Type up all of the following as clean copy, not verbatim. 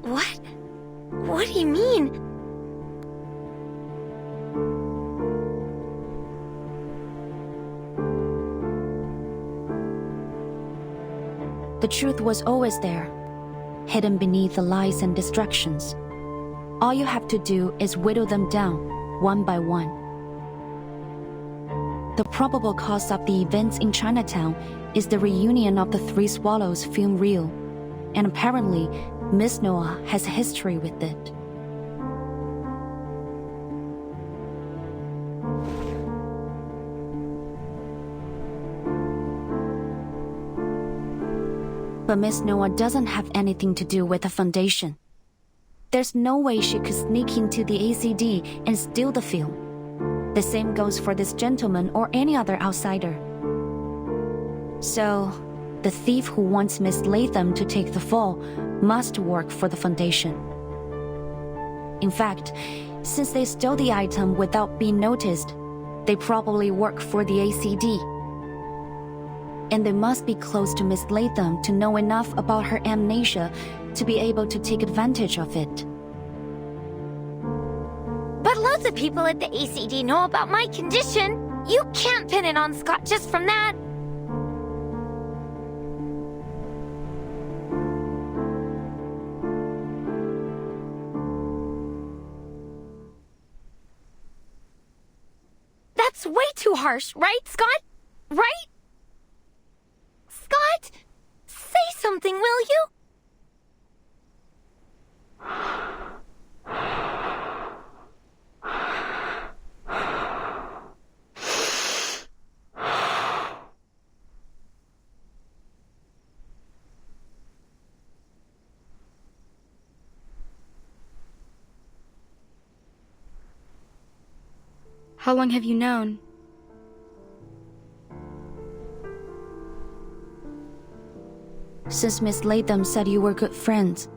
What? What do you mean? The truth was always there, hidden beneath the lies and distractions. All you have to do is whittle them down, one by one. The probable cause of the events in Chinatown is the reunion of the Three Swallows film reel, and apparently, Miss Noah has a history with it. But Miss Noah doesn't have anything to do with the foundation. There's no way she could sneak into the ACD and steal the film. The same goes for this gentleman or any other outsider. So, the thief who wants Miss Latham to take the fall must work for the foundation. In fact, since they stole the item without being noticed, they probably work for the ACD. And they must be close to Miss Latham to know enough about her amnesia to be able to take advantage of it. But loads of people at the ACD know about my condition. You can't pin it on Scott just from that. That's way too harsh, right, Scott? Right? Scott, say something, will you? How long have you known? Since Miss Latham said you were good friends.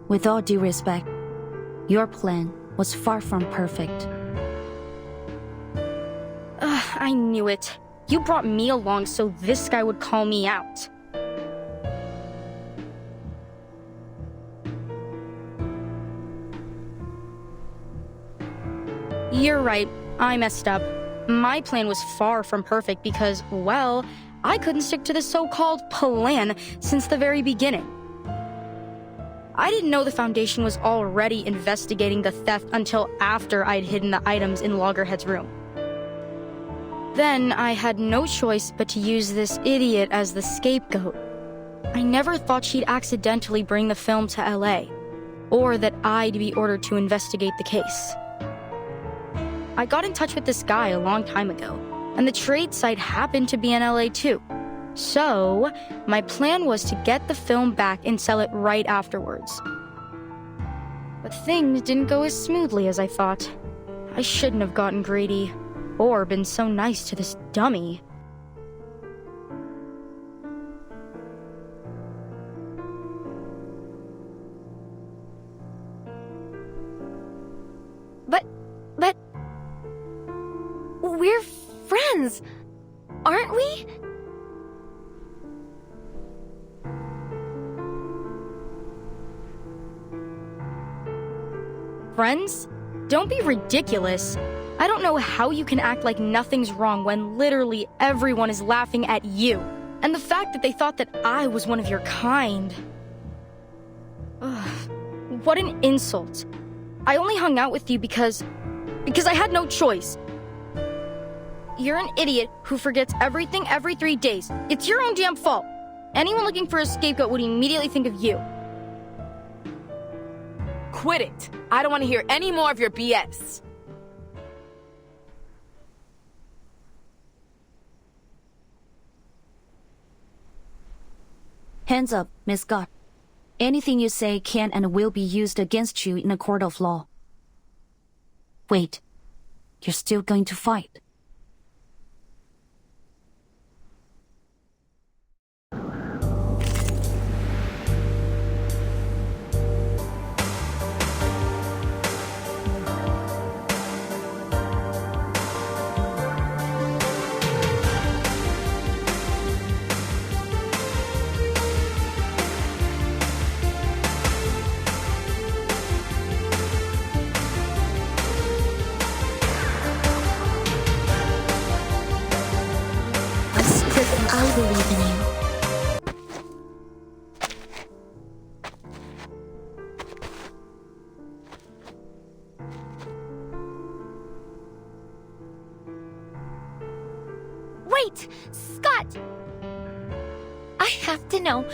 With all due respect, your plan was far from perfect. I knew it. You brought me along so this guy would call me out. You're right. I messed up. My plan was far from perfect because, well, I couldn't stick to the so-called plan since the very beginning. I didn't know the Foundation was already investigating the theft until after I'd hidden the items in Loggerhead's room. Then I had no choice but to use this idiot as the scapegoat. I never thought she'd accidentally bring the film to LA, or that I'd be ordered to investigate the case. I got in touch with this guy a long time ago, and the trade site happened to be in LA too. So, my plan was to get the film back and sell it right afterwards. But things didn't go as smoothly as I thought. I shouldn't have gotten greedy, or been so nice to this dummy. But... we're friends, aren't we? Friends? Don't be ridiculous. I don't know how you can act like nothing's wrong when literally everyone is laughing at you. And the fact that they thought that I was one of your kind. Ugh, what an insult. I only hung out with you because I had no choice. You're an idiot who forgets everything every 3 days. It's your own damn fault. Anyone looking for a scapegoat would immediately think of you. Quit it. I don't want to hear any more of your BS. Hands up, Miss Scott. Anything you say can and will be used against you in a court of law. Wait, you're still going to fight? Scott! Scott! I have to know,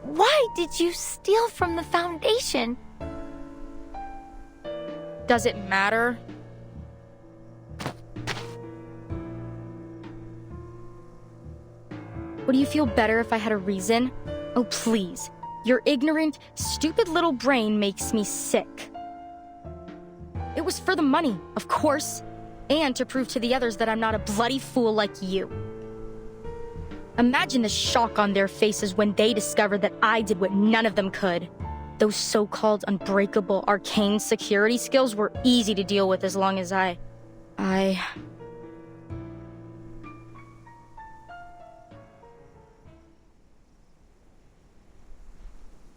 why did you steal from the Foundation? Does it matter? Would you feel better if I had a reason? Oh, please. Your ignorant, stupid little brain makes me sick. It was for the money, of course, and to prove to the others that I'm not a bloody fool like you. Imagine the shock on their faces when they discovered that I did what none of them could. Those so-called unbreakable, arcane security skills were easy to deal with as long as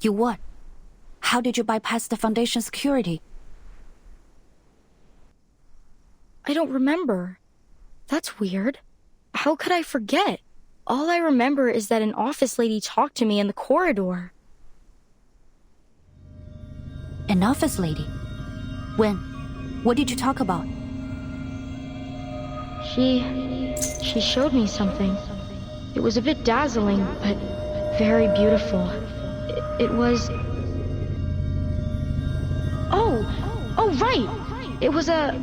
You what? How did you bypass the Foundation security? I don't remember. That's weird. How could I forget? All I remember is that an office lady talked to me in the corridor. An office lady? When? What did you talk about? She showed me something. It was a bit dazzling, but very beautiful. It was... Oh, right! It was a...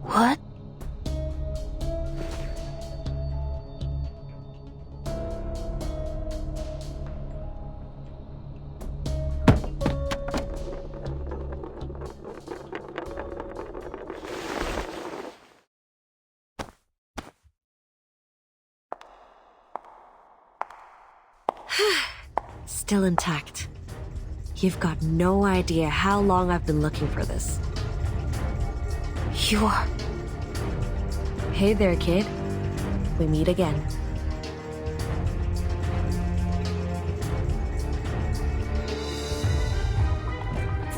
What? Still intact. You've got no idea how long I've been looking for this. You're... Hey there, kid. We meet again.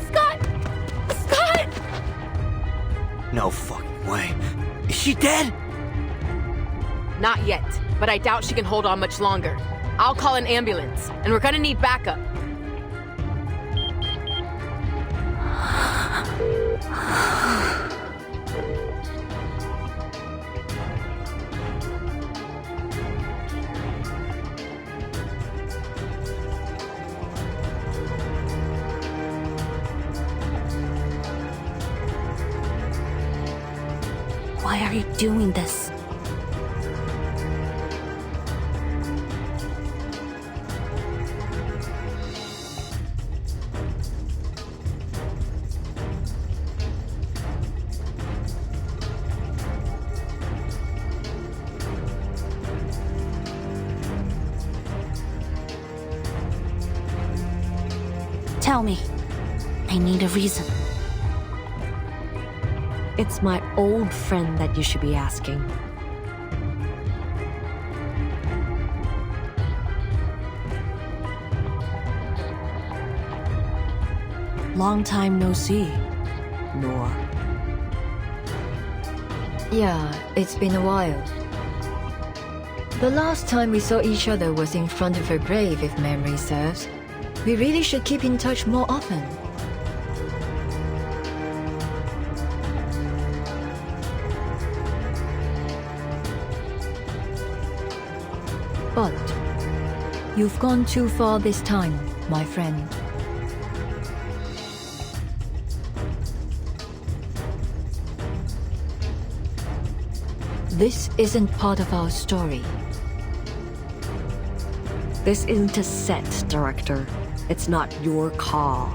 Scott! Scott! No fucking way. Is she dead? Not yet, but I doubt she can hold on much longer. I'll call an ambulance, and we're gonna need backup. Why are you doing this? Tell me. I need a reason. It's my old friend that you should be asking. Long time no see, Noah. Yeah, it's been a while. The last time we saw each other was in front of her grave, if memory serves. We really should keep in touch more often. But you've gone too far this time, my friend. This isn't part of our story. This isn't a set, Director. It's not your call.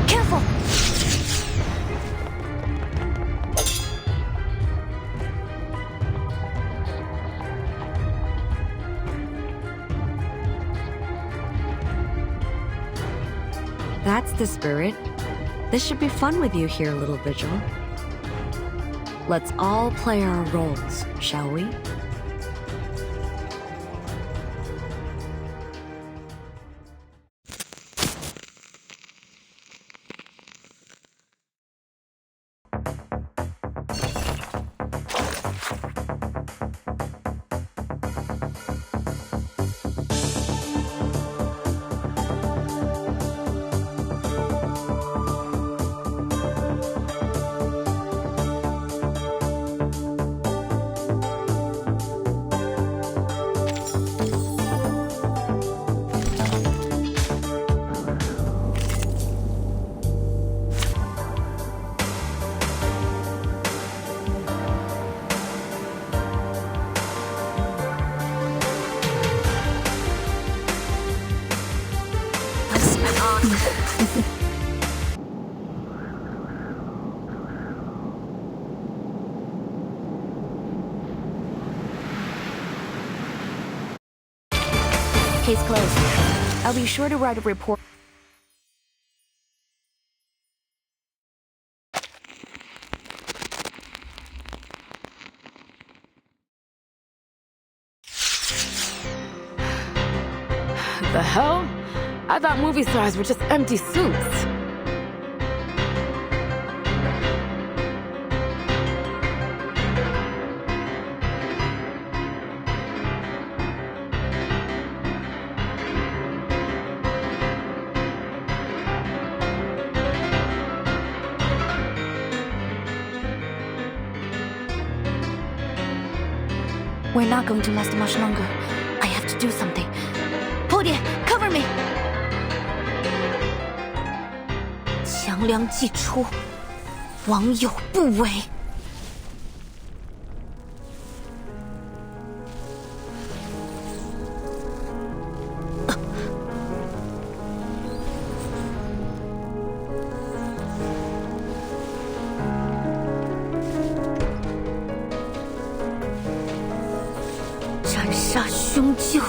Careful! That's the spirit. This should be fun with you here, little Vigil. Let's all play our roles, shall we? Case closed. I'll be sure to write a report. The hell? I thought movie stars were just empty suits. We're not going to last much longer. I have to do something. Podie, cover me! 强梁既出，王有不为。斩杀凶舅。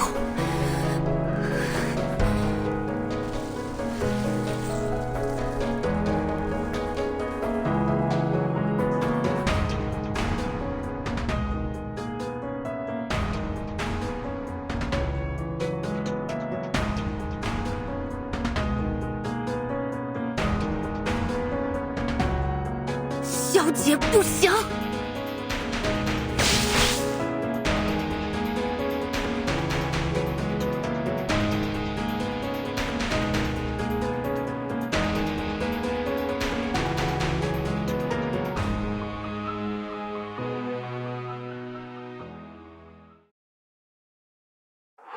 小姐不行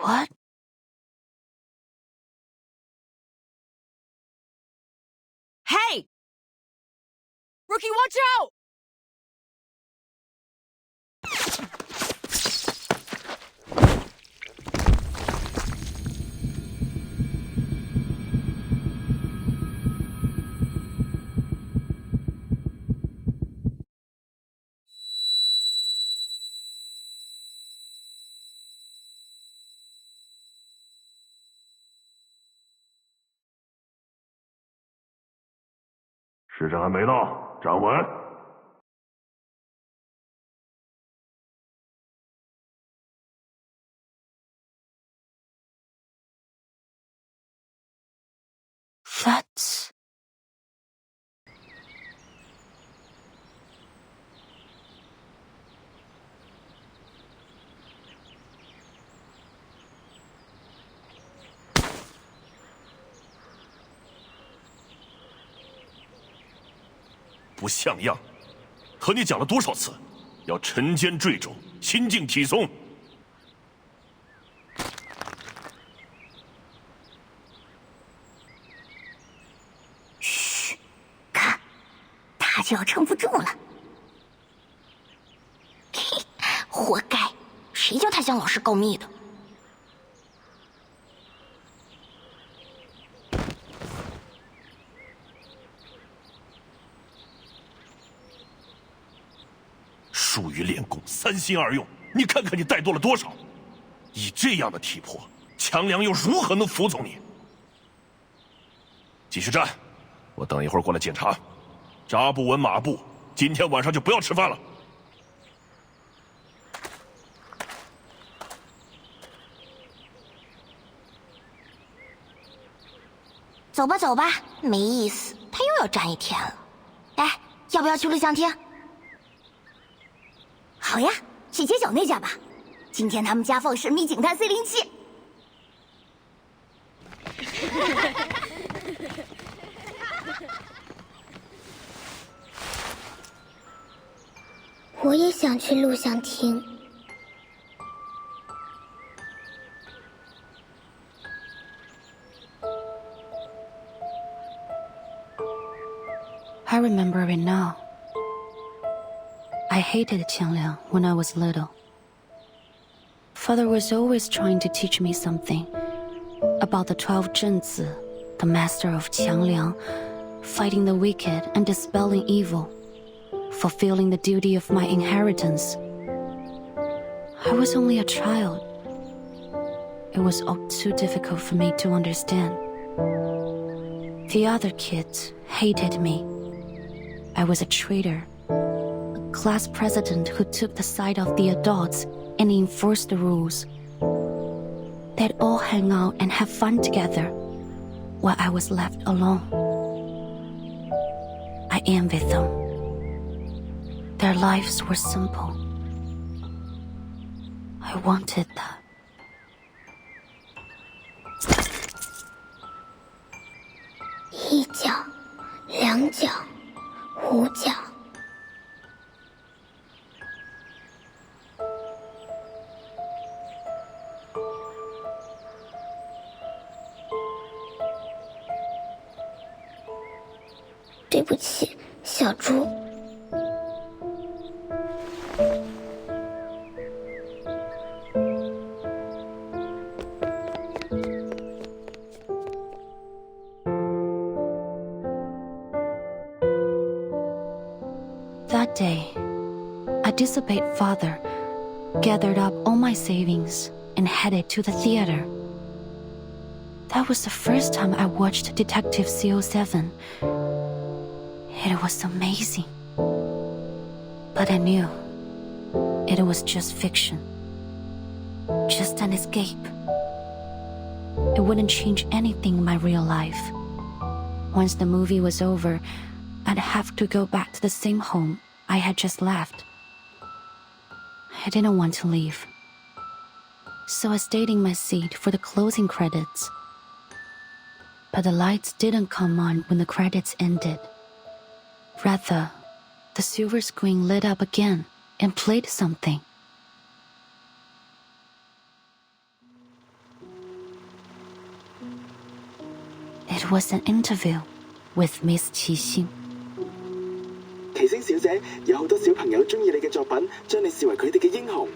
！What? Hey! Rookie, watch out! 时辰还没到，站稳。That's... 不像样！和你讲了多少次，要沉肩坠肘，心静体松。嘘，看，他就要撑不住了。嘿，活该！谁叫他向老师告密的？ 疏于练功，三心二用，你看看你带多了多少！以这样的体魄，强梁又如何能服从你？继续站，我等一会儿过来检查。扎不稳马步，今天晚上就不要吃饭了。走吧走吧，没意思，他又要站一天了。哎，要不要去录像厅？好呀，去街角那家吧。今天他们家放神秘警探 C07。我也想去录像厅。I remember it now. I hated Qiangliang when I was little. Father was always trying to teach me something about the 12 Zhenzi, the master of Qiangliang, fighting the wicked and dispelling evil, fulfilling the duty of my inheritance. I was only a child. It was all too difficult for me to understand. The other kids hated me. I was a traitor, a class president who took the side of the adults and enforced the rules. They'd all hang out and have fun together, while I was left alone. I envied them. Their lives were simple. I wanted that. 一角，两角，五角。对不起，小猪。That day, I disobeyed Father, gathered up all my savings, and headed to the theater. That was the first time I watched Detective CO7. It was amazing. But I knew it was just fiction, just an escape. It wouldn't change anything in my real life. Once the movie was over, I'd have to go back to the same home I had just left. I didn't want to leave, so I stayed in my seat for the closing credits. But the lights didn't come on when the credits ended. Rather, the silver screen lit up again and played something. It was an interview with Miss Qixing. 奇星小姐，有好多小朋友中意你嘅作品，將你視為佢哋嘅英雄。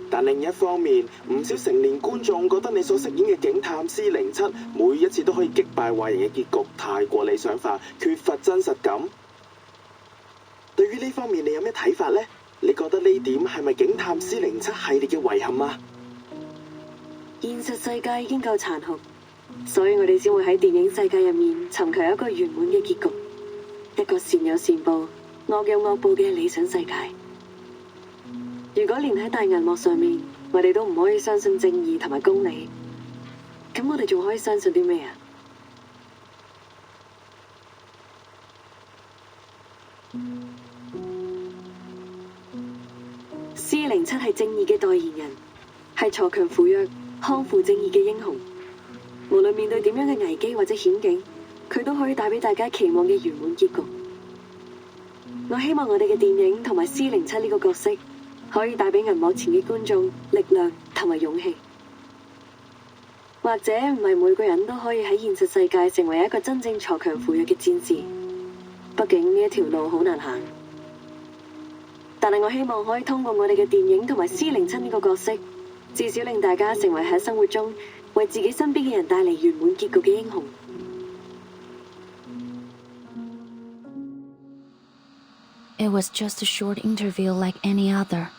但另一方面，唔少成年觀眾覺得你所飾演嘅警探 C07每一次都可以擊敗壞人嘅結局太過理想化，缺乏真實感。對於呢方面，你有咩睇法呢？你覺得呢點係咪警探 C07系列嘅遺憾啊？現實世界已經夠殘酷，所以我哋先會喺電影世界入面尋求一個圓滿嘅結局，一個善有善報、惡有惡報嘅理想世界。如果連喺大銀幕上面，我哋都唔可以相信正義同埋公理，咁我哋仲可以相信啲咩啊？C07係正義嘅代言人，係鋤強扶弱、匡扶正義嘅英雄。無論面對點樣嘅危機或者險境，佢都可以帶俾大家期望嘅圓滿結局。我希望我哋嘅電影同埋 C07呢個角色，可以帶俾銀幕前嘅觀眾力量同埋勇氣。或者唔係每個人都可以喺現實世界成為一個真正鋤強扶弱嘅戰士，畢竟呢一條路好難行。但係我希望可以通過我哋嘅電影同埋 C07呢個角色，至少令大家成為喺生活中為自己身邊嘅人帶嚟圓滿結局嘅英雄。It was just a short interview like any other.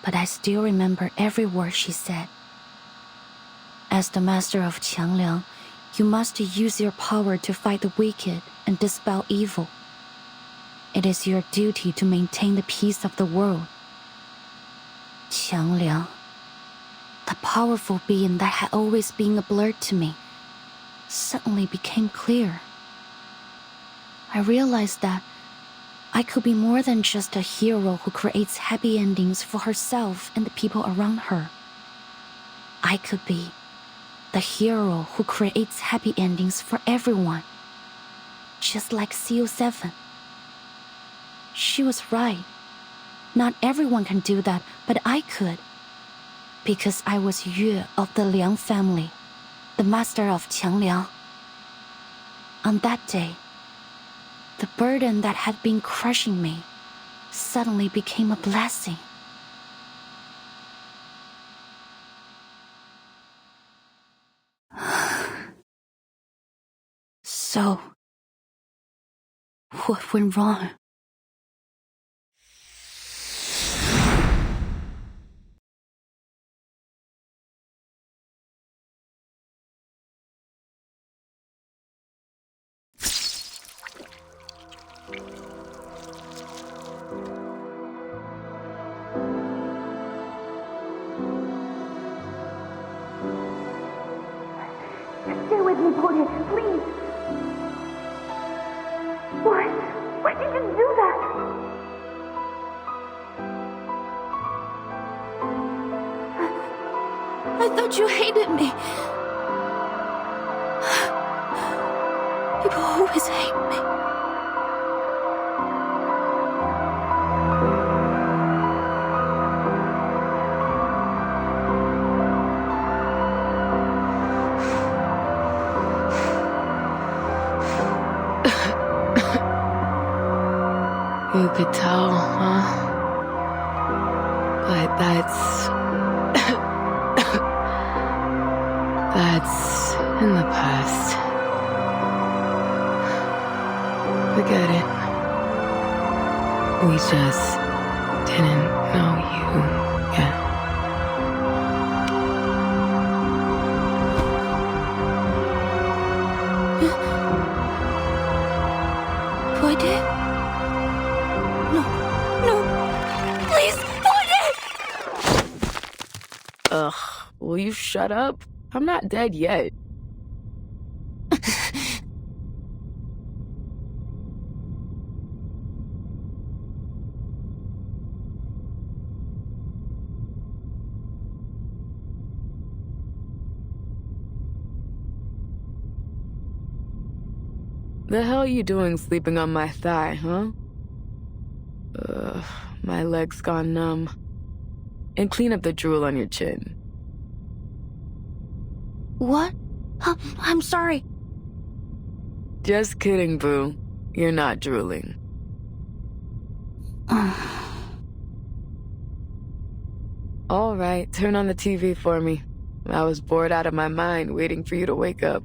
But I still remember every word she said. As the master of Qiangliang, You must use your power to fight the wicked and dispel evil. It is your duty to maintain the peace of the world. Qiangliang, the powerful being that had always been a blur to me, suddenly became clear. I realized that I could be more than just a hero who creates happy endings for herself and the people around her. I could be the hero who creates happy endings for everyone, just like XCIV. She was right. Not everyone can do that, but I could. Because I was Yue of the Liang family, the master of Qiangliang. On that day, the burden that had been crushing me suddenly became a blessing. So, what went wrong? Stay with me, Portia, please. Why? Why did you do that? I thought you hated me. People always hate me. You could tell, huh? But that's in the past. Forget it. We just didn't know you yet. Portia? No, please, Portia! Ugh, will you shut up? I'm not dead yet. The hell are you doing sleeping on my thigh, huh? Ugh, my leg's gone numb. And clean up the drool on your chin. What? I'm sorry. Just kidding, boo. You're not drooling. All right, turn on the TV for me. I was bored out of my mind waiting for you to wake up.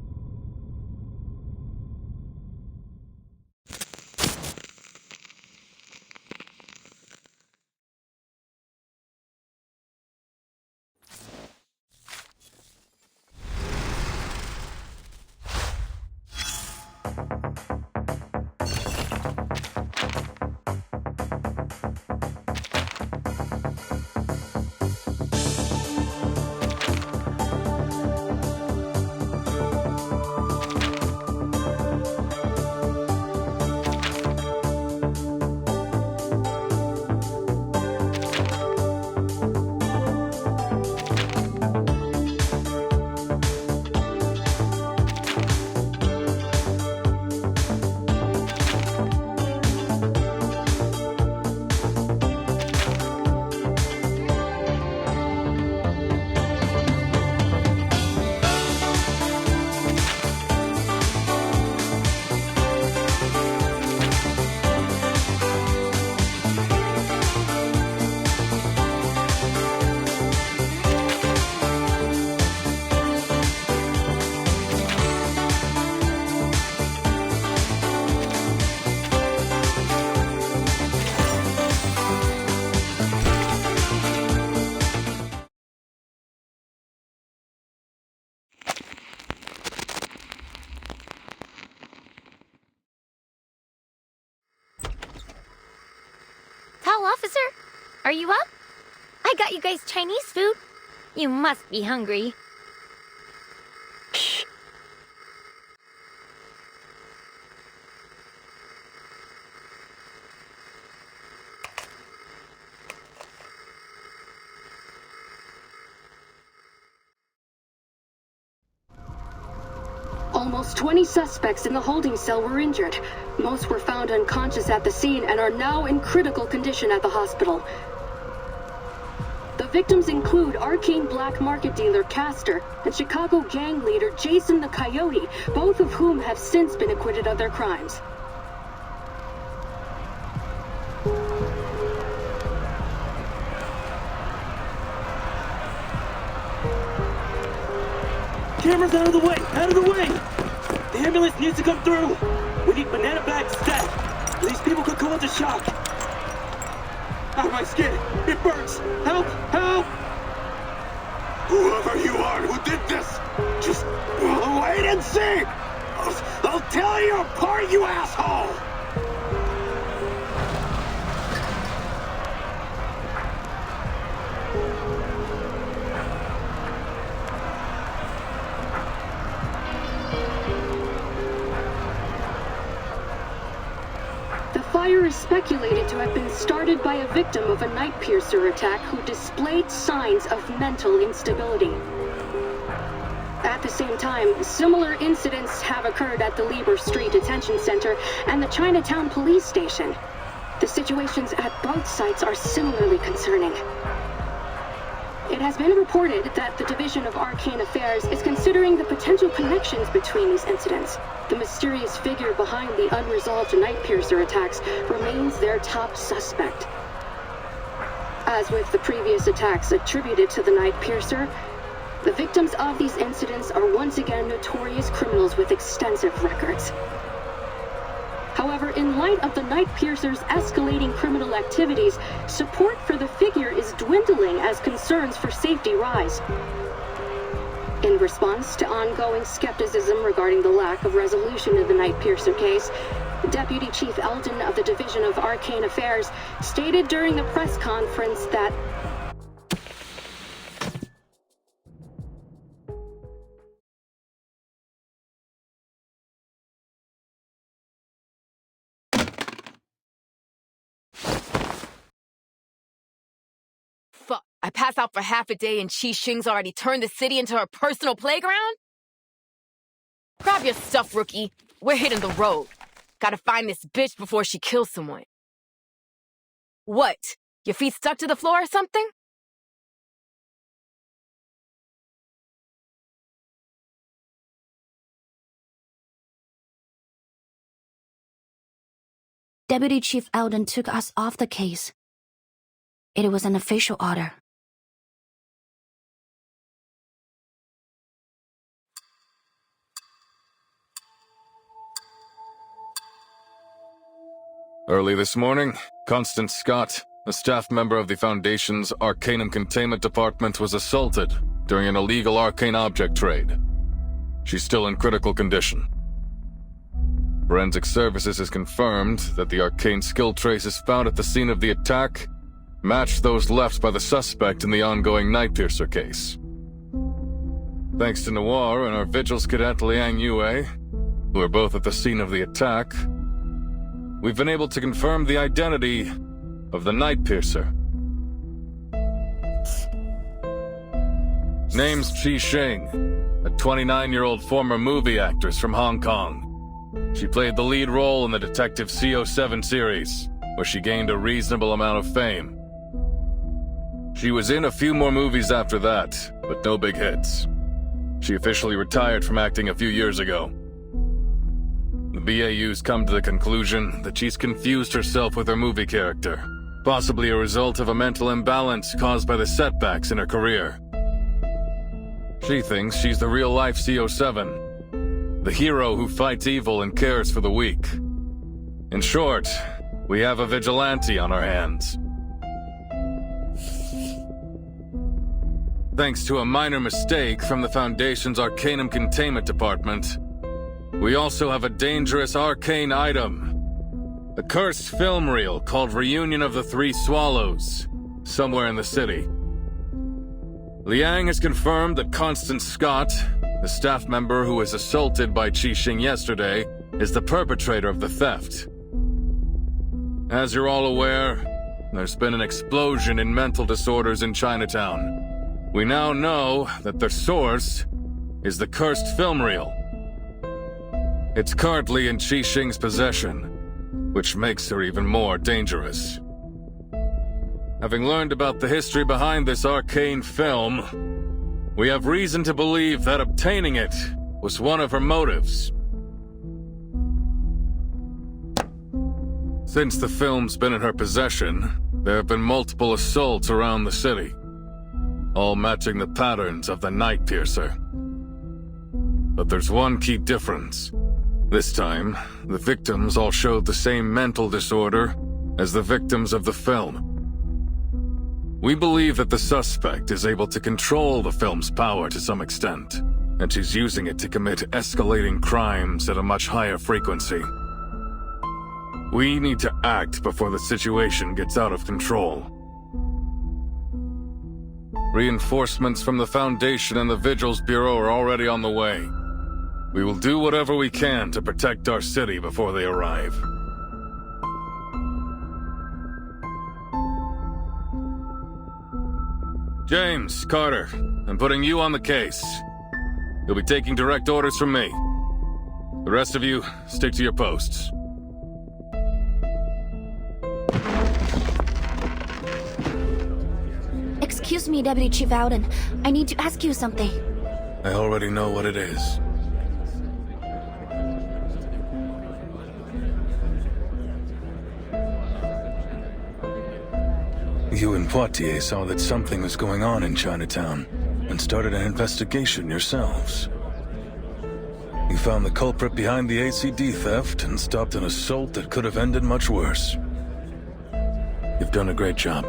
officer? Are you up? I got you guys Chinese food. You must be hungry. Almost 20 suspects in the holding cell were injured. Most were found unconscious at the scene and are now in critical condition at the hospital. The victims include arcane black market dealer Castor and Chicago gang leader Jason the Coyote, both of whom have since been acquitted of their crimes. Cameras out of the way! Out of the way! The ambulance needs to come through! We need banana bags stat! These people could go into shock! Out of my skin! It burns! Help! Help! Whoever you are who did this, just wait and see! I'll tear you apart, you asshole! The fire is speculated to have been started by a victim of a night piercer attack who displayed signs of mental instability. At the same time, similar incidents have occurred at the Lieber Street Detention Center and the Chinatown Police Station. The situations at both sites are similarly concerning. It has been reported that the Division of Arcane Affairs is considering the potential connections between these incidents. The mysterious figure behind the unresolved night piercer attacks remains their top suspect. As with the previous attacks attributed to the night piercer, the victims of these incidents are once again notorious criminals with extensive records. However, in light of the night piercer's escalating criminal activities, support for the figure is dwindling as concerns for safety rise. In response to ongoing skepticism regarding the lack of resolution of the night piercer case, Deputy Chief Eldon of the Division of Arcane Affairs stated during the press conference that Fuck, I pass out for half a day and Chi Xing's already turned the city into her personal playground? Grab your stuff, rookie. We're hitting the road. Gotta find this bitch before she kills someone. What? Your feet stuck to the floor or something? Deputy Chief Eldon took us off the case. It was an official order. Early this morning, Constance Scott, a staff member of the Foundation's Arcanum Containment Department, was assaulted during an illegal arcane object trade. She's still in critical condition. Forensic Services has confirmed that the arcane skill traces found at the scene of the attack matched those left by the suspect in the ongoing Night Piercer case. Thanks to Noir and our Vigils cadet Liang Yue, who are both at the scene of the attack, we've been able to confirm the identity of the Night Piercer. Name's Chi Xing, a 29-year-old former movie actress from Hong Kong. She played the lead role in the Detective CO7 series, where she gained a reasonable amount of fame. She was in a few more movies after that, but no big hits. She officially retired from acting a few years ago. The BAU's come to the conclusion that she's confused herself with her movie character, possibly a result of a mental imbalance caused by the setbacks in her career. She thinks she's the real-life CO7, the hero who fights evil and cares for the weak. In short, we have a vigilante on our hands. Thanks to a minor mistake from the Foundation's Arcanum Containment Department, we also have a dangerous arcane item. A cursed film reel called Reunion of the Three Swallows, somewhere in the city. Liang has confirmed that Constance Scott, the staff member who was assaulted by Qi Xing yesterday, is the perpetrator of the theft. As you're all aware, there's been an explosion in mental disorders in Chinatown. We now know that the source is the cursed film reel. It's currently in Qi Xing's possession, which makes her even more dangerous. Having learned about the history behind this arcane film, we have reason to believe that obtaining it was one of her motives. Since the film's been in her possession, there have been multiple assaults around the city, all matching the patterns of the Night Piercer. But there's one key difference. This time, the victims all showed the same mental disorder as the victims of the film. We believe that the suspect is able to control the film's power to some extent, and she's using it to commit escalating crimes at a much higher frequency. We need to act before the situation gets out of control. Reinforcements from the Foundation and the Vigils Bureau are already on the way. We will do whatever we can to protect our city before they arrive. James, Carter, I'm putting you on the case. You'll be taking direct orders from me. The rest of you, stick to your posts. Excuse me, Deputy Chief Alden. I need to ask you something. I already know what it is. You and Poitier saw that something was going on in Chinatown and started an investigation yourselves. You found the culprit behind the ACD theft and stopped an assault that could have ended much worse. You've done a great job.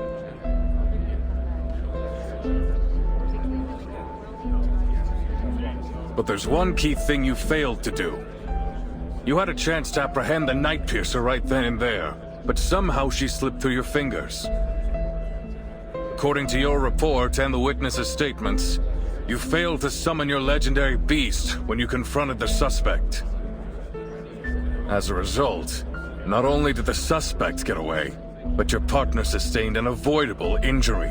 But there's one key thing you failed to do. You had a chance to apprehend the Night Piercer right then and there, but somehow she slipped through your fingers. According to your report and the witnesses' statements, you failed to summon your legendary beast when you confronted the suspect. As a result, not only did the suspect get away, but your partner sustained an avoidable injury.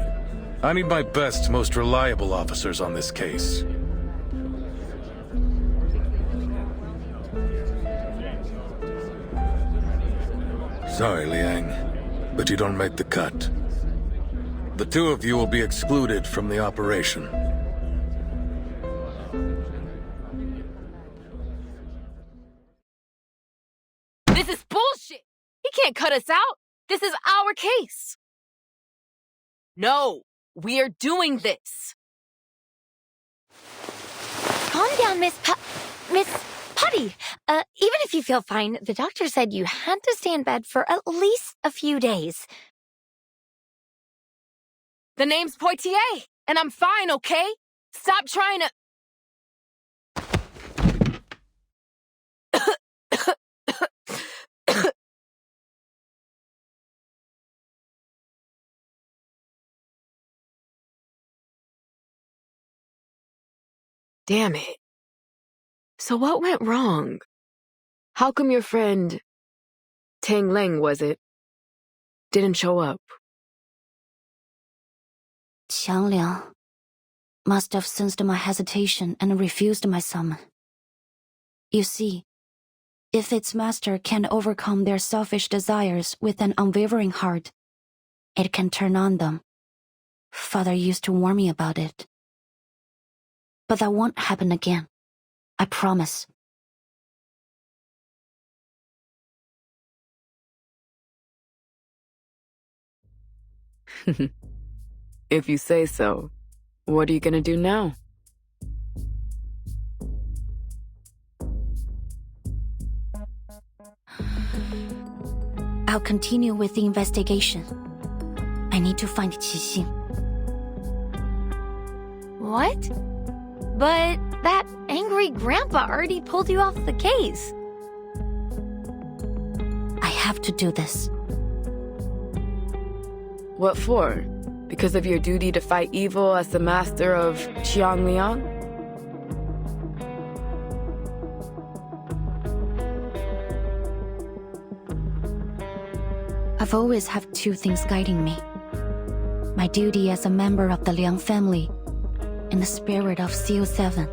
I need my best, most reliable officers on this case. Sorry, Liang, but you don't make the cut. The two of you will be excluded from the operation. This is bullshit! He can't cut us out! This is our case! No, we're doing this! Calm down, Miss Putty. Even if you feel fine, the doctor said you had to stay in bed for at least a few days. The name's Poitier, and I'm fine, okay? Stop trying to... Damn it. So what went wrong? How come your friend, Tang Leng was it, didn't show up? Qiang Liang must have sensed my hesitation and refused my summon. You see, if its master can overcome their selfish desires with an unwavering heart, it can turn on them. Father used to warn me about it. But that won't happen again. I promise. If you say so, what are you gonna do now? I'll continue with the investigation. I need to find Qi Xing. What? But that angry grandpa already pulled you off the case. I have to do this. What for? Because of your duty to fight evil as the master of Xiangliang? I've always had two things guiding me. My duty as a member of the Liang family and the spirit of CO7.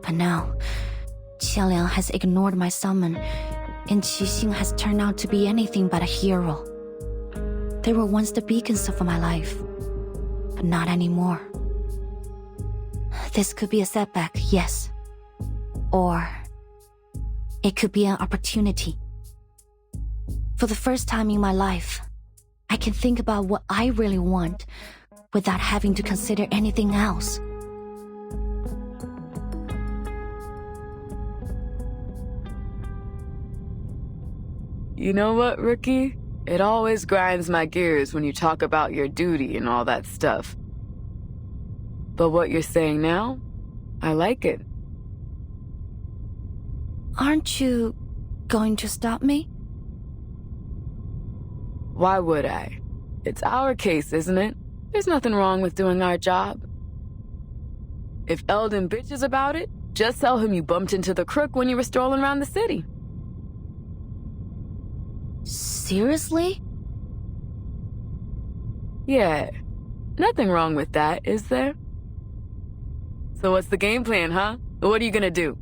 But now, Qianliang has ignored my summon, and Qixing has turned out to be anything but a hero. They were once the beacons of my life, but not anymore. This could be a setback, yes. Or it could be an opportunity. For the first time in my life, I can think about what I really want without having to consider anything else. You know what, Rookie? It always grinds my gears when you talk about your duty and all that stuff. But what you're saying now, I like it. Aren't you going to stop me? Why would I? It's our case, isn't it? There's nothing wrong with doing our job. If Eldon bitches about it, just tell him you bumped into the crook when you were strolling around the city. Seriously? Yeah. Nothing wrong with that, is there? So what's the game plan, huh? What are you gonna do?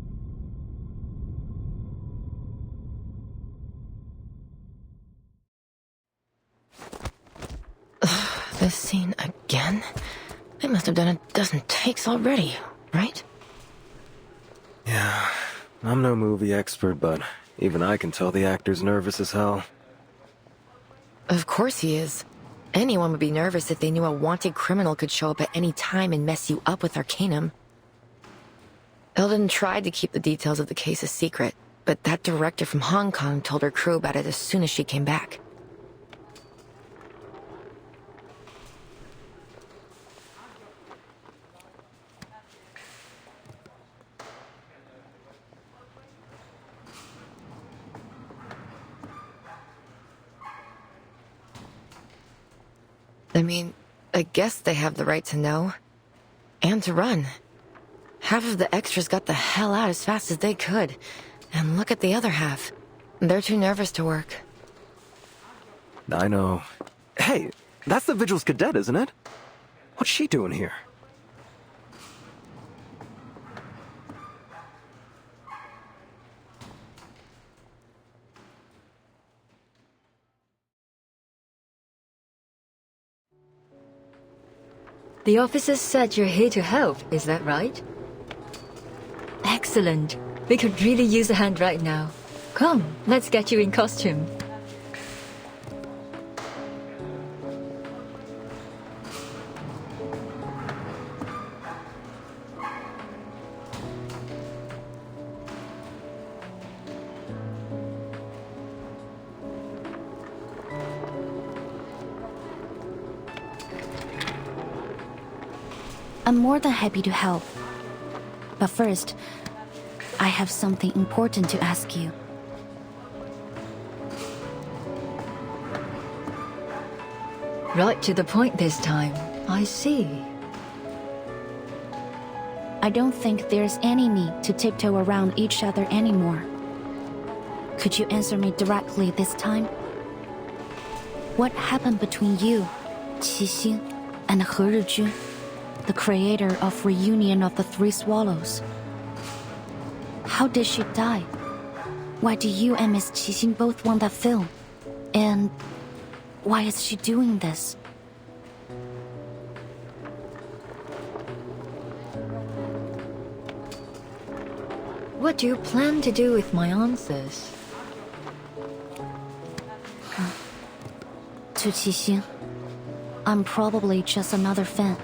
This scene again? They must have done a dozen takes already, right? Yeah, I'm no movie expert, but even I can tell the actor's nervous as hell. Of course he is. Anyone would be nervous if they knew a wanted criminal could show up at any time and mess you up with Arcanum. Eldon tried to keep the details of the case a secret, but that director from Hong Kong told her crew about it as soon as she came back. I mean, I guess they have the right to know. And to run. Half of the extras got the hell out as fast as they could. And look at the other half. They're too nervous to work. I know. Hey, that's the Vigil's cadet, isn't it? What's she doing here? The officers said you're here to help, is that right? Excellent. We could really use a hand right now. Come, let's get you in costume. I'm more than happy to help. But first, I have something important to ask you. Right to the point this time. I see. I don't think there's any need to tiptoe around each other anymore. Could you answer me directly this time? What happened between you, Qixing, and He Rijun, the creator of Reunion of the Three Swallows? How did she die? Why do you and Miss Qixing both want that film? And why is she doing this? What do you plan to do with my answers? To Qixing, I'm probably just another fan.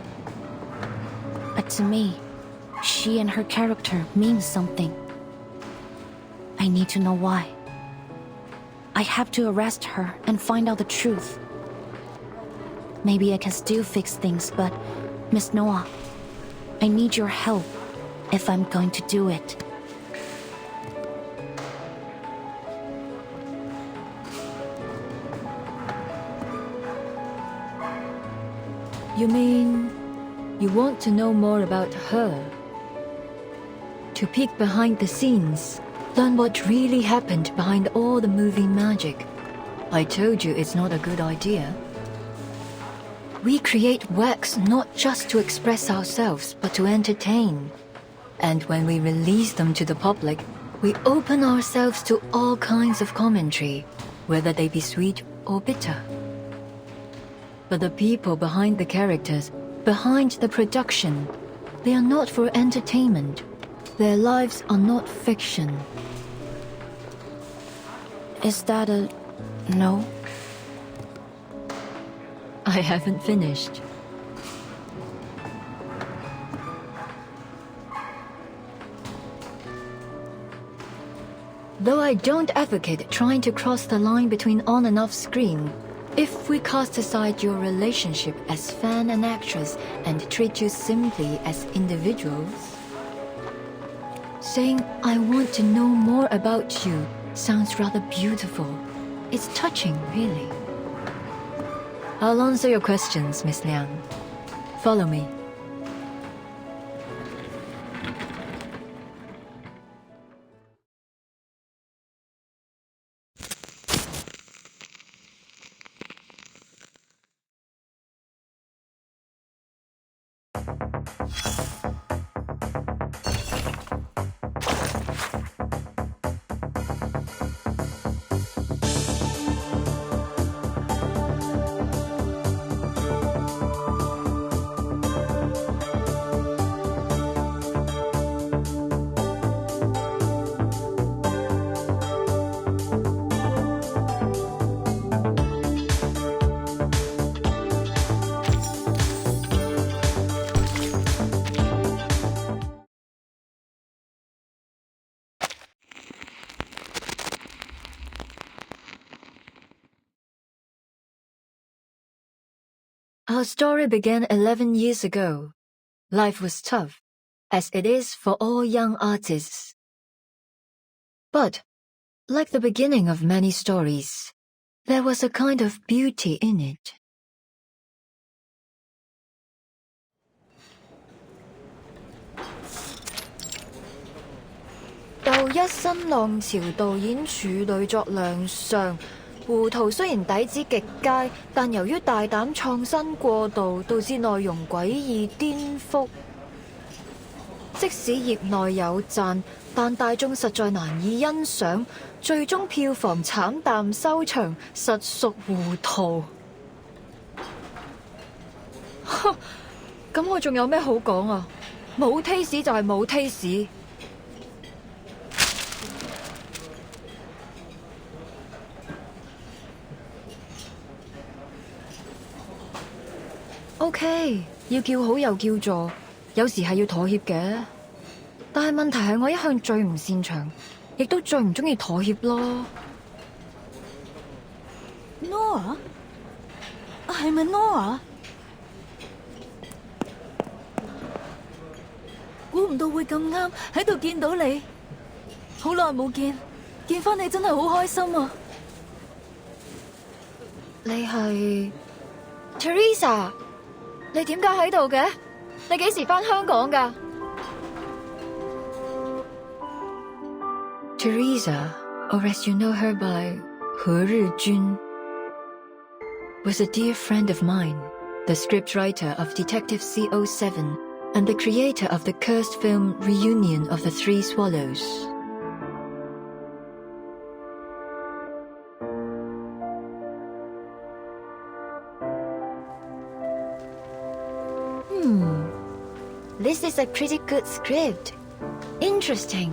But to me, she and her character mean something. I need to know why. I have to arrest her and find out the truth. Maybe I can still fix things, but Miss Noah, I need your help if I'm going to do it. You mean you want to know more about her? To peek behind the scenes, learn what really happened behind all the movie magic. I told you it's not a good idea. We create works not just to express ourselves, but to entertain. And when we release them to the public, we open ourselves to all kinds of commentary, whether they be sweet or bitter. But the people behind the characters, behind the production, they are not for entertainment. Their lives are not fiction. Is that a no? I haven't finished. Though I don't advocate trying to cross the line between on and off screen, if we cast aside your relationship as fan and actress and treat you simply as individuals, saying, I want to know more about you sounds rather beautiful. It's touching, really. I'll answer your questions, Miss Liang. Follow me. Our story began 11 years ago. Life was tough, as it is for all young artists. But, like the beginning of many stories, there was a kind of beauty in it. 又一新浪潮導演處女作亮相。胡圖雖然底子極佳，但由於大膽創新過度，導致內容詭異顛覆。即使業內有讚，但大眾實在難以欣賞，最終票房慘淡收場，實屬糊塗。咁我仲有咩好講啊？冇 taste 就係冇 taste。OK， 要叫好又叫座，有時係要妥協嘅。但係問題係我一向最唔擅長，亦都最唔中意妥協咯。Nora？ 係咪 Nora？ 估唔到會咁啱喺度見到你，好耐冇見，見返你真係好開心啊！你係 Teresa？ 你點解喺度嘅？你幾時返香港㗎 Teresa, or as you know her by 何日君, was a dear friend of mine, the scriptwriter of Detective CO7 and the creator of the cursed film Reunion of the Three Swallows. This is a pretty good script. Interesting.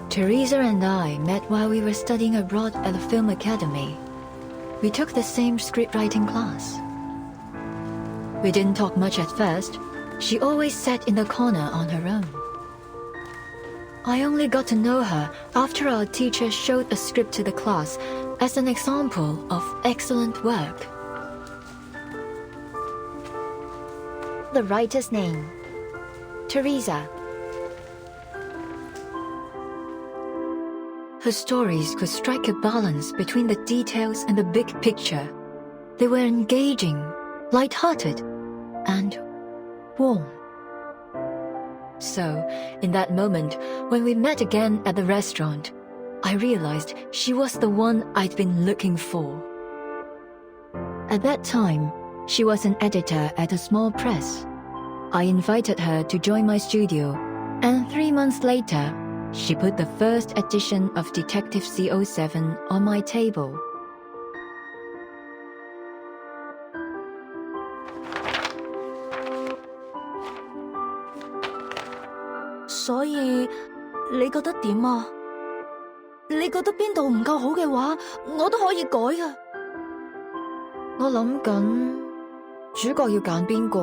Teresa and I met while we were studying abroad at the Film Academy. We took the same scriptwriting class. We didn't talk much at first. She always sat in the corner on her own. I only got to know her after our teacher showed a script to the class as an example of excellent work. The writer's name. Teresa. Her stories could strike a balance between the details and the big picture. They were engaging, light-hearted, and warm. So, in that moment, when we met again at the restaurant, I realized she was the one I'd been looking for. At that time, she was an editor at a small press. I invited her to join my studio, and 3 months later, she put the first edition of Detective CO7 on my table. 所以你覺得點啊？你覺得邊度唔夠好嘅話，我都可以改㗎。我諗緊主角要揀邊個？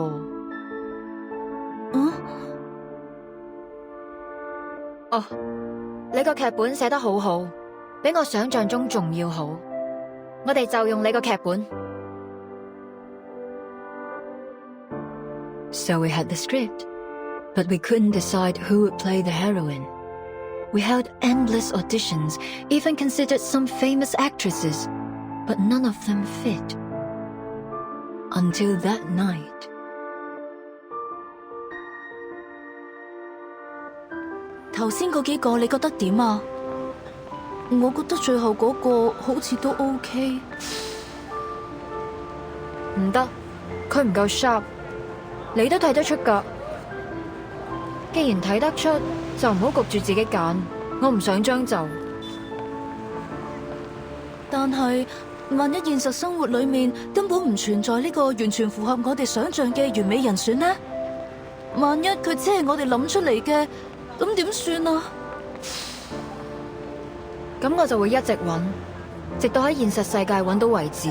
哦，你個劇本寫得好好，比我想象中仲要好。我哋就用你個劇本。So we had the script, but we couldn't decide who would play the heroine. We held endless auditions, even considered some famous actresses, but none of them fit. Until that night. 頭先嗰幾個你覺得點啊？我覺得最後嗰個好似都 OK。唔得，佢唔夠 sharp。你都睇得出㗎。既然睇得出，就唔好焗住自己揀。我唔想將就。但係，萬一現實生活裏面根本唔存在呢個完全符合我哋想象嘅完美人選呢？萬一佢只係我哋諗出嚟嘅，咁點算啊？咁我就會一直揾，直到喺現實世界揾到為止。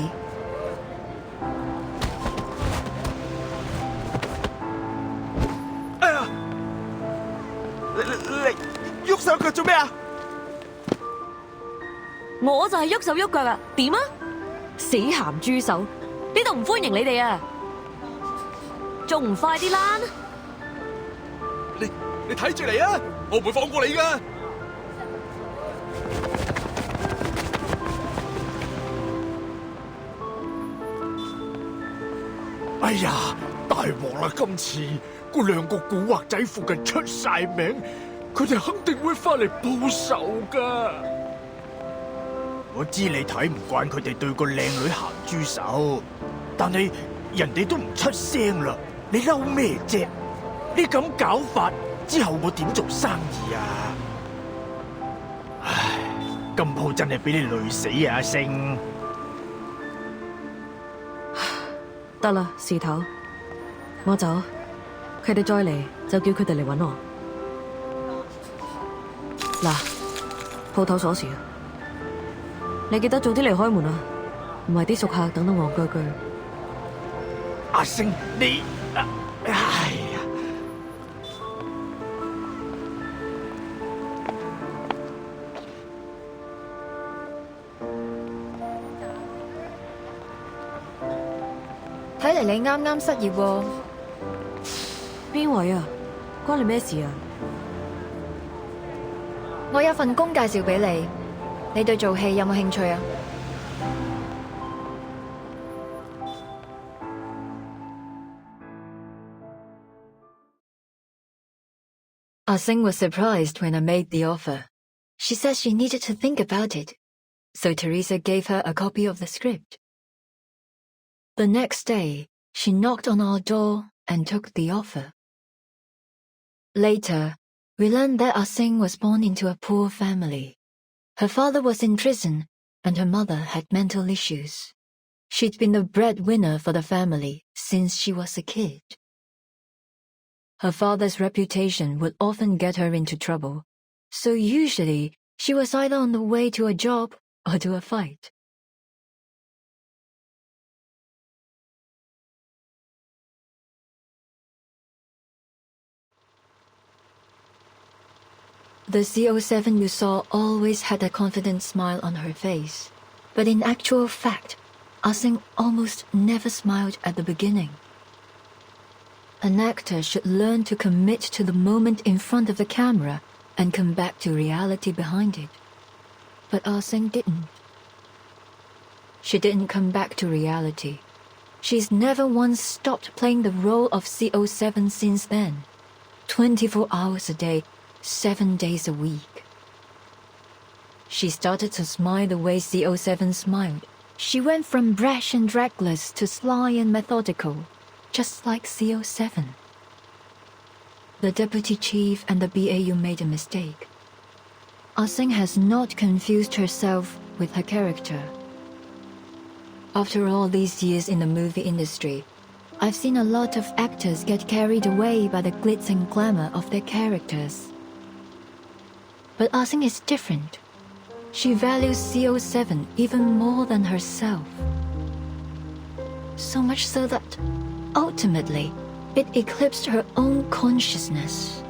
哎呀！你喐手腳做咩啊？我就係喐手喐腳啊！點啊？死鹹豬手！呢度唔歡迎你哋啊！仲唔快啲啦！你睇住嚟啊！我唔會放過你噶！哎呀，大鑊啦！今次嗰兩個古惑仔附近出晒名，佢哋肯定會翻嚟報仇噶。我知你睇唔慣佢哋對個靚女鹹豬手，但係人哋都唔出聲啦，你嬲咩啫？你咁搞法之後我點做生意啊？唉，今鋪真係俾你累死啊，阿星！得啦，事頭，我走。佢哋再嚟就叫佢哋嚟搵我。嗱，鋪頭鎖匙，你記得早啲嚟開門啊，唔係啲熟客等到戇居居。阿星，你，哎呀！睇嚟你啱啱失業喎。邊位啊？關你咩事啊？我有份工介紹俾你，你對做戲有冇興趣啊？Ah-Sing was surprised when I made the offer. She said she needed to think about it, so Teresa gave her a copy of the script. The next day, she knocked on our door and took the offer. Later, we learned that Ah-Sing was born into a poor family. Her father was in prison, and her mother had mental issues. She'd been the breadwinner for the family since she was a kid. Her father's reputation would often get her into trouble, so usually she was either on the way to a job or to a fight. The CO7 you saw always had a confident smile on her face, but in actual fact, Ah-Sing almost never smiled at the beginning. An actor should learn to commit to the moment in front of the camera and come back to reality behind it. But Ah-Sing didn't. She didn't come back to reality. She's never once stopped playing the role of CO7 since then. 24 hours a day, 7 days a week. She started to smile the way CO7 smiled. She went from brash and reckless to sly and methodical, just like CO7. The deputy chief and the BAU made a mistake. Ah-Seng has not confused herself with her character. After all these years in the movie industry, I've seen a lot of actors get carried away by the glitz and glamour of their characters. But Ah-Seng is different. She values CO7 even more than herself. So much so that, ultimately, it eclipsed her own consciousness.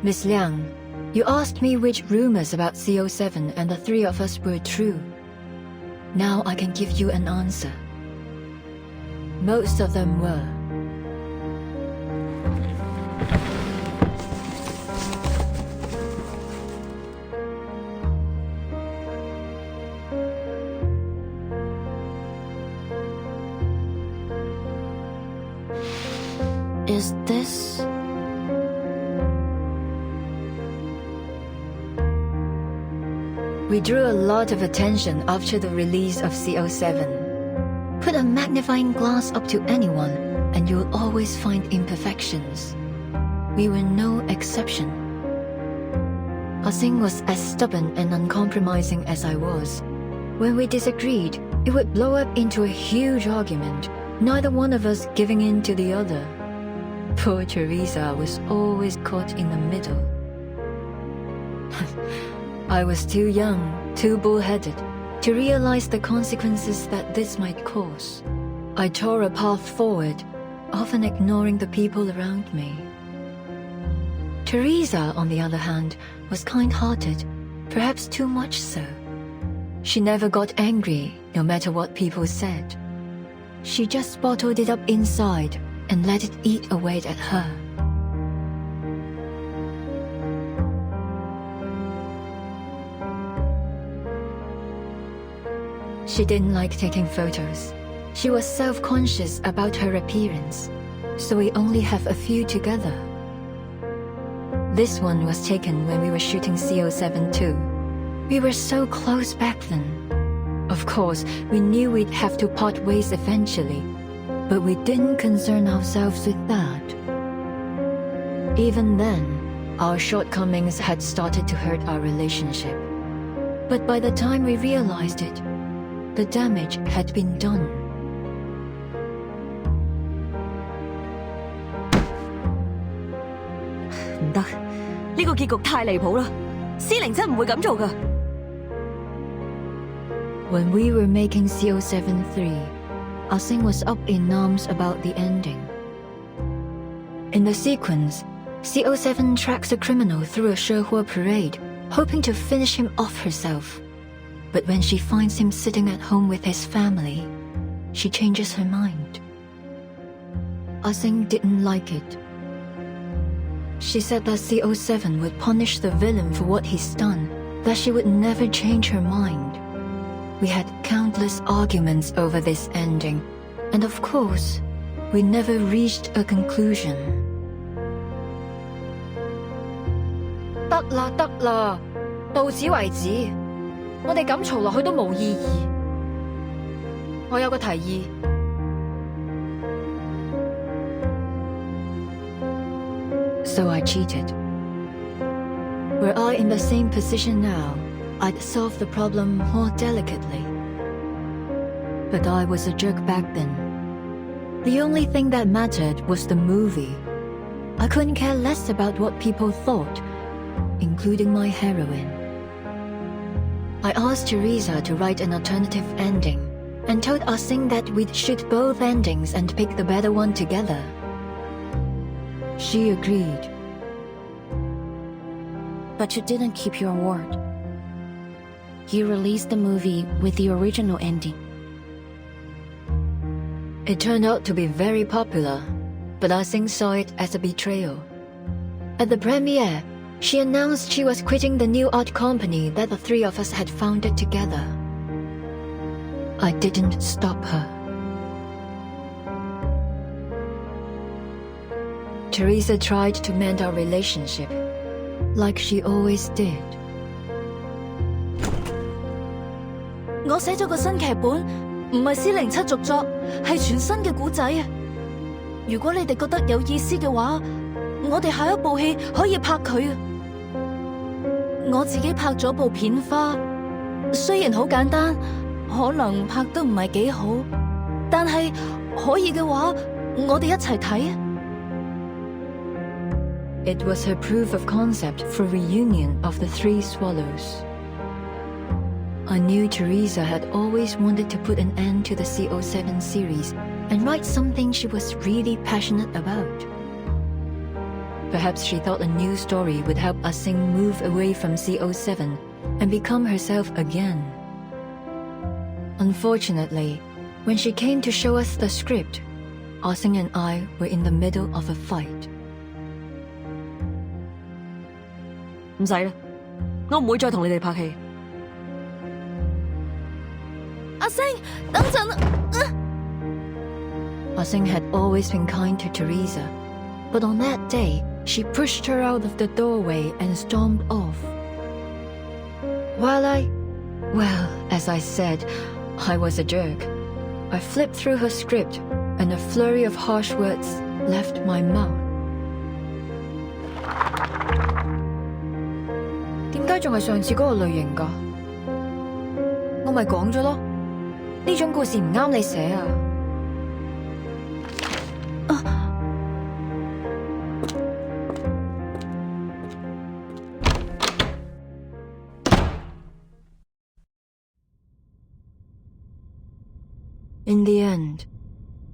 Miss Liang, you asked me which rumors about CO7 and the three of us were true. Now I can give you an answer. Most of them were. Is this... We drew a lot of attention after the release of CO7. Put a magnifying glass up to anyone, and you'll always find imperfections. We were no exception. Ah-Seng was as stubborn and uncompromising as I was. When we disagreed, it would blow up into a huge argument, neither one of us giving in to the other. Poor Teresa was always caught in the middle. I was too young, too bullheaded, to realize the consequences that this might cause. I tore a path forward, often ignoring the people around me. Teresa, on the other hand, was kind-hearted, perhaps too much so. She never got angry, no matter what people said. She just bottled it up inside and let it eat away at her. She didn't like taking photos. She was self-conscious about her appearance, so we only have a few together. This one was taken when we were shooting CO7 too. We were so close back then. Of course, we knew we'd have to part ways eventually, but we didn't concern ourselves with that. Even then, our shortcomings had started to hurt our relationship. But by the time we realized it, the damage had been done. 唔得，呢個結局太離譜啦！司令真唔會咁做㗎。When we were making CO7-3, Ah-Seng was up in arms about the ending. In the sequence, CO7 tracks a criminal through a Shehua parade, hoping to finish him off herself. But when she finds him sitting at home with his family, she changes her mind. Ah-Seng didn't like it. She said that CO7 would punish the villain for what he's done, that she would never change her mind. We had countless arguments over this ending, and of course, we never reached a conclusion. 得啦得啦，到此為止。我哋咁嘈落去都冇意義。我有個提議。So I cheated. Were I in the same position now, I'd solve the problem more delicately. But I was a jerk back then. The only thing that mattered was the movie. I couldn't care less about what people thought, including my heroine. I asked Teresa to write an alternative ending, and told Ah-Seng that we'd shoot both endings and pick the better one together. She agreed. But you didn't keep your word. You released the movie with the original ending. It turned out to be very popular, but Ah-Seng saw it as a betrayal. At the premiere, she announced she was quitting the new art company that the three of us had founded together. I didn't stop her. Teresa tried to mend our relationship, like she always did. 我寫咗個新劇本，唔係407續作，係全新嘅故仔啊！如果你哋覺得有意思嘅話，我哋下一部戲可以拍佢啊！我自己拍咗部片花，雖然好簡單，可能拍得唔係幾好，但係可以嘅話，我哋一齊睇啊！ It was her proof of concept for reunion of the Three Swallows. I knew Teresa had always wanted to put an end to the CO7 series and write something she was really passionate about. Perhaps she thought a new story would help Ah-Sing move away from CO7 and become herself again. Unfortunately, when she came to show us the script, Ah-Sing and I were in the middle of a fight. 唔使啦，我唔會再同你哋拍戲。阿星，等陣啊Ah-Sing had always been kind to Teresa, but on that day, she pushed her out of the doorway and stormed off. Well, as I said, I was a jerk. I flipped through her script, and a flurry of harsh words left my mouth. 點解仲係上次嗰個類型㗎？我咪講咗咯，呢種故事唔啱你寫啊！ In the end,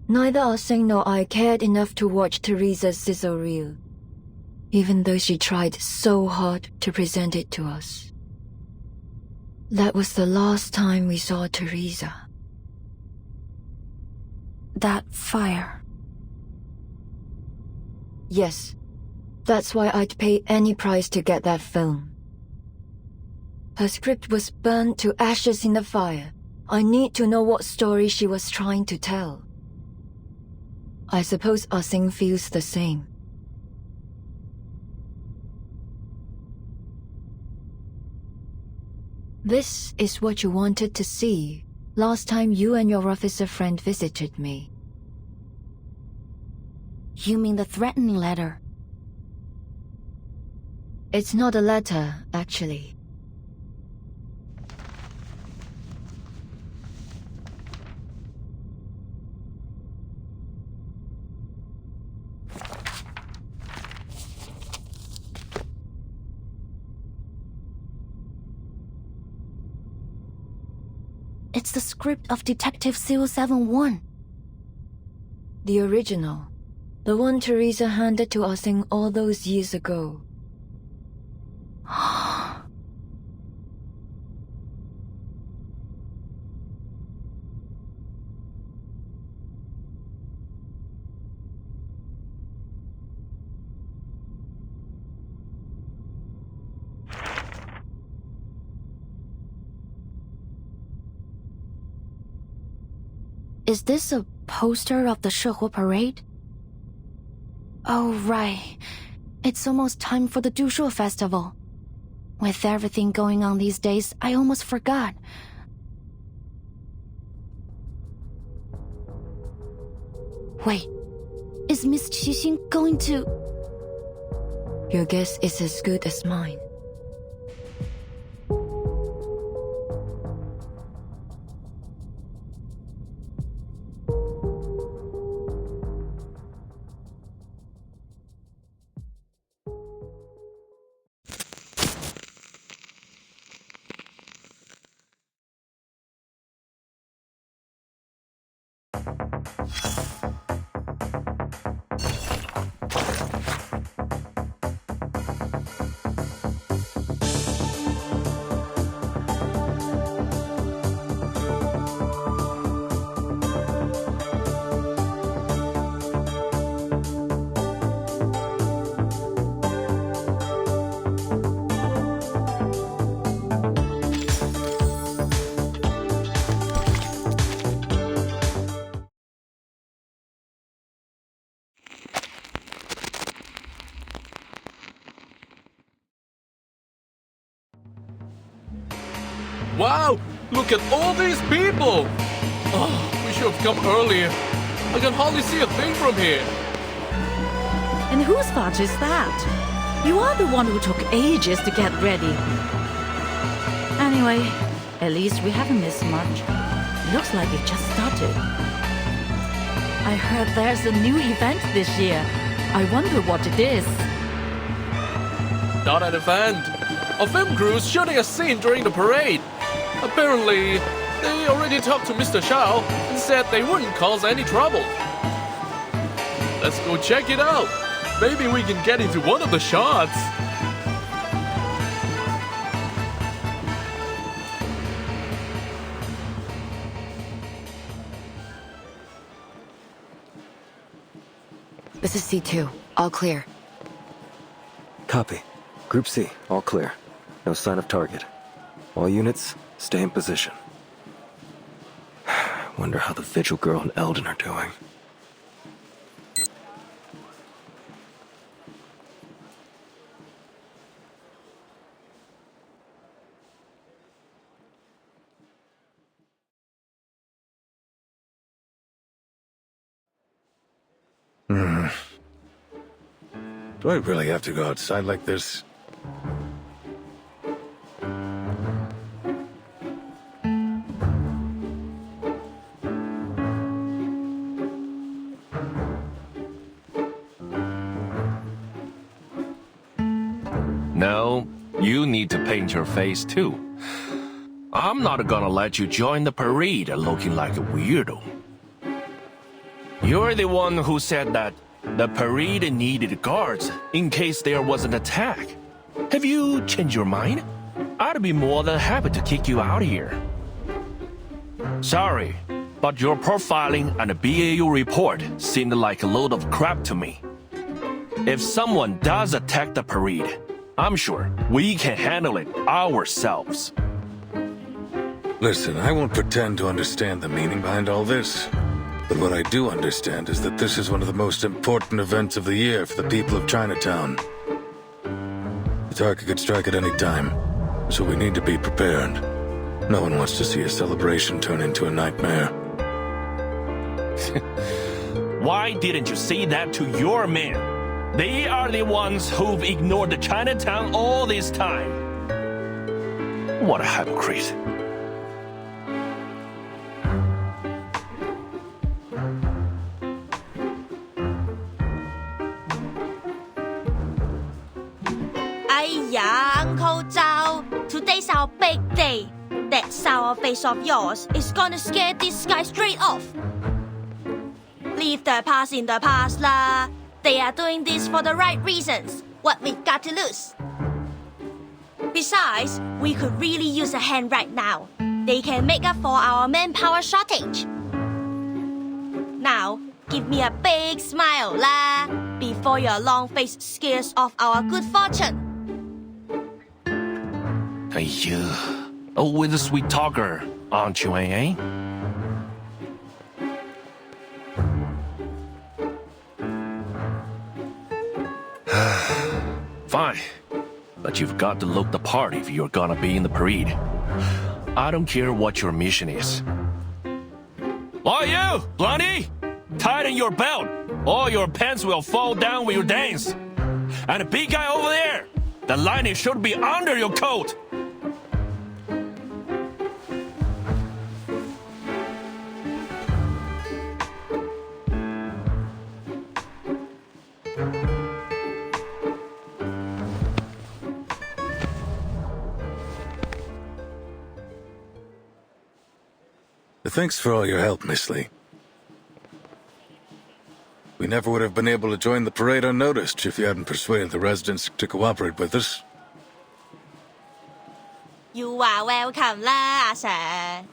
neither Ah-Sing nor I cared enough to watch Teresa's sizzle reel, even though she tried so hard to present it to us. That was the last time we saw Teresa. That fire. Yes, that's why I'd pay any price to get that film. Her script was burned to ashes in the fire. I need to know what story she was trying to tell. I suppose Ah-Sing feels the same. This is what you wanted to see last time you and your officer friend visited me. You mean the threatening letter? It's not a letter, actually. It's the script of Detective 071. The original. The one Teresa handed to Ah-Sing all those years ago. Is this a poster of the Shehe parade? Oh, right. It's almost time for the Dushu festival. With everything going on these days, I almost forgot. Wait, is Miss Qixing going to... Your guess is as good as mine. Wow, look at all these people! Oh, we should have come earlier. I can hardly see a thing from here. And whose fault is that? You are the one who took ages to get ready. Anyway, at least we haven't missed much. Looks like it just started. I heard there's a new event this year. I wonder what it is. Not an event. A film crew's shooting a scene during the parade. Apparently, they already talked to Mr. Shao and said they wouldn't cause any trouble. Let's go check it out. Maybe we can get into one of the shots. This is C2. All clear. Copy. Group C, all clear. No sign of target. All units, stay in position. Wonder how the Vigil Girl and Eldon are doing. Do I really have to go outside like this? No, you need to paint your face too. I'm not gonna let you join the parade looking like a weirdo. You're the one who said that the parade needed guards in case there was an attack. Have you changed your mind? I'd be more than happy to kick you out of here. Sorry, but your profiling and the BAU report seemed like a load of crap to me. If someone does attack the parade, I'm sure we can handle it ourselves. Listen, I won't pretend to understand the meaning behind all this. But what I do understand is that this is one of the most important events of the year for the people of Chinatown. The target could strike at any time, so we need to be prepared. No one wants to see a celebration turn into a nightmare. Why didn't you say that to your men? They are the ones who've ignored the Chinatown all this time. What a hypocrite. Uncle Zhao, today's our big day. That sour face of yours is gonna scare this guy straight off. Leave the past in the past lah. They are doing this for the right reasons. What we've got to lose. Besides, we could really use a hand right now. They can make up for our manpower shortage. Now, give me a big smile lah, before your long face scares off our good fortune. Always a sweet talker, aren't you, eh? Fine, but you've got to look the part if you're gonna be in the parade. I don't care what your mission is. Oh, you, Blondie! Tighten your belt, or your pants will fall down with your dance. And the big guy over there, the lining should be under your coat. Thanks for all your help, Miss Lee. We never would have been able to join the parade unnoticed if you hadn't persuaded the residents to cooperate with us. You are welcome lah, sir.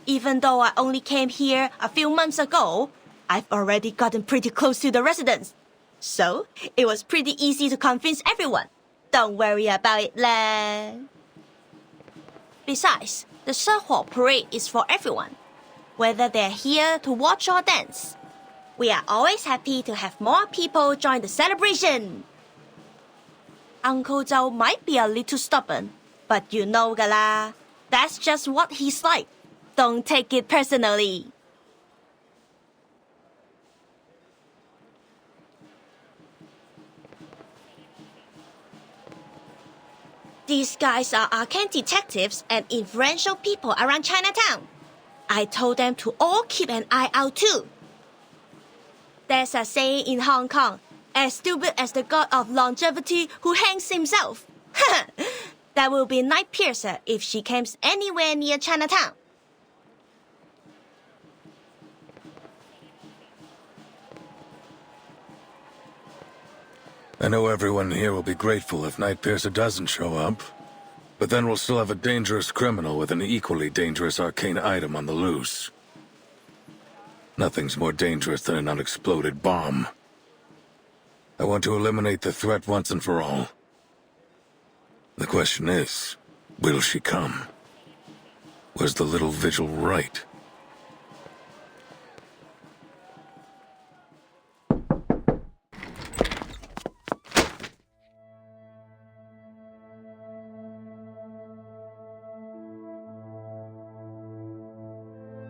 Even though I only came here a few months ago, I've already gotten pretty close to the residents. So, it was pretty easy to convince everyone. Don't worry about it lah. Besides, the 圣火 parade is for everyone, whether they're here to watch or dance. We are always happy to have more people join the celebration. Uncle Zhao might be a little stubborn, But you know 㗎啦, that's just what he's like. Don't take it personally. These guys are arcane detectives and influential people around Chinatown. I told them to all keep an eye out too. There's a saying in Hong Kong, as stupid as the god of longevity who hangs himself. That will be Night Piercer if she comes anywhere near Chinatown. I know everyone here will be grateful if Night Piercer doesn't show up, but then we'll still have a dangerous criminal with an equally dangerous arcane item on the loose. Nothing's more dangerous than an unexploded bomb. I want to eliminate the threat once and for all. The question is, will she come? Was the little vigil right?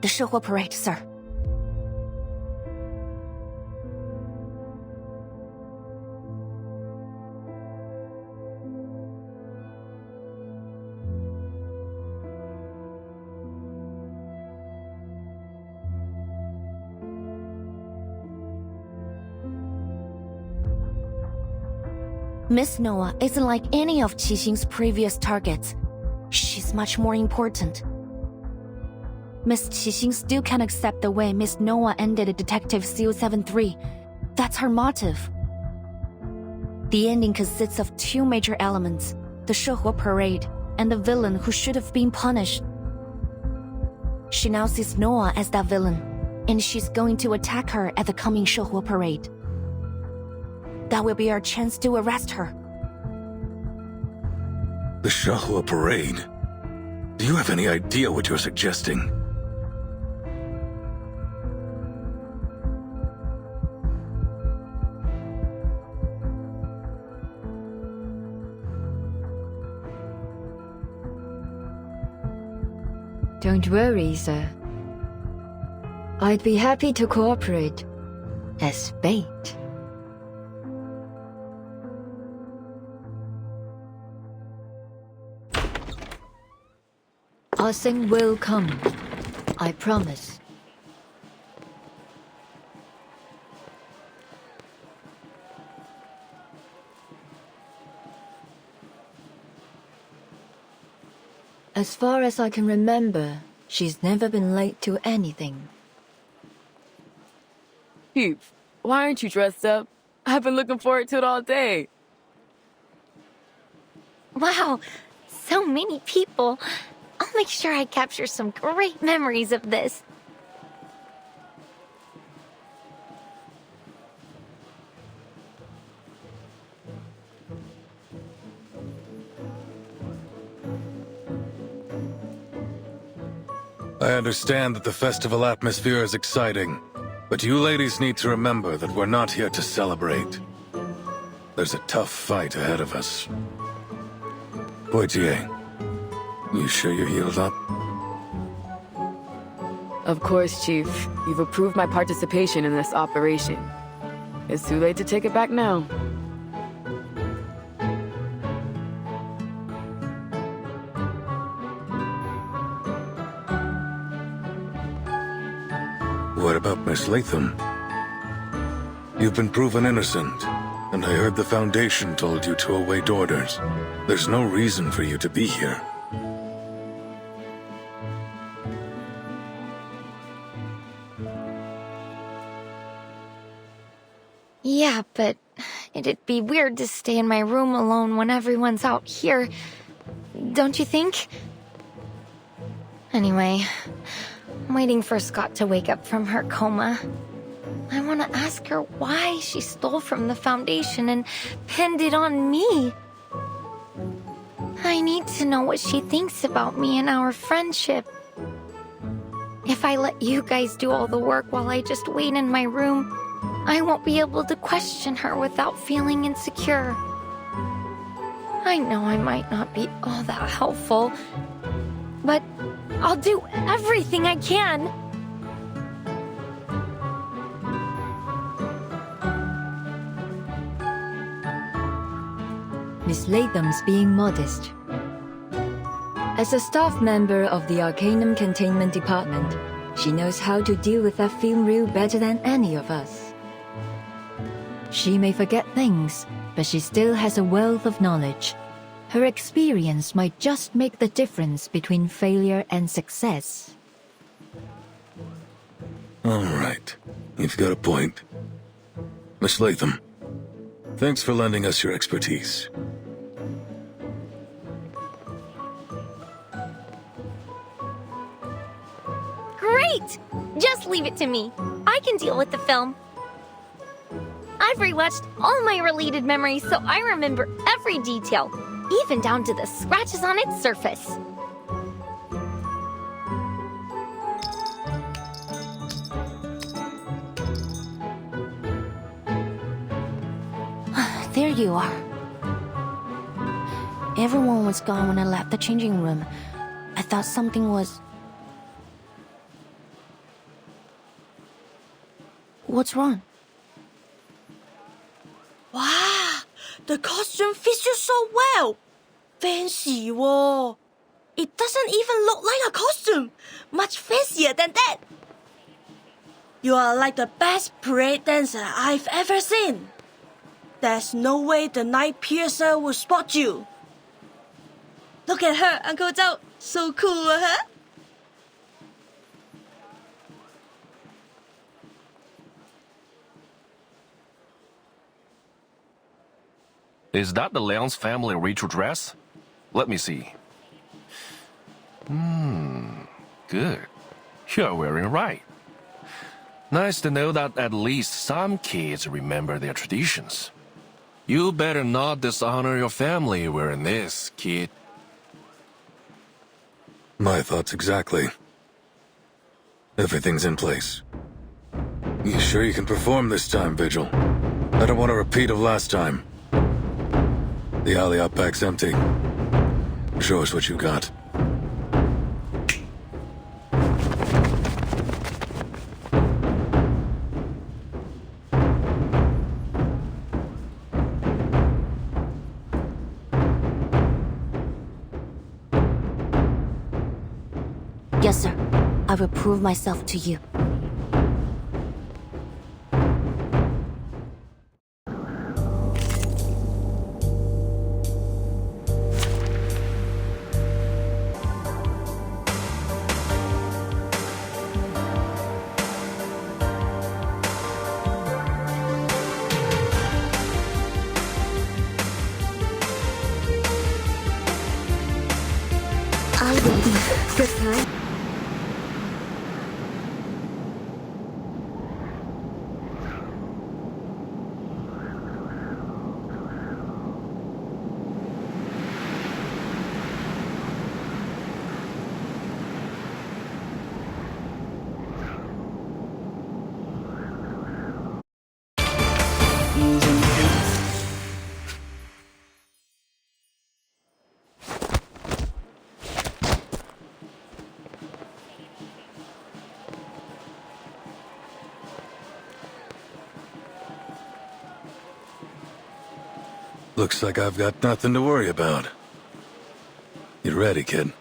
The 社火 parade, sir. Miss Noah isn't like any of Qixing's previous targets. She's much more important. Miss Qixing still can't accept the way Miss Noah ended Detective CO73. That's her motive. The ending consists of two major elements, the 社火 parade and the villain who should have been punished. She now sees Noah as that villain, and she's going to attack her at the coming 社火 parade. That will be our chance to arrest her. The 社火 parade? Do you have any idea what you're suggesting? Don't worry, sir. I'd be happy to cooperate as bait. Ah-Seng will come. I promise. As far as I can remember, she's never been late to anything. Peeps, why aren't you dressed up? I've been looking forward to it all day. Wow, so many people. I'll make sure I capture some great memories of this. I understand that the festival atmosphere is exciting, but you ladies need to remember that we're not here to celebrate. There's a tough fight ahead of us. Poitier, you sure you're healed up? Of course, Chief. You've approved my participation in this operation. It's too late to take it back now. What about Miss Latham? You've been proven innocent, and I heard the Foundation told you to await orders. There's no reason for you to be here. Yeah, but it'd be weird to stay in my room alone when everyone's out here. Don't you think? Anyway, I'm waiting for Scott to wake up from her coma. I want to ask her why she stole from the Foundation and pinned it on me. I need to know what she thinks about me and our friendship. If I let you guys do all the work while I just wait in my room, I won't be able to question her without feeling insecure. I know I might not be all that helpful, but I'll do everything I can. Miss Latham's being modest. As a staff member of the Arcanum Containment Department, she knows how to deal with that film reel better than any of us. She may forget things, but she still has a wealth of knowledge. Her experience might just make the difference between failure and success. All right. You've got a point. Miss Latham, thanks for lending us your expertise. Great! Just leave it to me. I can deal with the film. I've rewatched all my related memories, so I remember every detail, even down to the scratches on its surface. There you are. Everyone was gone when I left the changing room. I thought something was... What's wrong? Wow, the costume fits you so well. Fancy, whoa. It doesn't even look like a costume. Much fancier than that. You are like the best parade dancer I've ever seen. There's no way the night piercer will spot you. Look at her, Uncle Zhou. So cool, huh? Is that the Liang's family ritual dress? Let me see. Good. You're wearing it right. Nice to know that at least some kids remember their traditions. You better not dishonor your family wearing this, kid. My thoughts exactly. Everything's in place. You sure you can perform this time, Vigil? I don't want a repeat of last time. The alley out back's empty. Show us what you got. Yes, sir. I will prove myself to you. I will be prepared. Looks like I've got nothing to worry about. You ready, kid?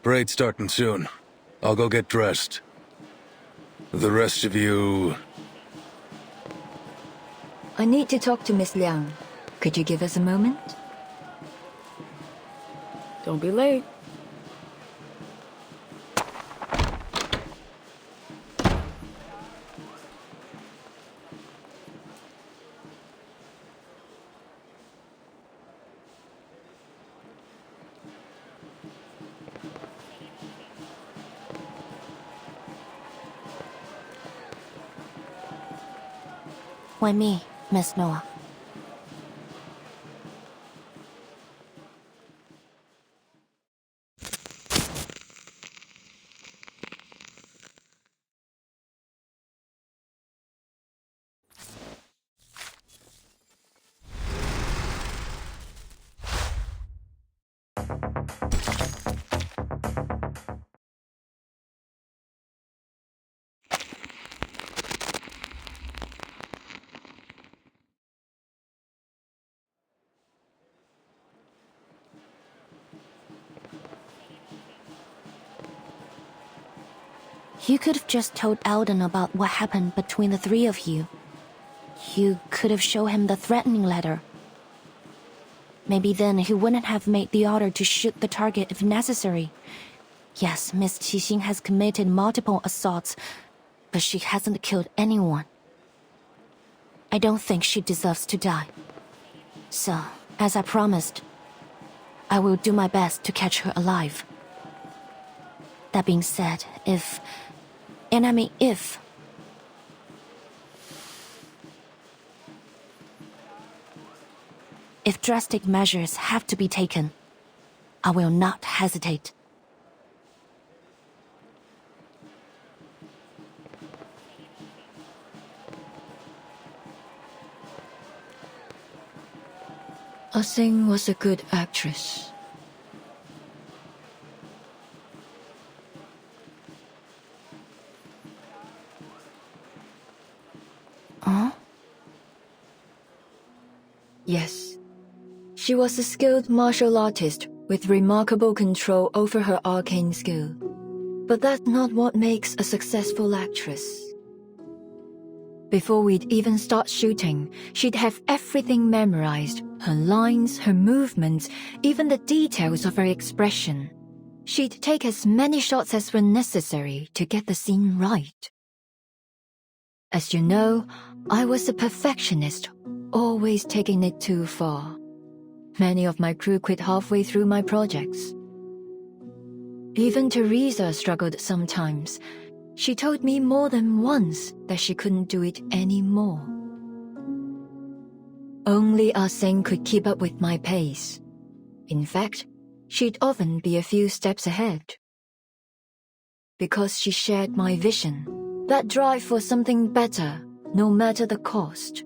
Parade's starting soon. I'll go get dressed. The rest of you... I need to talk to Miss Liang. Could you give us a moment? Don't be late. Why me, Miss Noah? You could have just told Eldon about what happened between the three of you. You could have shown him the threatening letter. Maybe then he wouldn't have made the order to shoot the target if necessary. Yes, Miss Qixing has committed multiple assaults, but she hasn't killed anyone. I don't think she deserves to die. So, as I promised, I will do my best to catch her alive. That being said, if drastic measures have to be taken, I will not hesitate. Ah Sing was a good actress. Huh? Yes. She was a skilled martial artist with remarkable control over her arcane skill. But that's not what makes a successful actress. Before we'd even start shooting, she'd have everything memorized. Her lines, her movements, even the details of her expression. She'd take as many shots as were necessary to get the scene right. As you know, I was a perfectionist, always taking it too far. Many of my crew quit halfway through my projects. Even Teresa struggled sometimes. She told me more than once that she couldn't do it anymore. Only Ah Sing could keep up with my pace. In fact, she'd often be a few steps ahead. Because she shared my vision, that drive for something better, no matter the cost.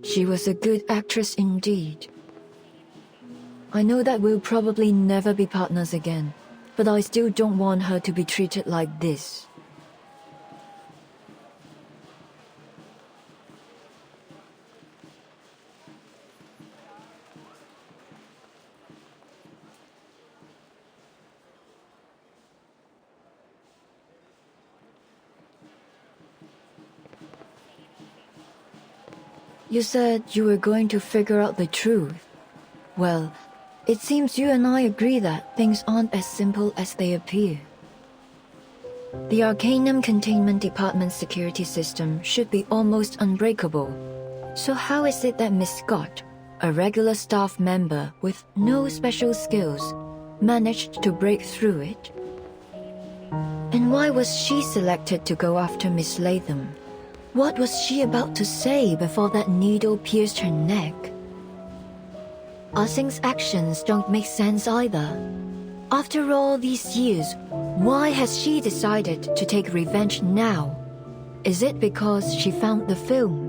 She was a good actress indeed. I know that we'll probably never be partners again, but I still don't want her to be treated like this. You said you were going to figure out the truth. Well, it seems you and I agree that things aren't as simple as they appear. The Arcanum Containment Department's security system should be almost unbreakable. So how is it that Miss Scott, a regular staff member with no special skills, managed to break through it? And why was she selected to go after Miss Latham? What was she about to say before that needle pierced her neck? Ah Sing's actions don't make sense either. After all these years, why has she decided to take revenge now? Is it because she found the film?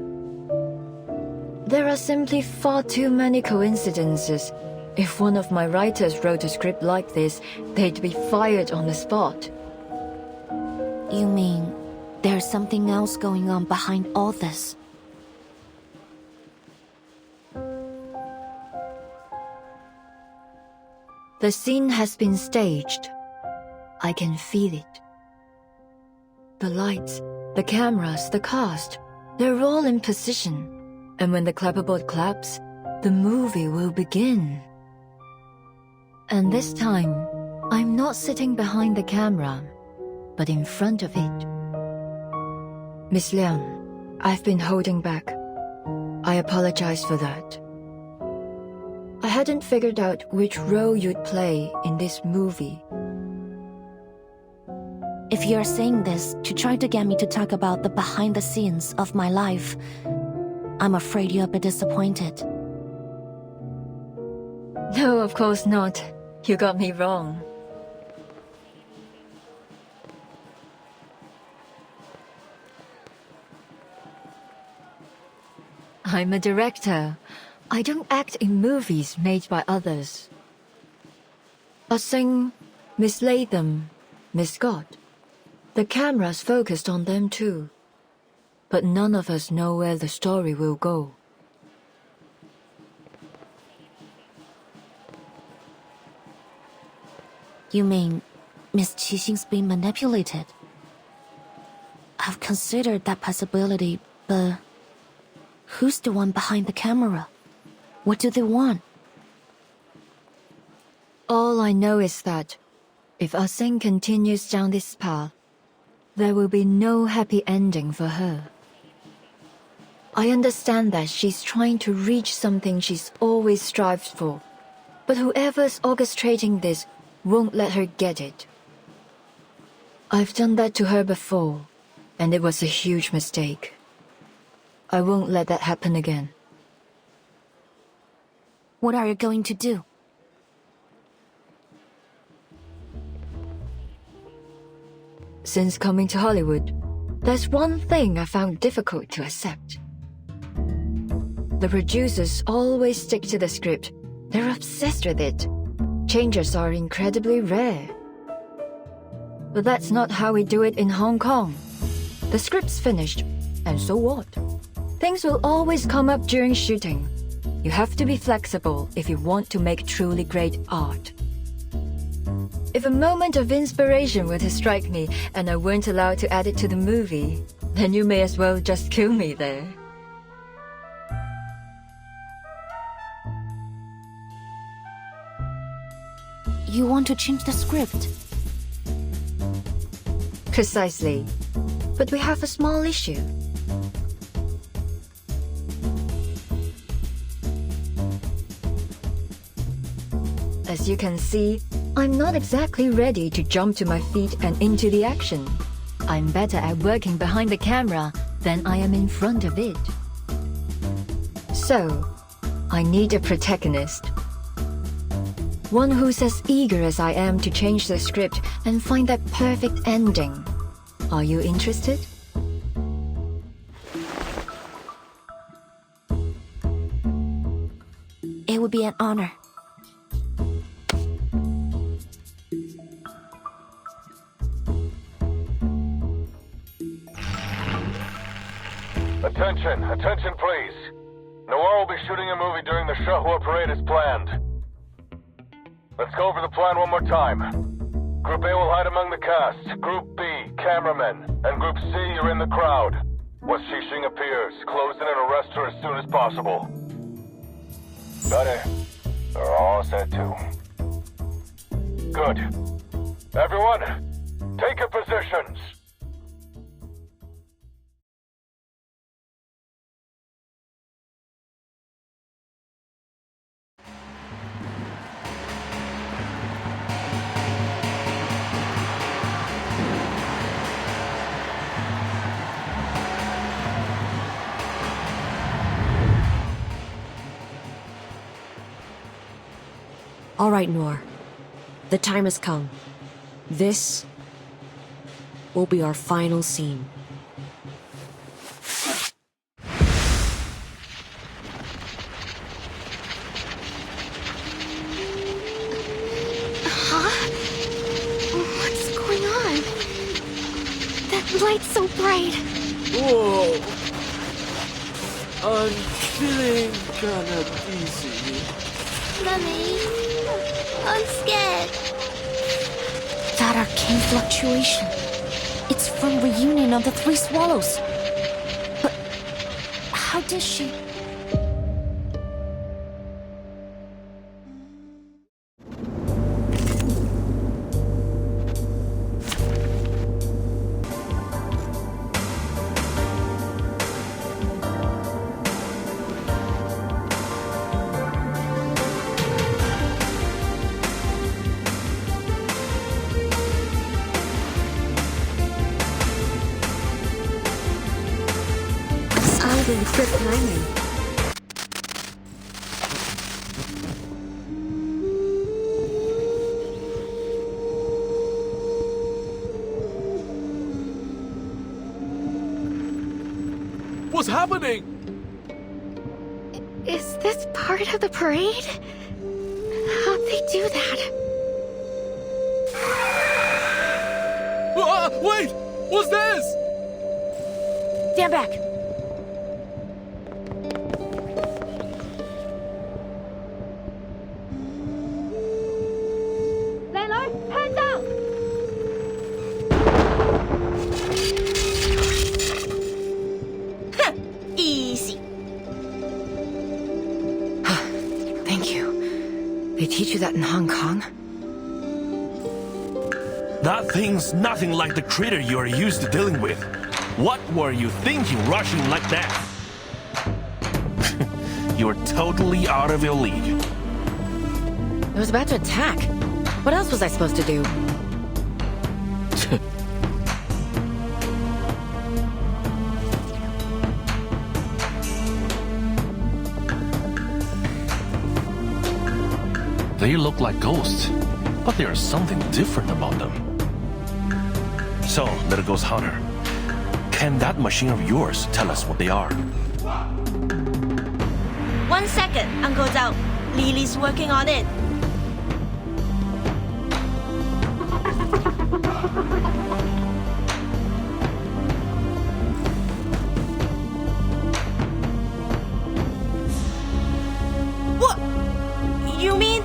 There are simply far too many coincidences. If one of my writers wrote a script like this, they'd be fired on the spot. You mean there's something else going on behind all this? The scene has been staged. I can feel it. The lights, the cameras, the cast, they're all in position. And when the clapperboard claps, the movie will begin. And this time, I'm not sitting behind the camera, but in front of it. Miss Liang, I've been holding back. I apologize for that. I hadn't figured out which role you'd play in this movie. If you're saying this to try to get me to talk about the behind the scenes of my life, I'm afraid you'll be disappointed. No, of course not. You got me wrong. I'm a director. I don't act in movies made by others. Sing, Miss Latham, Miss Scott. The camera's focused on them too. But none of us know where the story will go. You mean Miss Qixing's being manipulated? I've considered that possibility, but who's the one behind the camera? What do they want? All I know is that if Sing continues down this path, there will be no happy ending for her. I understand that she's trying to reach something she's always strived for, but whoever's orchestrating this won't let her get it. I've done that to her before, and it was a huge mistake. I won't let that happen again. What are you going to do? Since coming to Hollywood, there's one thing I found difficult to accept. The producers always stick to the script. They're obsessed with it. Changes are incredibly rare. But that's not how we do it in Hong Kong. The script's finished, and so what? Things will always come up during shooting. You have to be flexible if you want to make truly great art. If a moment of inspiration were to strike me and I weren't allowed to add it to the movie, then you may as well just kill me there. You want to change the script? Precisely. But we have a small issue. As you can see, I'm not exactly ready to jump to my feet and into the action. I'm better at working behind the camera than I am in front of it. So, I need a protagonist. One who's as eager as I am to change the script and find that perfect ending. Are you interested? It would be an honor. Attention, attention please. Noir will be shooting a movie during the Shahua parade as planned. Let's go over the plan one more time. Group A will hide among the cast, Group B, cameramen, and Group C are in the crowd. Once Xixing appears, close in and arrest her as soon as possible. Got it. They're all set too. Good. Everyone, take your positions. All right, Noir. The time has come. This will be our final scene. Huh? What's going on? That light's so bright. Whoa. I'm feeling kinda dizzy. Mummy, I'm scared. That arcane fluctuation. It's from Reunion of the Three Swallows. But how did she... Quick timing. What's happening? Is this part of the parade? How'd they do that? Wait! What's this? Stand back. Hands up! Easy. Thank you. They teach you that in Hong Kong? That thing's nothing like the critter you're used to dealing with. What were you thinking rushing like that? You're totally out of your league. It was about to attack. What else was I supposed to do? They look like ghosts, but there's something different about them. So, little ghost hunter, can that machine of yours tell us what they are? 1 second, Uncle Zhao. Lily's working on it. What? You mean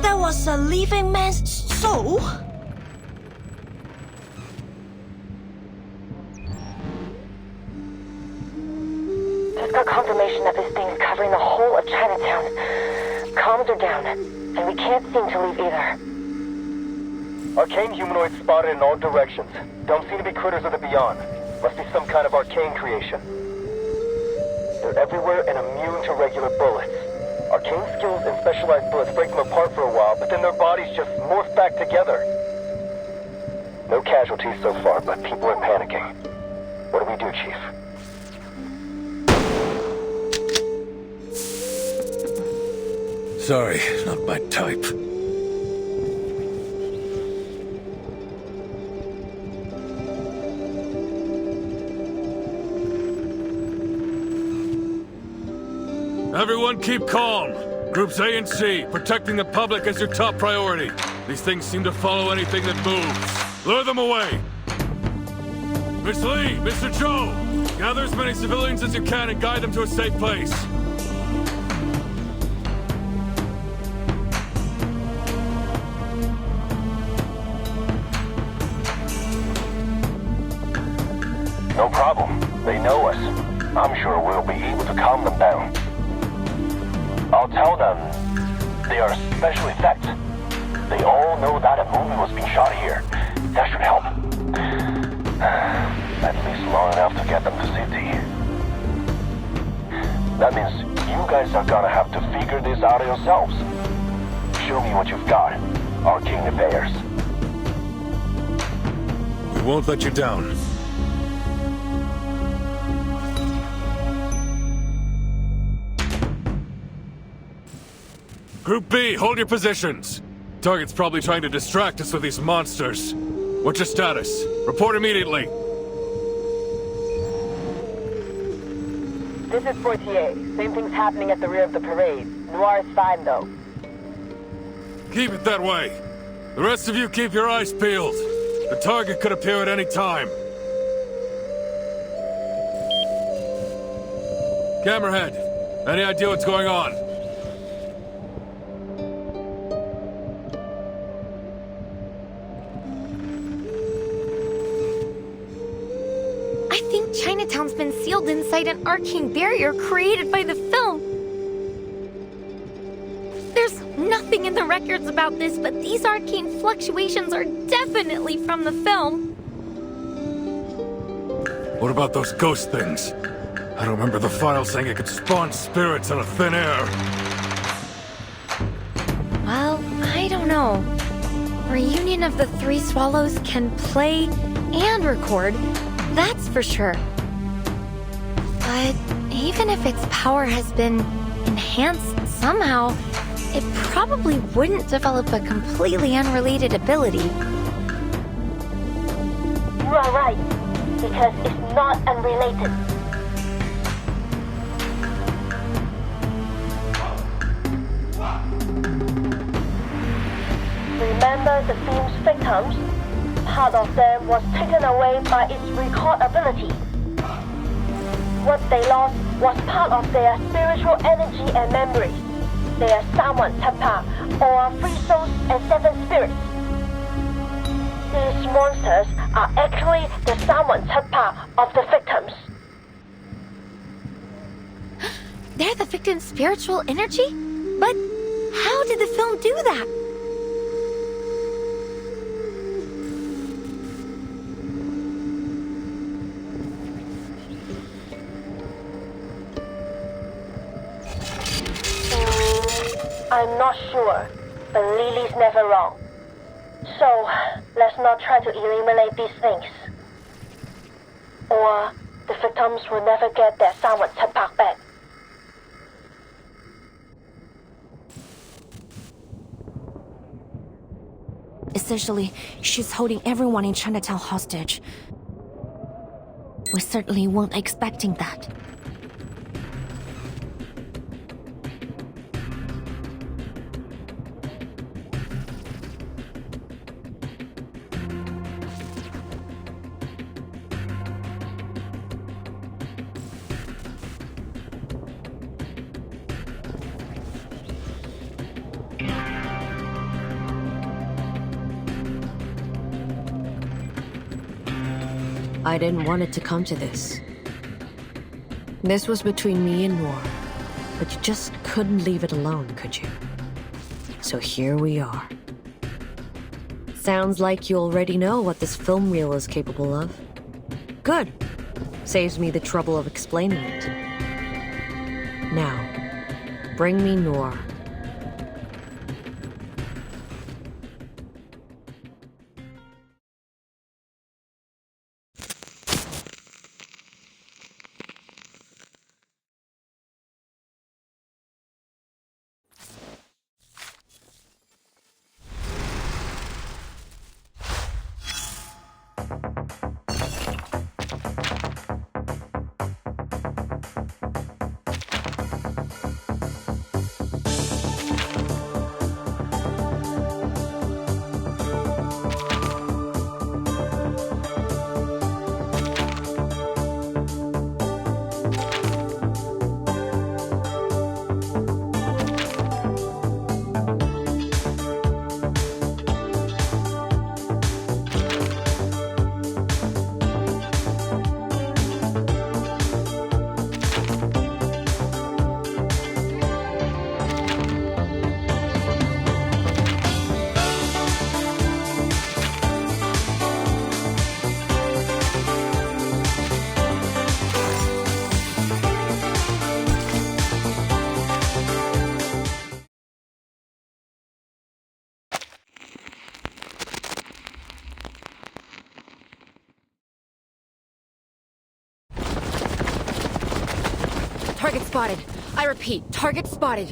that was a living man's soul? Just got confirmation that this thing's covering the whole of Chinatown. Comms are down, and we can't seem to leave either. Arcane humanoids spotted in all directions. Don't seem to be critters of the beyond. Must be some kind of arcane creation. They're everywhere and immune to regular bullets. Arcane skills and specialized bullets break them apart for a while, but then their bodies just morph back together. No casualties so far, but people are panicking. What do we do, Chief? Sorry, not my type. Everyone keep calm. Groups A and C, protecting the public is your top priority. These things seem to follow anything that moves. Lure them away. Miss Lee, Mr. Zhou, gather as many civilians as you can and guide them to a safe place. No problem. They know us. I'm sure we'll be able to calm them down. I'll tell them they are special effects. They all know that a movie was being shot here. That should help. At least long enough to get them to safety. That means you guys are gonna have to figure this out yourselves. Show me what you've got, Arcane Affairs. We won't let you down. Group B, hold your positions. Target's probably trying to distract us with these monsters. What's your status? Report immediately. This is Fortier. Same thing's happening at the rear of the parade. Noir is fine, though. Keep it that way. The rest of you keep your eyes peeled. The target could appear at any time. Camerahead, any idea what's going on? I think Chinatown's been sealed inside an arcane barrier created by the film. There's nothing in the records about this, but these arcane fluctuations are definitely from the film. What about those ghost things? I don't remember the file saying it could spawn spirits out of thin air. Well, I don't know. Reunion of the Three Swallows can play and record, that's for sure. But even if its power has been enhanced somehow, it probably wouldn't develop a completely unrelated ability. You are right, because it's not unrelated. remember the film's victims? Part of them was taken away by its record ability. What they lost was part of their spiritual energy and memories. They are Sawan Tapa, or 3 souls and 7 spirits. These monsters are actually the Sawan Tapa of the victims. They're the victim's spiritual energy? But how did the film do that? I'm not sure, but Lily's never wrong. So, let's not try to eliminate these things. Or the victims will never get their Sawan Tapak back. Essentially, she's holding everyone in Chinatown hostage. We certainly weren't expecting that. I didn't want it to come to this. This was between me and Noir, but you just couldn't leave it alone, could you? So here we are. Sounds like you already know what this film reel is capable of. Good. Saves me the trouble of explaining it. Now, bring me Noir. Target spotted. I repeat, target spotted.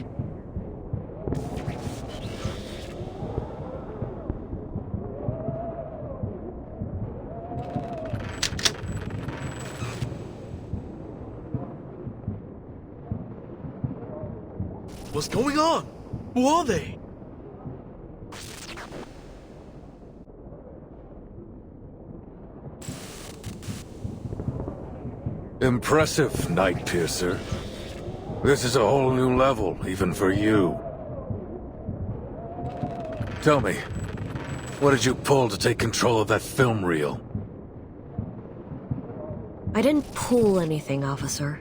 What's going on? Who are they? Impressive, Night Piercer. This is a whole new level, even for you. Tell me, what did you pull to take control of that film reel? I didn't pull anything, officer.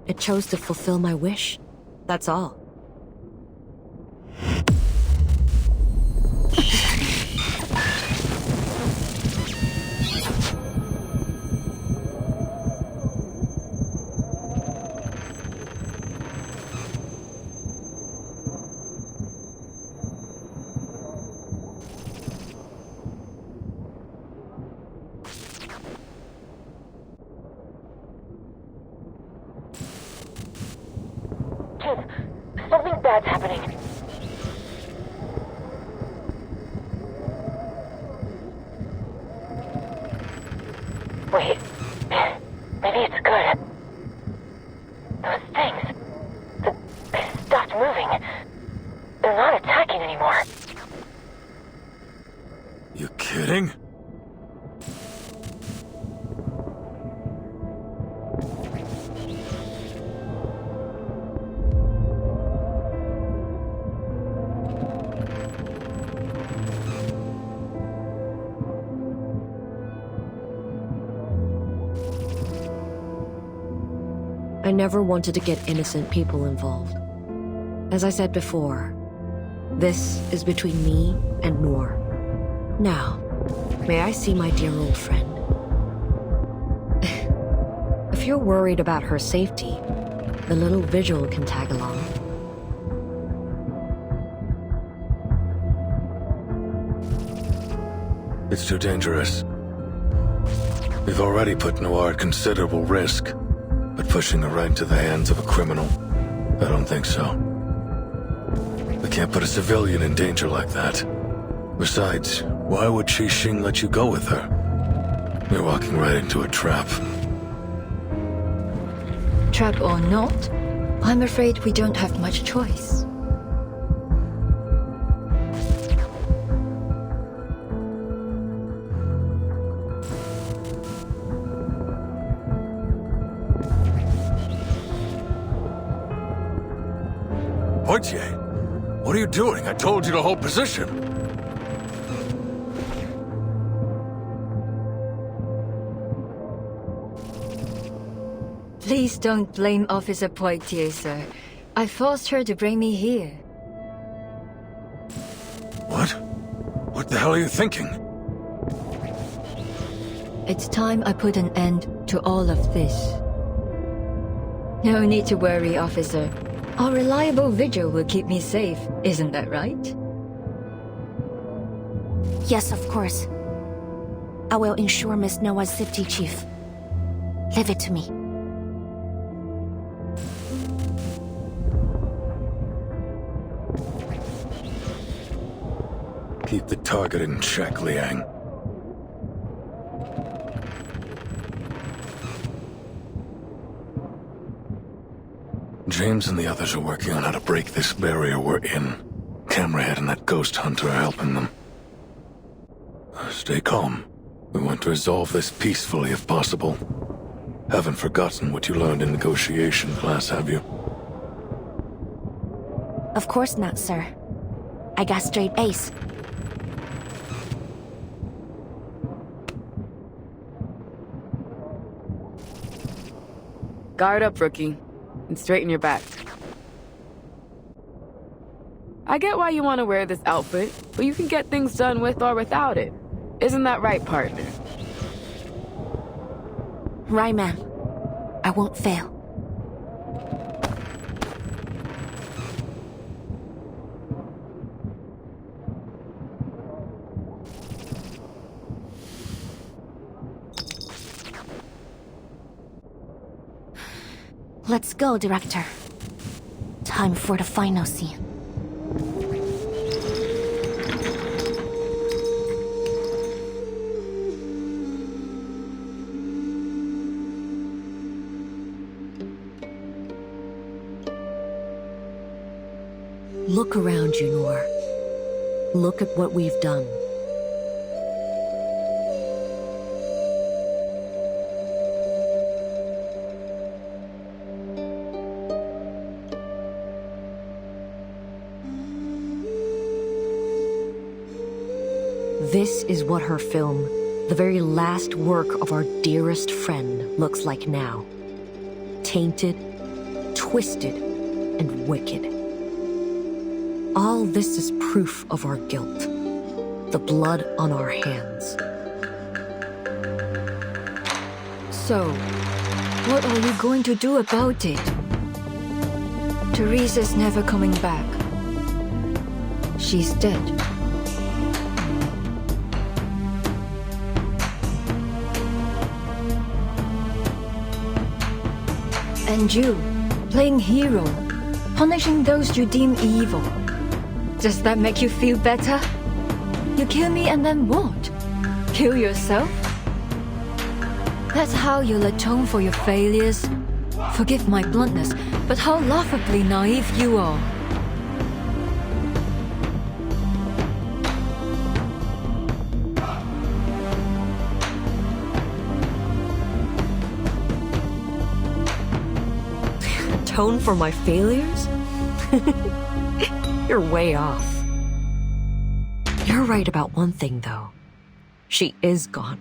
It chose to fulfill my wish. That's all. Something bad's happening. Wait, maybe it's good. Those things, they stopped moving. They're not attacking anymore. kidding? I never wanted to get innocent people involved. As I said before, this is between me and Noor. Now, may I see my dear old friend? If you're worried about her safety, the little vigil can tag along. It's too dangerous. We've already put Noir at considerable risk, but pushing her right into the hands of a criminal, I don't think so. We can't put a civilian in danger like that. Besides, why would Xing let you go with her? You're walking right into a trap. Trap or not, I'm afraid we don't have much choice. Poitier, what are you doing? I told you to hold position. Please don't blame Officer Poitier, sir. I forced her to bring me here. What? What the hell are you thinking? It's time I put an end to all of this. No need to worry, officer. Our reliable vigil will keep me safe, isn't that right? Yes, of course. I will ensure Miss Noah's safety, Chief. Leave it to me. Keep the target in check, Liang. James and the others are working on how to break this barrier we're in. Camerahead and that ghost hunter are helping them. Stay calm. We want to resolve this peacefully if possible. Haven't forgotten what you learned in negotiation class, have you? Of course not, sir. I got straight A's. Guard up, rookie, and straighten your back. I get why you want to wear this outfit, but you can get things done with or without it. Isn't that right, partner? Right, ma'am. I won't fail. Let's go, Director. Time for the final scene. Look around you, Noor. Look at what we've done. This is what her film, the very last work of our dearest friend, looks like now. Tainted, twisted, and wicked. All this is proof of our guilt. The blood on our hands. So, what are you going to do about it? Teresa's never coming back. She's dead. And you, playing hero, punishing those you deem evil. Does that make you feel better? You kill me and then what? Kill yourself? That's how you'll atone for your failures? Forgive my bluntness, but how laughably naive you are. atone for my failures? You're way off. You're right about one thing, though. She is gone.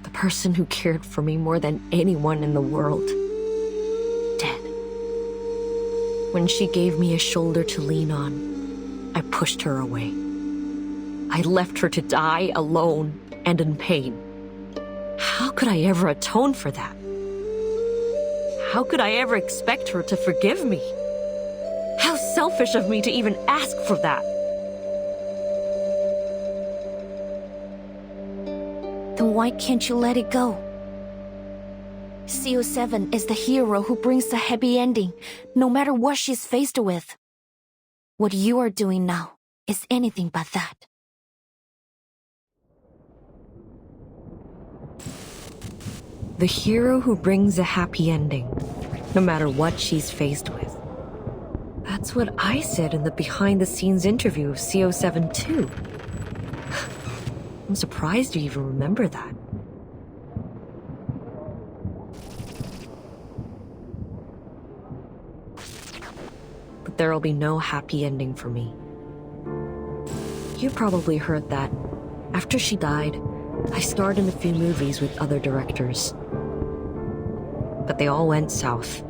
The person who cared for me more than anyone in the world. Dead. When she gave me a shoulder to lean on, I pushed her away. I left her to die alone and in pain. How could I ever atone for that? How could I ever expect her to forgive me? How selfish of me to even ask for that. Then why can't you let it go? CO7 is the hero who brings the happy ending, no matter what she's faced with. What you are doing now is anything but that. The hero who brings a happy ending, no matter what she's faced with. That's what I said in the behind-the-scenes interview of CO7 too. I'm surprised you even remember that. But there'll be no happy ending for me. You probably heard that. After she died, I starred in a few movies with other directors. But they all went south.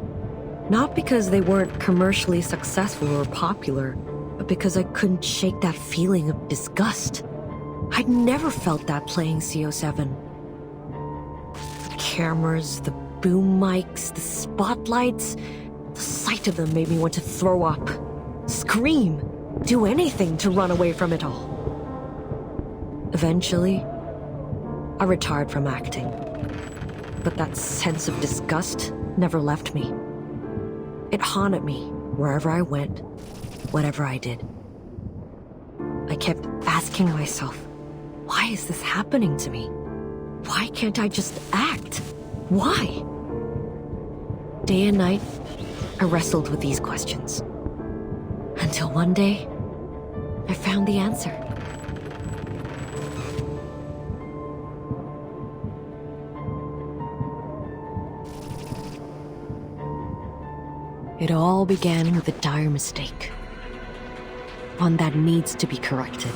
Not because they weren't commercially successful or popular, but because I couldn't shake that feeling of disgust. I'd never felt that playing CO7. The cameras, the boom mics, the spotlights, the sight of them made me want to throw up, scream, do anything to run away from it all. Eventually, I retired from acting. But that sense of disgust never left me. It haunted me wherever I went, whatever I did. I kept asking myself, why is this happening to me? Why can't I just act? Why? Day and night, I wrestled with these questions. Until one day, I found the answer. It all began with a dire mistake. One that needs to be corrected.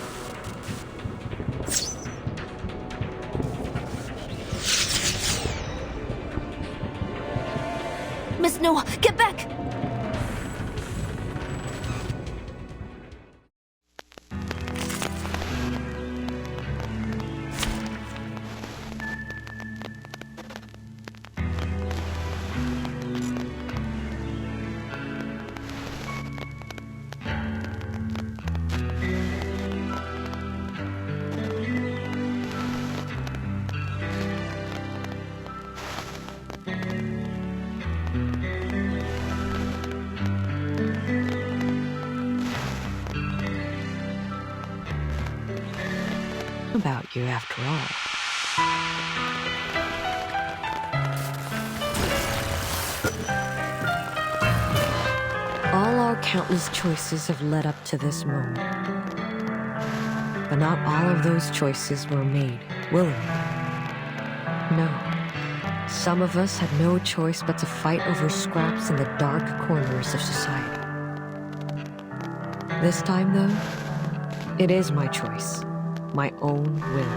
Miss Noah, get back! About you after all. All our countless choices have led up to this moment. But not all of those choices were made willingly. No. Some of us had no choice but to fight over scraps in the dark corners of society. This time, though, it is my choice. My own will.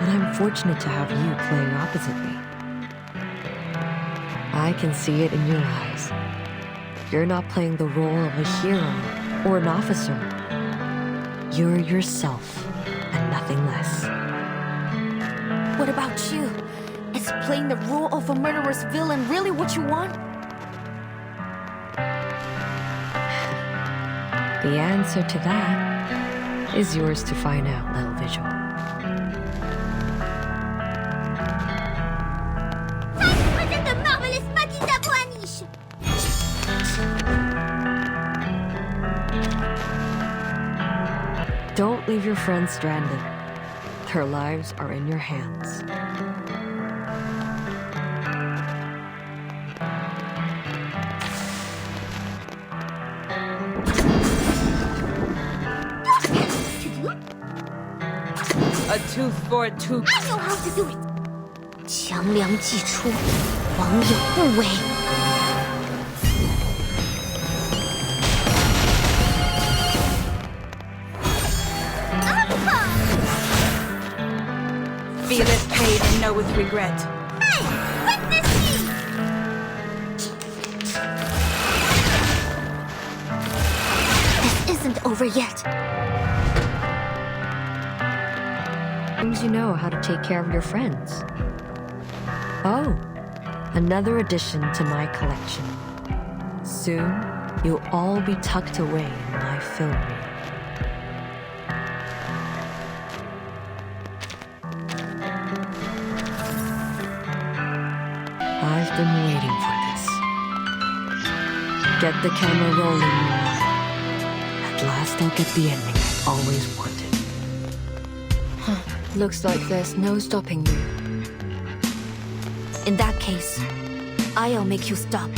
And I'm fortunate to have you playing opposite me. I can see it in your eyes. You're not playing the role of a hero or an officer. You're yourself and nothing less. What about you? Is playing the role of a murderous villain really what you want? The answer to that is yours to find out, little visual. Don't leave your friends stranded. Their lives are in your hands. A tooth for a tooth. I know how to do it. 强梁济出，亡有不为。Feel its pain and know its regret. This isn't over yet. Seems you know how to take care of your friends. Oh, another addition to my collection. Soon, you'll all be tucked away in my film reel. I've been waiting for this. Get the camera rolling, Moonlight. At last I'll get the ending I've always wanted. Looks like there's no stopping you. In that case, I'll make you stop.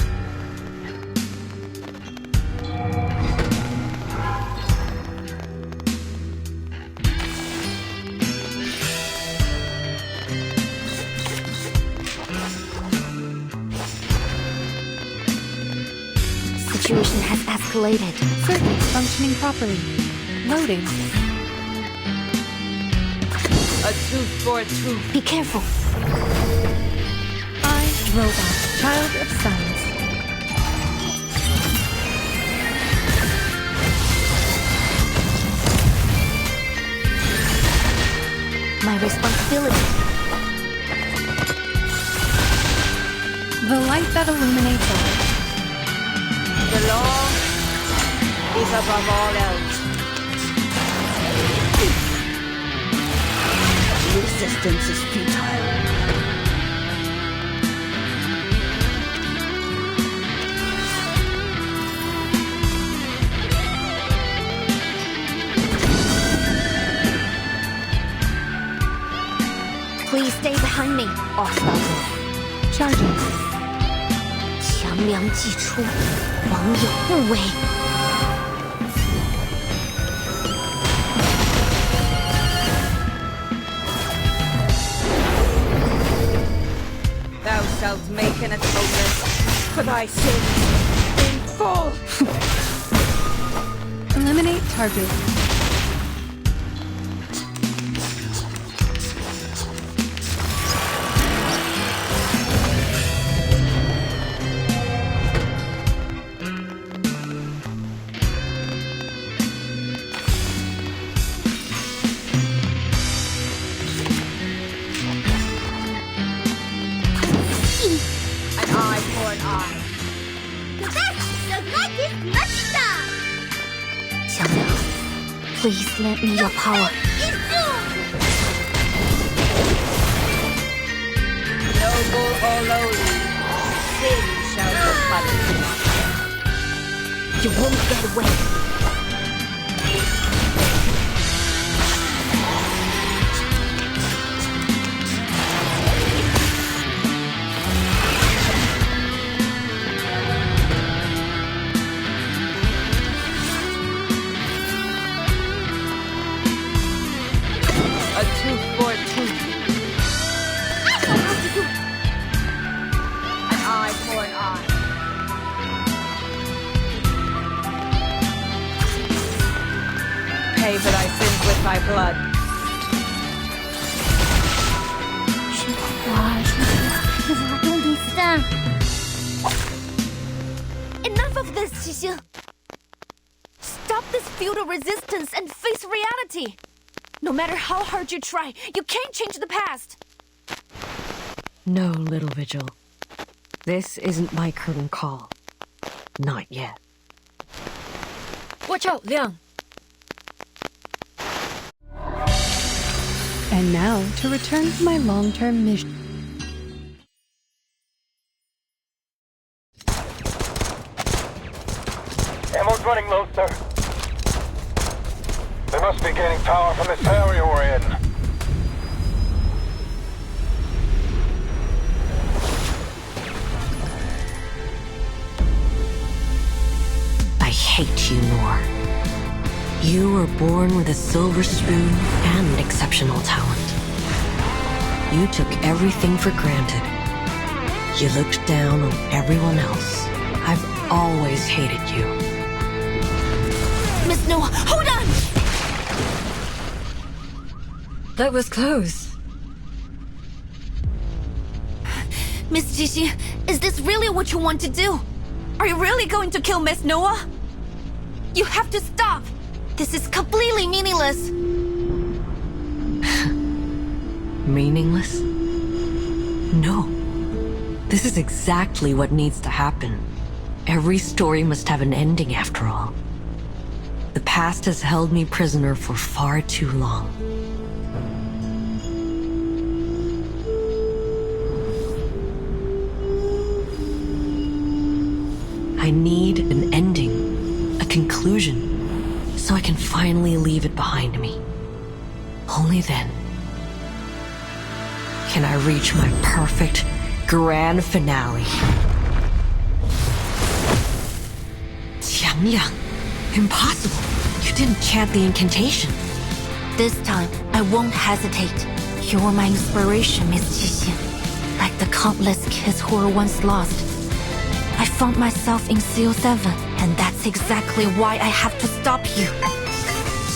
Situation has escalated. Circuits functioning properly. Loading. A tooth for a tooth. Be careful. I, Robot, child of science. My responsibility. The light that illuminates all. The law is above all else. Resistance is futile. Please stay behind me. Charging. 强梁既出，王有不为。Thou shalt make an atonement for thy sins in full. Eliminate target. Please lend me your power. Noble or lowly, sin shall be punished. You won't get away. A tooth for a tooth. An eye for an eye. Pay for thy sins with thy blood. Enough of this, Xixi. Stop this feudal resistance and face reality. No matter how hard you try, you can't change the past. No, Little Vigil. This isn't my curtain call. Not yet. Watch out, Liang. And now, to return to my long-term mission. Ammo's running low, sir. They must be gaining power from this area we're in. I hate you, Noor. You were born with a silver spoon and exceptional talent. You took everything for granted. You looked down on everyone else. I've always hated you. Miss Noah, hold on! That was close. Miss Jixi, is this really what you want to do? Are you really going to kill Miss Noah? You have to stop! This is completely meaningless! Meaningless? No. This is exactly what needs to happen. Every story must have an ending after all. The past has held me prisoner for far too long. I need an ending, a conclusion, so I can finally leave it behind me. Only then can I reach my perfect grand finale. Qiangliang, impossible. You didn't chant the incantation. This time, I won't hesitate. You were my inspiration, Miss Jixi. Like the countless kids who were once lost. I found myself in CO7, and that's exactly why I have to stop you.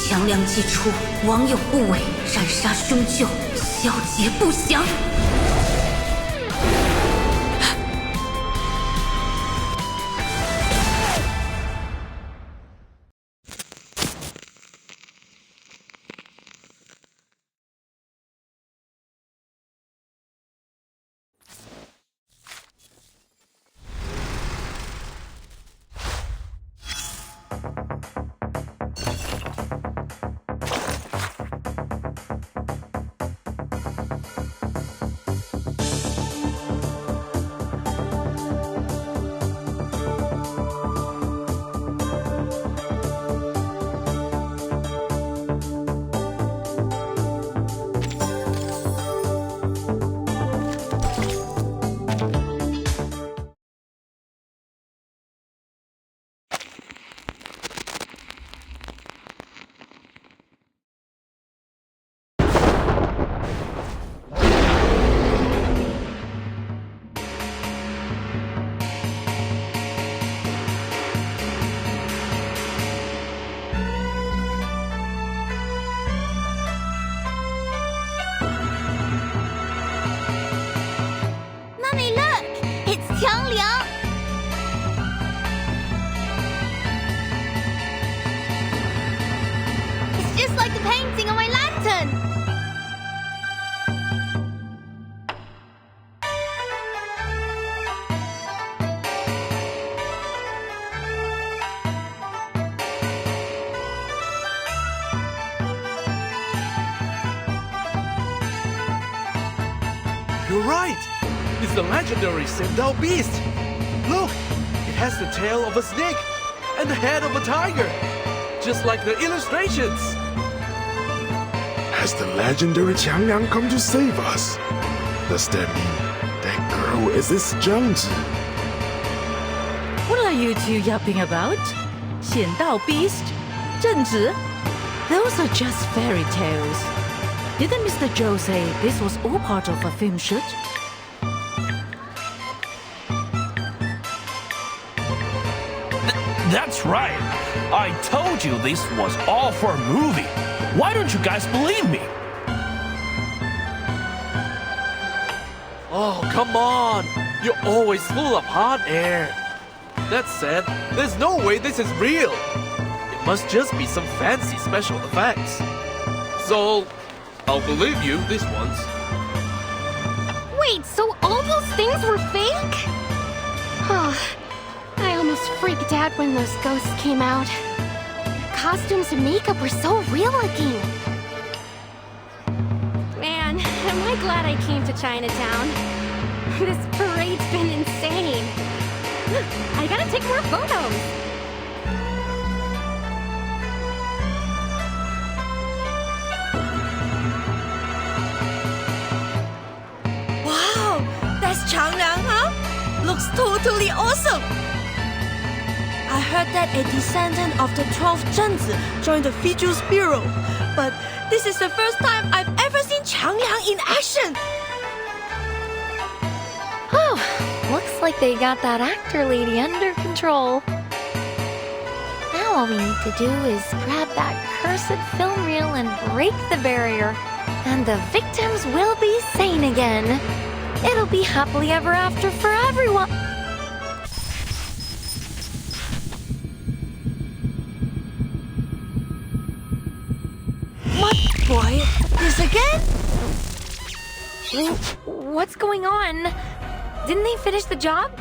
强梁既出，王有不为，斩杀凶旧，小节不祥。Just like the painting on my lantern! You're right! It's the legendary Sindao beast! Look! It has the tail of a snake and the head of a tiger! Just like the illustrations! Has the legendary Qiangliang come to save us? Does that mean that girl is this Zhangzi? What are you two yapping about? 显道 beast? 正子? Those are just fairy tales. Didn't Mr. Zhou say this was all part of a film shoot? That's right. I told you this was all for a movie. Why don't you guys believe me? Oh, come on! You're always full of hot air. That said, there's no way this is real. It must just be some fancy special effects. So, I'll believe you this once. Wait, so all those things were fake? Oh, I almost freaked out when those ghosts came out. Costumes and makeup were so real looking. Man, am I glad I came to Chinatown. This parade's been insane. I gotta take more photos. Wow, that's Changliang, huh? Looks totally awesome. I heard that a descendant of the 12th Zhenzi joined the Visuals Bureau, but this is the first time I've ever seen Changliang in action. Oh, looks like they got that actor lady under control. Now all we need to do is grab that cursed film reel and break the barrier, and the victims will be sane again. It'll be happily ever after for everyone. What, boy? This again? What's going on? Didn't they finish the job?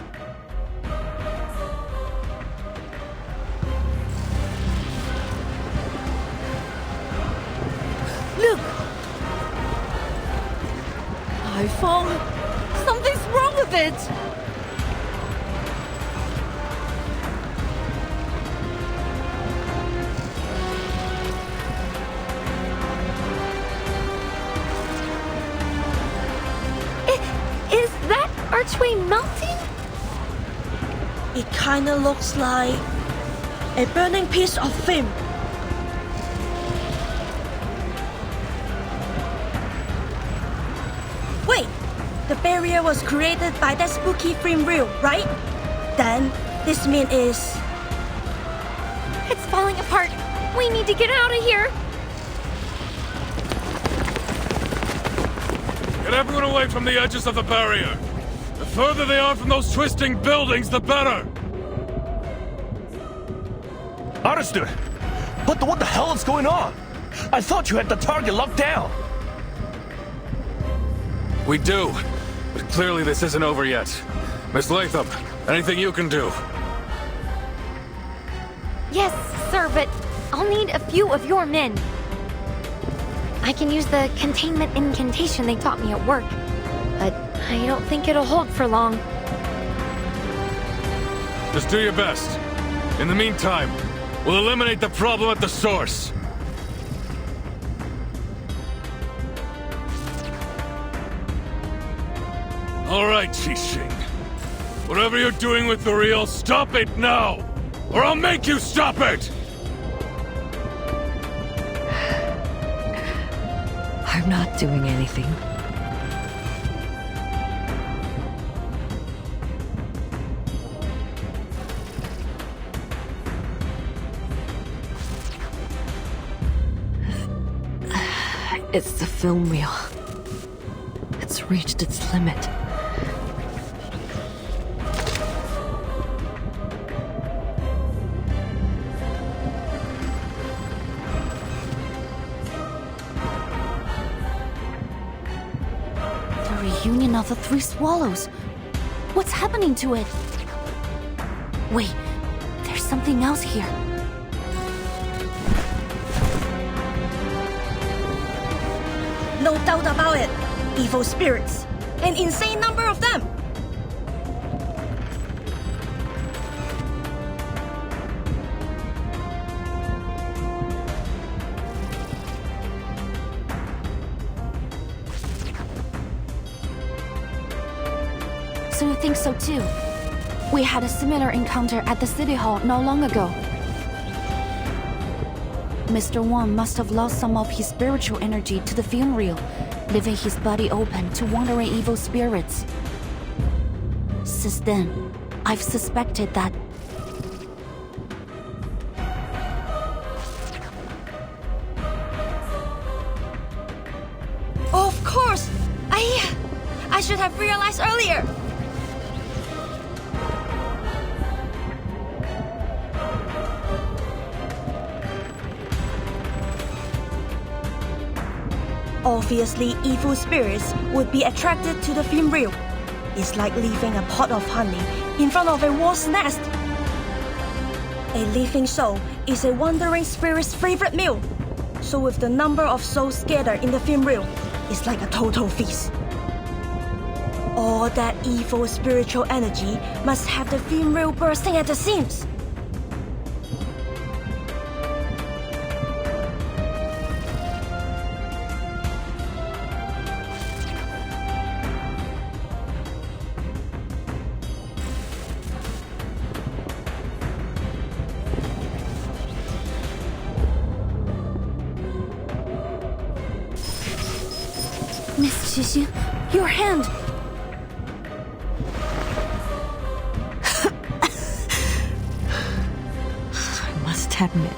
Look! iPhone! Something's wrong with it! Is that archway melting? It kinda looks like a burning piece of film. Wait, the barrier was created by that spooky film reel, right? Then this mean is... It's falling apart. We need to get out of here. Get everyone away from the edges of the barrier. The further they are from those twisting buildings, the better. Understood. But what the hell is going on? I thought you had the target locked down. We do. But clearly this isn't over yet. Miss Latham, anything you can do? Yes, sir, but I'll need a few of your men. I can use the containment incantation they taught me at work, but I don't think it'll hold for long. Just do your best. In the meantime, we'll eliminate the problem at the source. All right, Qixing. Whatever you're doing with the reel, stop it now! Or I'll make you stop it! I'm not doing anything. It's the film reel. It's reached its limit. Reunion of the Three Swallows. What's happening to it? Wait, there's something else here. No doubt about it. Evil spirits. An insane number of them. So you think so too? We had a similar encounter at the City Hall not long ago. Mr. Wang must have lost some of his spiritual energy to the film reel, leaving his body open to wandering evil spirits. Since then, I've suspected that... Of course! I should have realized earlier! Obviously, evil spirits would be attracted to the film reel. It's like leaving a pot of honey in front of a wasp nest. A living soul is a wandering spirit's favorite meal. So with the number of souls scattered in the film reel, it's like a total feast. All that evil spiritual energy must have the film reel bursting at the seams. Miss Qixing, your hand! I must admit,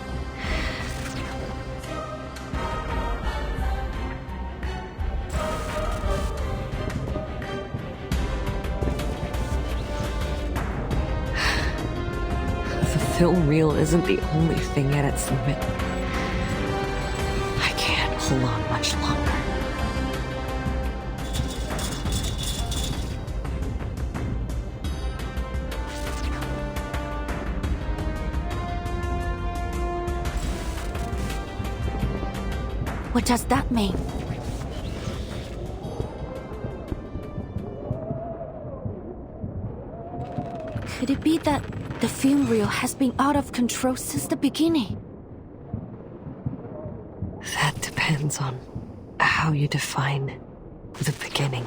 film reel isn't the only thing at its limit. I can't hold on much longer. What does that mean? Could it be that the film reel has been out of control since the beginning? That depends on how you define the beginning.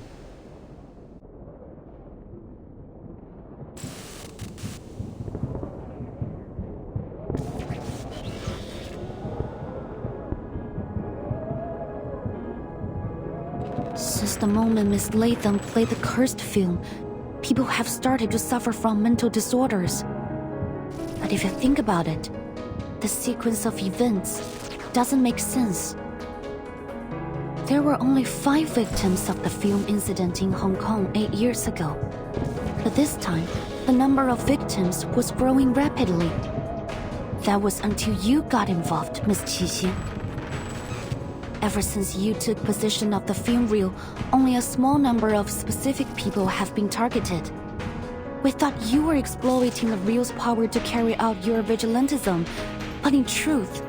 Since the moment Miss Latham played the cursed film, people have started to suffer from mental disorders. But if you think about it, the sequence of events doesn't make sense. There were only 5 victims of the film incident in Hong Kong 8 years ago. But this time, the number of victims was growing rapidly. That was until you got involved, Miss Qixing. Ever since you took possession of the film reel, only a small number of specific people have been targeted. We thought you were exploiting the reel's power to carry out your vigilantism, but in truth,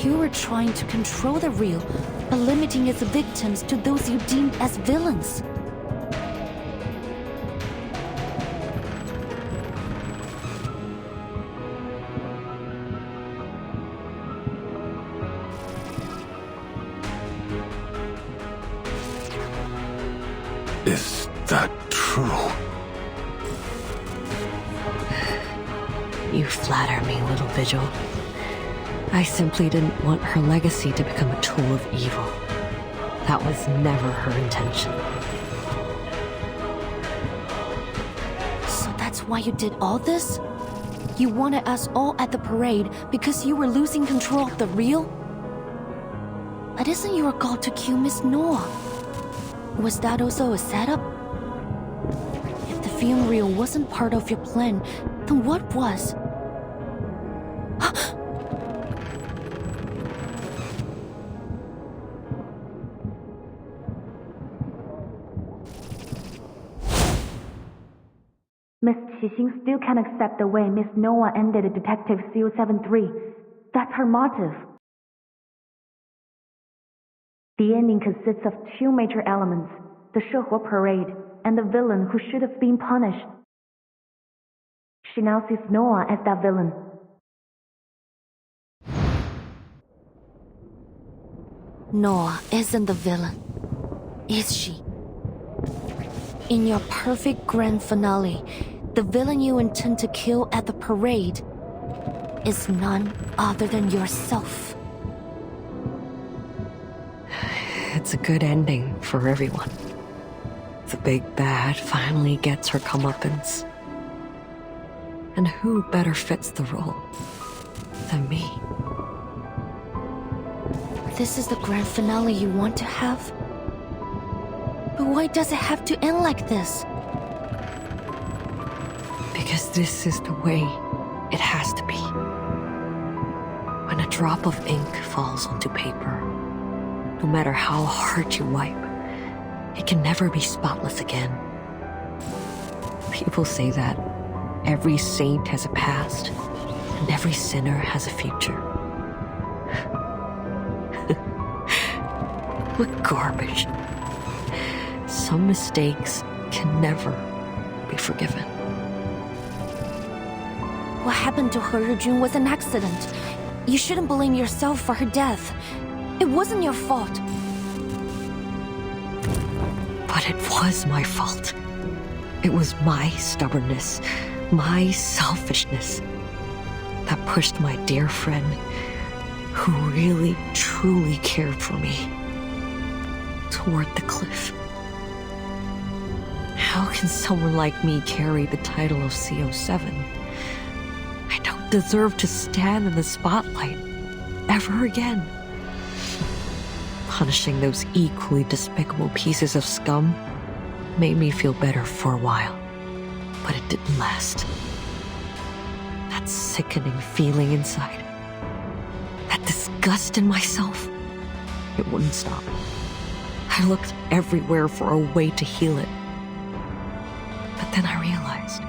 you were trying to control the reel by limiting its victims to those you deemed as villains. Is that true? You flatter me, little Vigil. I simply didn't want her legacy to become a tool of evil. That was never her intention. So that's why you did all this? You wanted us all at the parade because you were losing control of the reel? But isn't your goal to kill Miss Noah? Was that also a setup? If the film reel wasn't part of your plan, then what was? Miss Qixing still can't accept the way Miss Noah ended Detective CO73. That's her motive. The ending consists of 2 major elements, the Shehe parade and the villain who should have been punished. She now sees Noah as that villain. Noah isn't the villain, is she? In your perfect grand finale, the villain you intend to kill at the parade is none other than yourself. It's a good ending for everyone. The big bad finally gets her comeuppance. And who better fits the role than me? This is the grand finale you want to have? But why does it have to end like this? Because this is the way it has to be. When a drop of ink falls onto paper, no matter how hard you wipe, it can never be spotless again. People say that every saint has a past, and every sinner has a future. What garbage. Some mistakes can never be forgiven. What happened to He Rijun was an accident. You shouldn't blame yourself for her death. It wasn't your fault. But it was my fault. It was my stubbornness, my selfishness, that pushed my dear friend, who really, truly cared for me, toward the cliff. How can someone like me carry the title of CO7? I don't deserve to stand in the spotlight ever again. Punishing those equally despicable pieces of scum made me feel better for a while, but it didn't last. that sickening feeling inside. That disgust in myself. It wouldn't stop. I looked everywhere for a way to heal it. But then I realized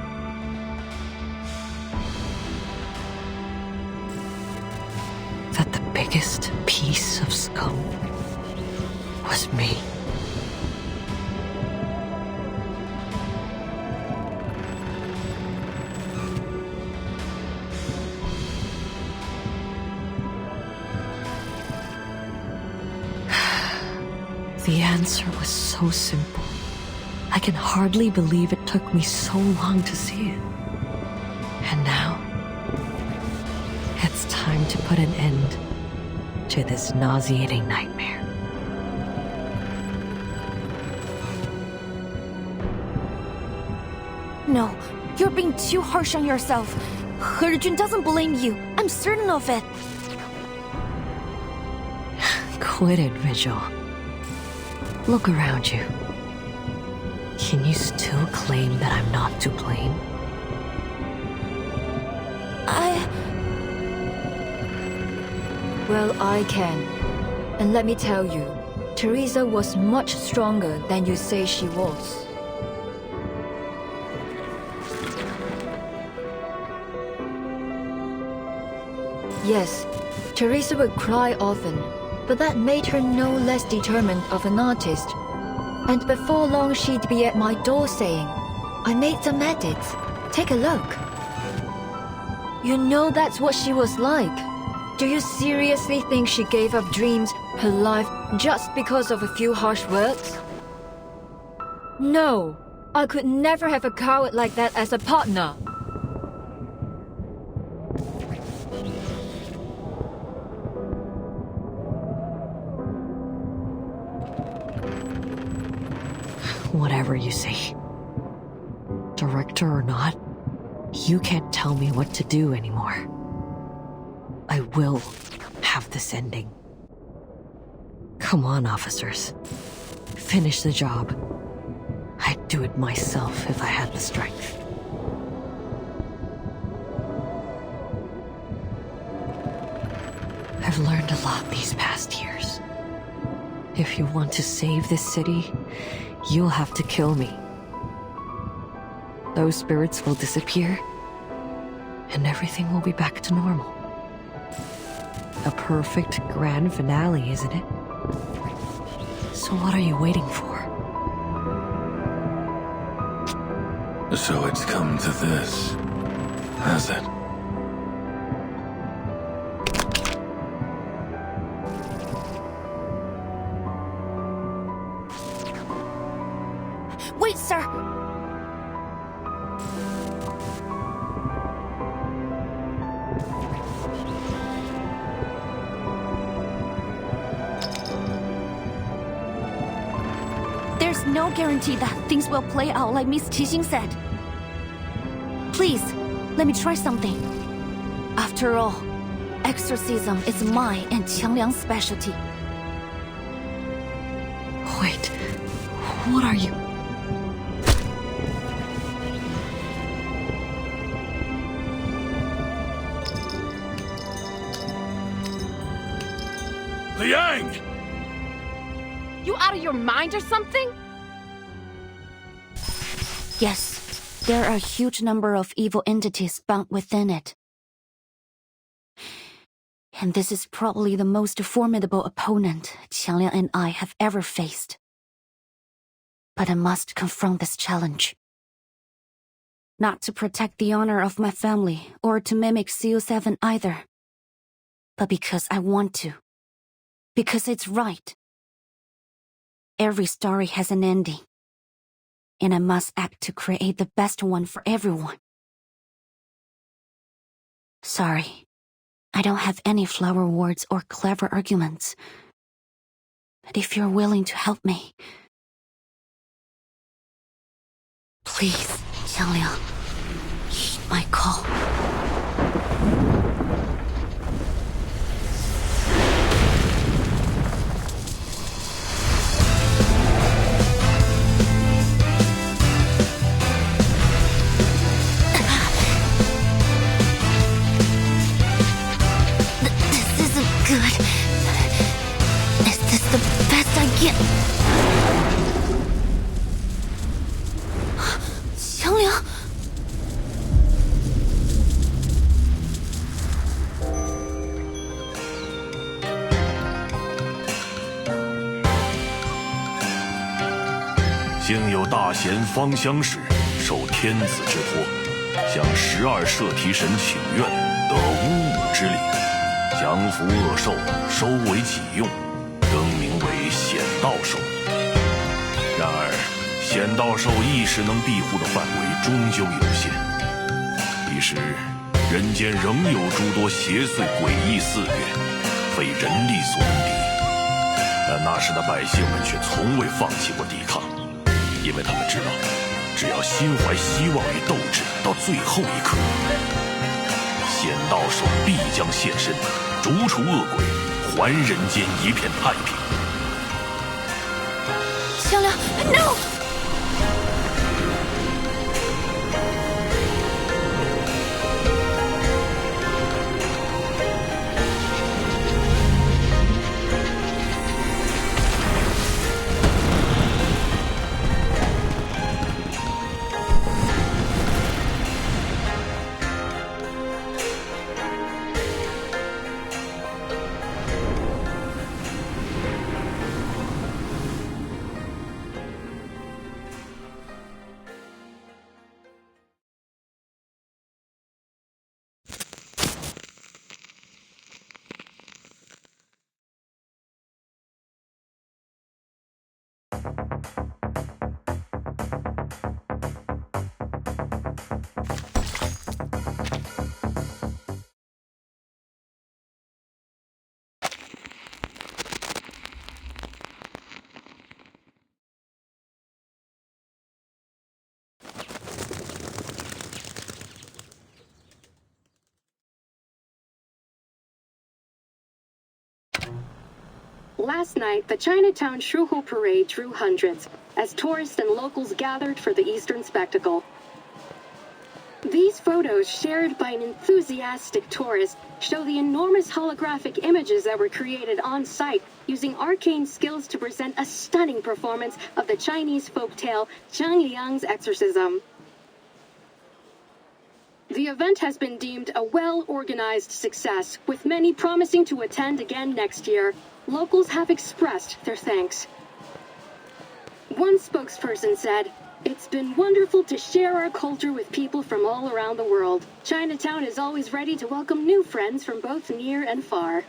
that the biggest piece of scum was me. The answer was so simple. I can hardly believe it took me so long to see it. And now, it's time to put an end to this nauseating nightmare. No, you're being too harsh on yourself. He-Jun doesn't blame you. I'm certain of it. Quit it, Vigil. Look around you. Can you still claim that I'm not to blame? Well, I can. And let me tell you, Teresa was much stronger than you say she was. Yes, Teresa would cry often, but that made her no less determined of an artist. And before long she'd be at my door saying, I made some edits. Take a look. You know that's what she was like. Do you seriously think she gave up dreams, her life, just because of a few harsh words? No, I could never have a coward like that as a partner. Whatever you say. Director or not, you can't tell me what to do anymore. I will have this ending. Come on, officers. Finish the job. I'd do it myself if I had the strength. I've learned a lot these past years. If you want to save this city, you'll have to kill me. Those spirits will disappear, and everything will be back to normal. A perfect grand finale, isn't it? So what are you waiting for? So it's come to this, has it? Wait, sir! There's no guarantee that things will play out like Miss Qixing said. Please, let me try something. After all, exorcism is my and Qiangliang's specialty. Wait, what are you? Liang! You out of your mind or something? Yes, there are a huge number of evil entities bound within it. And this is probably the most formidable opponent Qiangliang and I have ever faced. But I must confront this challenge. Not to protect the honor of my family or to mimic CO7 either, but because I want to. Because it's right. Every story has an ending, and I must act to create the best one for everyone. Sorry, I don't have any flower words or clever arguments. But if you're willing to help me, please, Qiangliang, heed my call. 经有大贤方相使，受天子之托，向12摄提神请愿，得巫武之礼，降服恶兽，收为己用，更名为显道兽。然而，显道兽一时能庇护的范围终究有限，一时人间仍有诸多邪祟诡异肆虐，非人力所能敌。但那时的百姓们却从未放弃过抵抗，因为他们知道，只要心怀希望与斗志，到最后一刻，显道兽必将现身，逐除恶鬼，还人间一片太平。香良 ，No！Last night, the Chinatown Shuhu Parade drew hundreds, as tourists and locals gathered for the Eastern spectacle. These photos, shared by an enthusiastic tourist, show the enormous holographic images that were created on site using arcane skills to present a stunning performance of the Chinese folktale Zhang Liang's exorcism. The event has been deemed a well-organized success, with many promising to attend again next year. Locals have expressed their thanks. One spokesperson said, "It's been wonderful to share our culture with people from all around the world. Chinatown is always ready to welcome new friends from both near and far."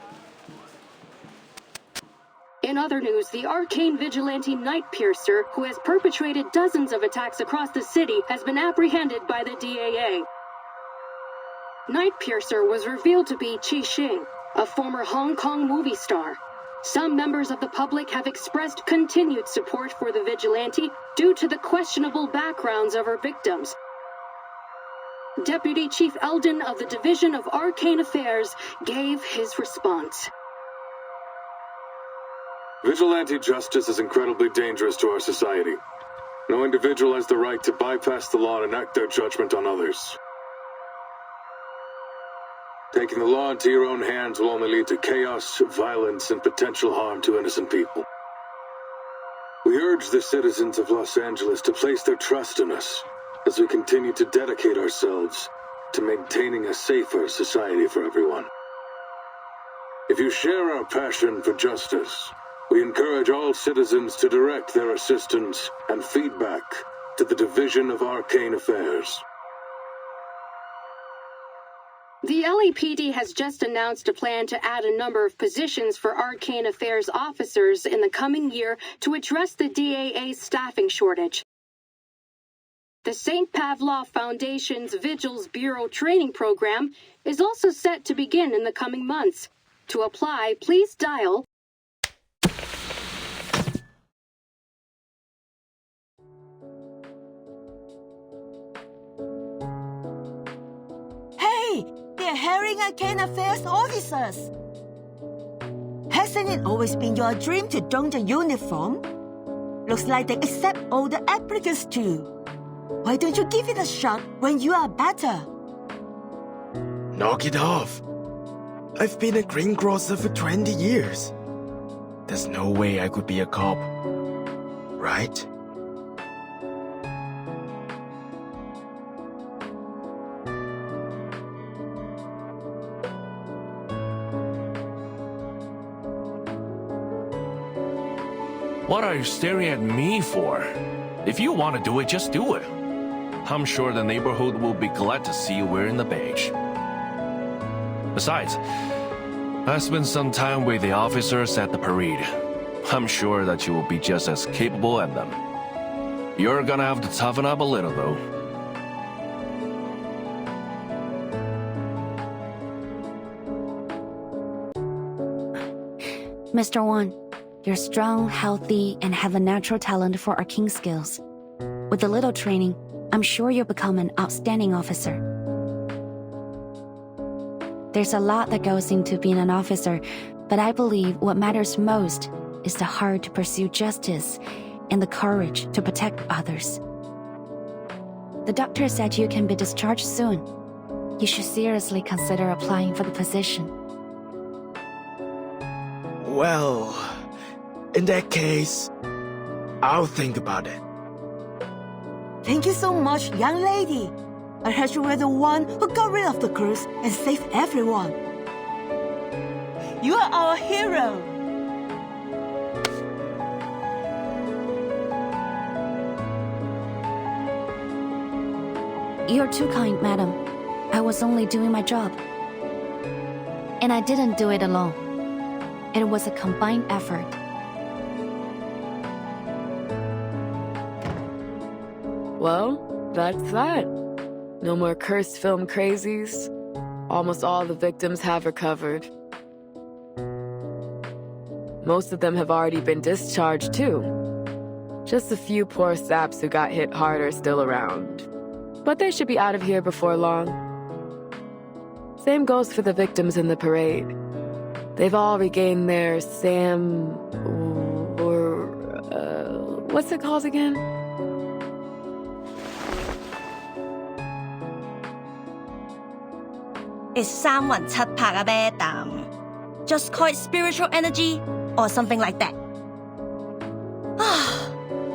In other news, the arcane vigilante Night Piercer, who has perpetrated dozens of attacks across the city, has been apprehended by the DAA. Night Piercer was revealed to be Qi Xing, a former Hong Kong movie star. Some members of the public have expressed continued support for the vigilante due to the questionable backgrounds of her victims. Deputy Chief Eldon of the Division of Arcane Affairs gave his response. Vigilante justice is incredibly dangerous to our society. No individual has the right to bypass the law and enact their judgment on others. Taking the law into your own hands will only lead to chaos, violence, and potential harm to innocent people. We urge the citizens of Los Angeles to place their trust in us as we continue to dedicate ourselves to maintaining a safer society for everyone. If you share our passion for justice, we encourage all citizens to direct their assistance and feedback to the Division of Arcane Affairs. The LAPD has just announced a plan to add a number of positions for Arcane Affairs officers in the coming year to address the DAA's staffing shortage. The St. Pavlov Foundation's Vigils Bureau training program is also set to begin in the coming months. To apply, please dial They're hiring Arcane Affairs officers. Hasn't it always been your dream to don the uniform? Looks like they accept all the applicants too. Why don't you give it a shot when you are better? Knock it off. I've been a greengrocer for 20 years. There's no way I could be a cop. Right? What are you staring at me for? If you want to do it, just do it. I'm sure the neighborhood will be glad to see you wearing the beige. Besides, I spent some time with the officers at the parade. I'm sure that you will be just as capable as them. You're gonna have to toughen up a little, though. Mr. Wan, you're strong, healthy, and have a natural talent for arcane skills. With a little training, I'm sure you'll become an outstanding officer. There's a lot that goes into being an officer, but I believe what matters most is the heart to pursue justice and the courage to protect others. The doctor said you can be discharged soon. You should seriously consider applying for the position. Well, in that case, I'll think about it. Thank you so much, young lady. I heard you were the one who got rid of the curse and saved everyone. You are our hero. You're too kind, madam. I was only doing my job. And I didn't do it alone. It was a combined effort. Well, that's that. No more cursed film crazies. Almost all the victims have recovered. Most of them have already been discharged, too. Just a few poor saps who got hit hard are still around. But they should be out of here before long. Same goes for the victims in the parade. They've all regained their what's it called again? It's 三魂七魄啊 madam. Just call it spiritual energy or something like that.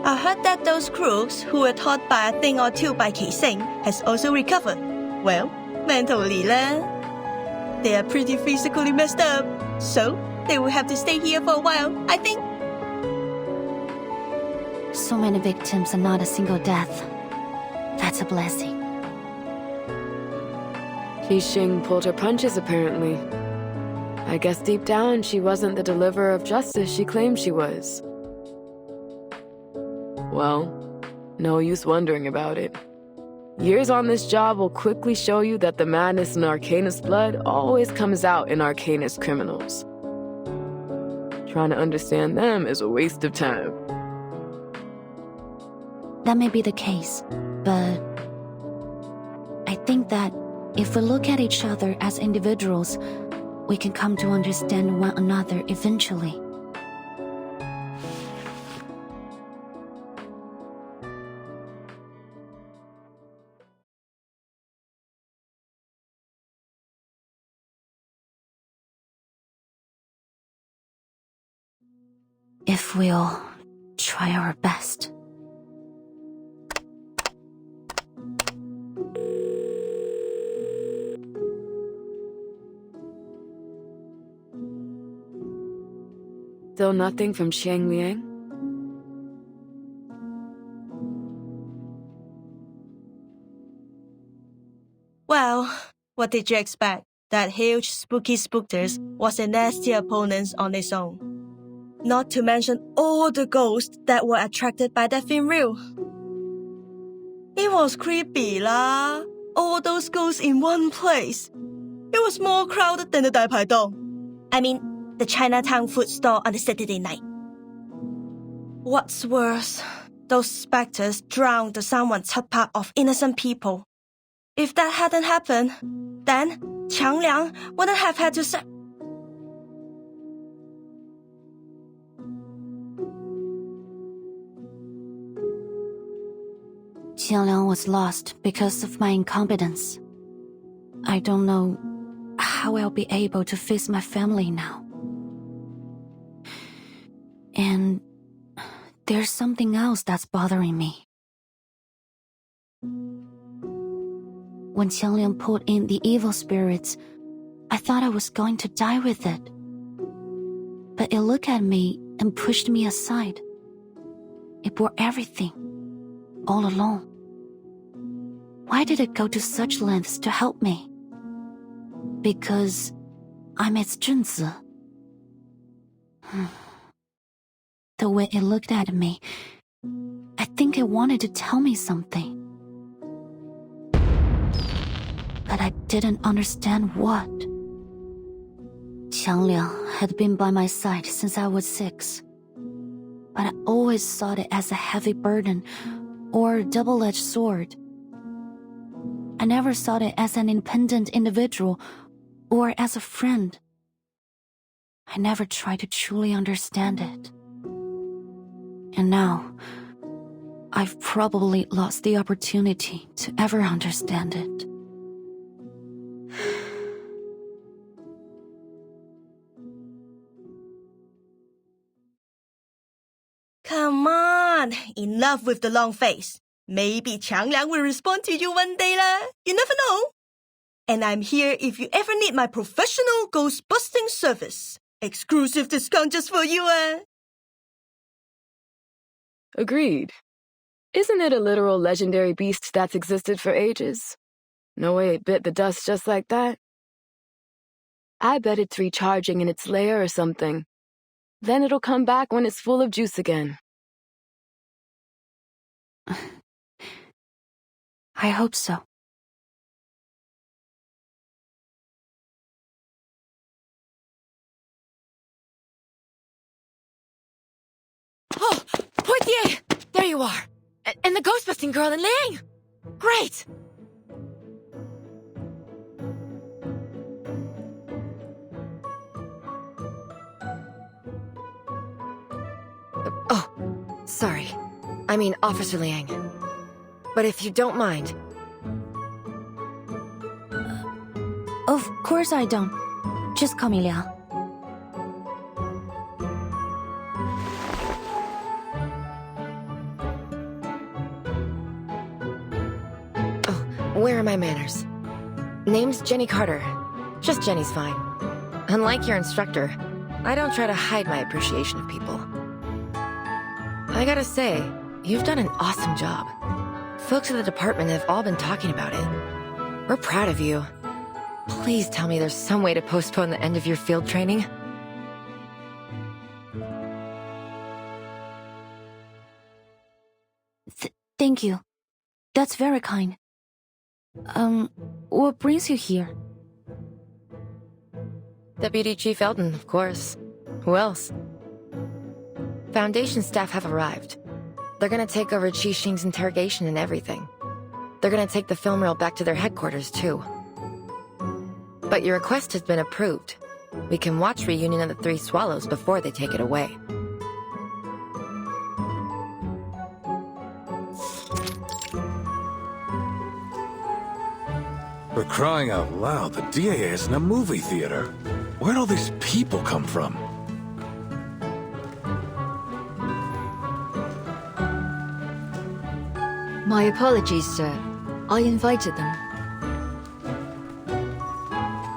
I heard that those crooks who were taught by a thing or two by Keising has also recovered. Well, mentally they are pretty physically messed up, so they will have to stay here for a while, I think. So many victims and not a single death. That's a blessing. Qixing pulled her punches, apparently. I guess deep down she wasn't the deliverer of justice she claimed she was. Well, no use wondering about it. Years on this job will quickly show you that the madness in Arcanist blood always comes out in Arcanist criminals. Trying to understand them is a waste of time. That may be the case, but I think that if we look at each other as individuals, we can come to understand one another eventually. If we'll try our best. Still nothing from Xiang Liang? Well, what did you expect? That huge spooky spookters was a nasty opponent on its own. Not to mention all the ghosts that were attracted by that film reel. It was creepy lah. All those ghosts in one place. It was more crowded than the 大排檔. I mean, the Chinatown food store on a Saturday night. What's worse, those specters drowned the 三魂七魄 of innocent people. If that hadn't happened, then Qiang Liang wouldn't have had to say. Qiang Liang was lost because of my incompetence. I don't know how I'll be able to face my family now. And there's something else that's bothering me. When Qiang Liang pulled in the evil spirits, I thought I was going to die with it. But it looked at me and pushed me aside. It bore everything. all alone? Why did it go to such lengths to help me? Because I'm its Junzi. The way it looked at me, I think it wanted to tell me something. But I didn't understand what. Qiangliang had been by my side since I was 6. But I always saw it as a heavy burden or a double-edged sword. I never saw it as an independent individual or as a friend. I never tried to truly understand it. And now, I've probably lost the opportunity to ever understand it. Come on, enough with the long face. Maybe Qiangliang will respond to you one day lah. You never know. And I'm here if you ever need my professional ghost-busting service. Exclusive discount just for you, Agreed. Isn't it a literal legendary beast that's existed for ages? No way it bit the dust just like that. I bet it's recharging in its lair or something. Then it'll come back when it's full of juice again. I hope so. Oh, Portier! There you are. And the ghost-busting girl in Liang. Great! Oh, sorry. I mean, Officer Liang. But if you don't mind... Of course I don't. Just call me Liang. Where are my manners? Name's Jenny Carter. Just Jenny's fine. Unlike your instructor, I don't try to hide my appreciation of people. I gotta say, you've done an awesome job. Folks at the department have all been talking about it. We're proud of you. Please tell me there's some way to postpone the end of your field training. Thank you. That's very kind. What brings you here? Deputy Chief Eldon, of course. Who else? Foundation staff have arrived. They're gonna take over Qi Xing's interrogation and everything. They're gonna take the film reel back to their headquarters, too. But your request has been approved. We can watch Reunion of the Three Swallows before they take it away. For crying out loud, the DAA is in a movie theater. Where'd all these people come from? My apologies, sir. I invited them.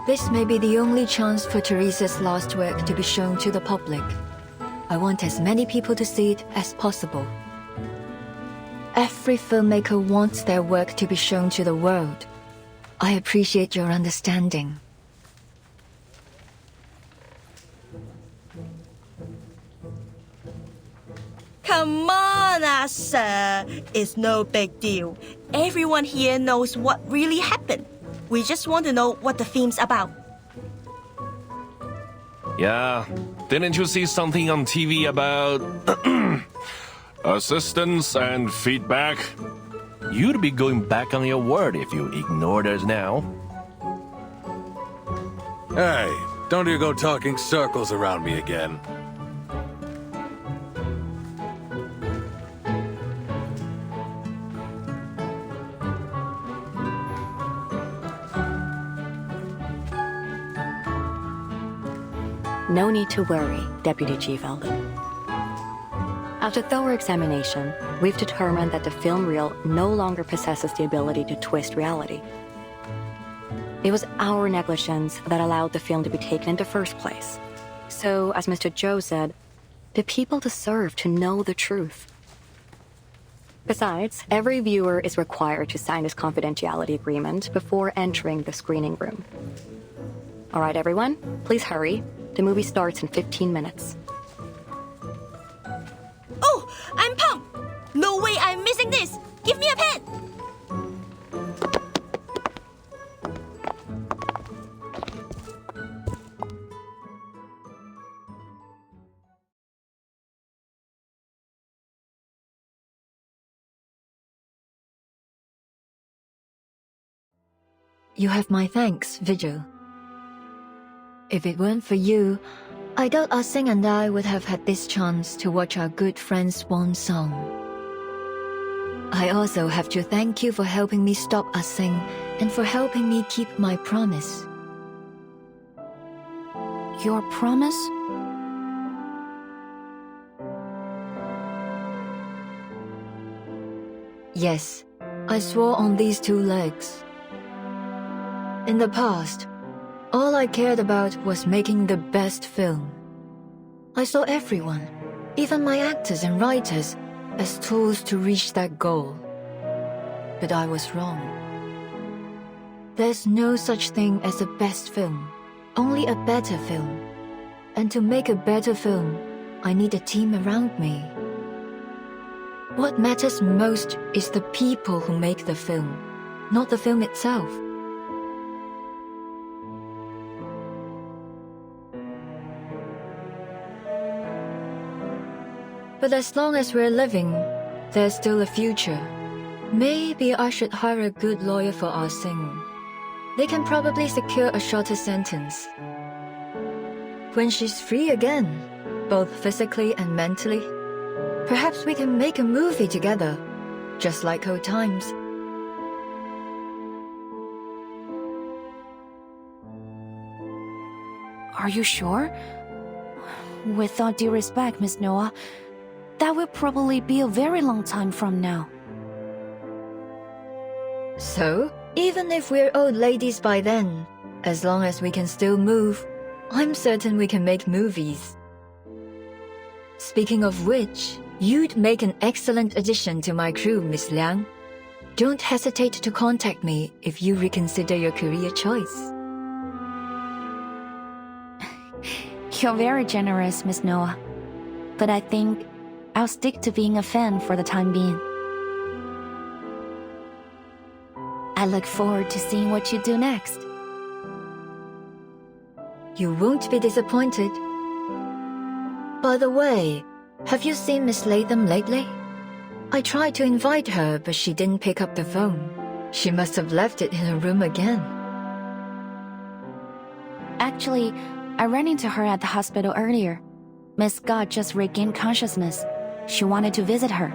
This may be the only chance for Teresa's last work to be shown to the public. I want as many people to see it as possible. Every filmmaker wants their work to be shown to the world. I appreciate your understanding. Come on, sir. It's no big deal. Everyone here knows what really happened. We just want to know what the film's about. Yeah, didn't you see something on TV about assistance and feedback? You'd be going back on your word if you ignored us now. Hey, don't you go talking circles around me again. No need to worry, Deputy Chief Eldon. After thorough examination, we've determined that the film reel no longer possesses the ability to twist reality. It was our negligence that allowed the film to be taken in the first place. So, as Mr. Zhou said, the people deserve to know the truth. Besides, every viewer is required to sign this confidentiality agreement before entering the screening room. All right, everyone, please hurry. The movie starts in 15 minutes. Oh, I'm pumped! No way I'm missing this! Give me a pen! You have my thanks, Vigil. If it weren't for you, I doubt Ah Sing and I would have had this chance to watch our good friend's swan song. I also have to thank you for helping me stop Ah Sing and for helping me keep my promise. Your promise? Yes, I swore on these two legs. In the past, all I cared about was making the best film. I saw everyone, even my actors and writers, as tools to reach that goal. But I was wrong. There's no such thing as a best film, only a better film. And to make a better film, I need a team around me. What matters most is the people who make the film, not the film itself. But as long as we're living, there's still a future. Maybe I should hire a good lawyer for Ah Sing. They can probably secure a shorter sentence. When she's free again, both physically and mentally, perhaps we can make a movie together, just like old times. Are you sure? With all due respect, Miss Noah, that will probably be a very long time from now. So, even if we're old ladies by then, as long as we can still move, I'm certain we can make movies. Speaking of which, you'd make an excellent addition to my crew, Miss Liang. Don't hesitate to contact me if you reconsider your career choice. You're very generous, Miss Noah. But I think I'll stick to being a fan for the time being. I look forward to seeing what you do next. You won't be disappointed. By the way, have you seen Miss Latham lately? I tried to invite her, but she didn't pick up the phone. She must have left it in her room again. Actually, I ran into her at the hospital earlier. Miss Scott just regained consciousness. She wanted to visit her.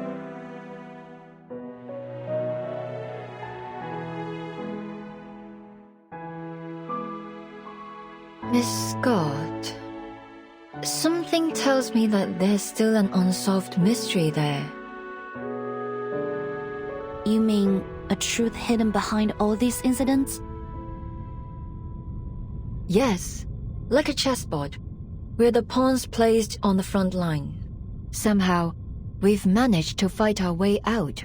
Miss Scott. Something tells me that there's still an unsolved mystery there. You mean a truth hidden behind all these incidents? Yes, like a chessboard, with the pawns placed on the front line. Somehow, we've managed to fight our way out,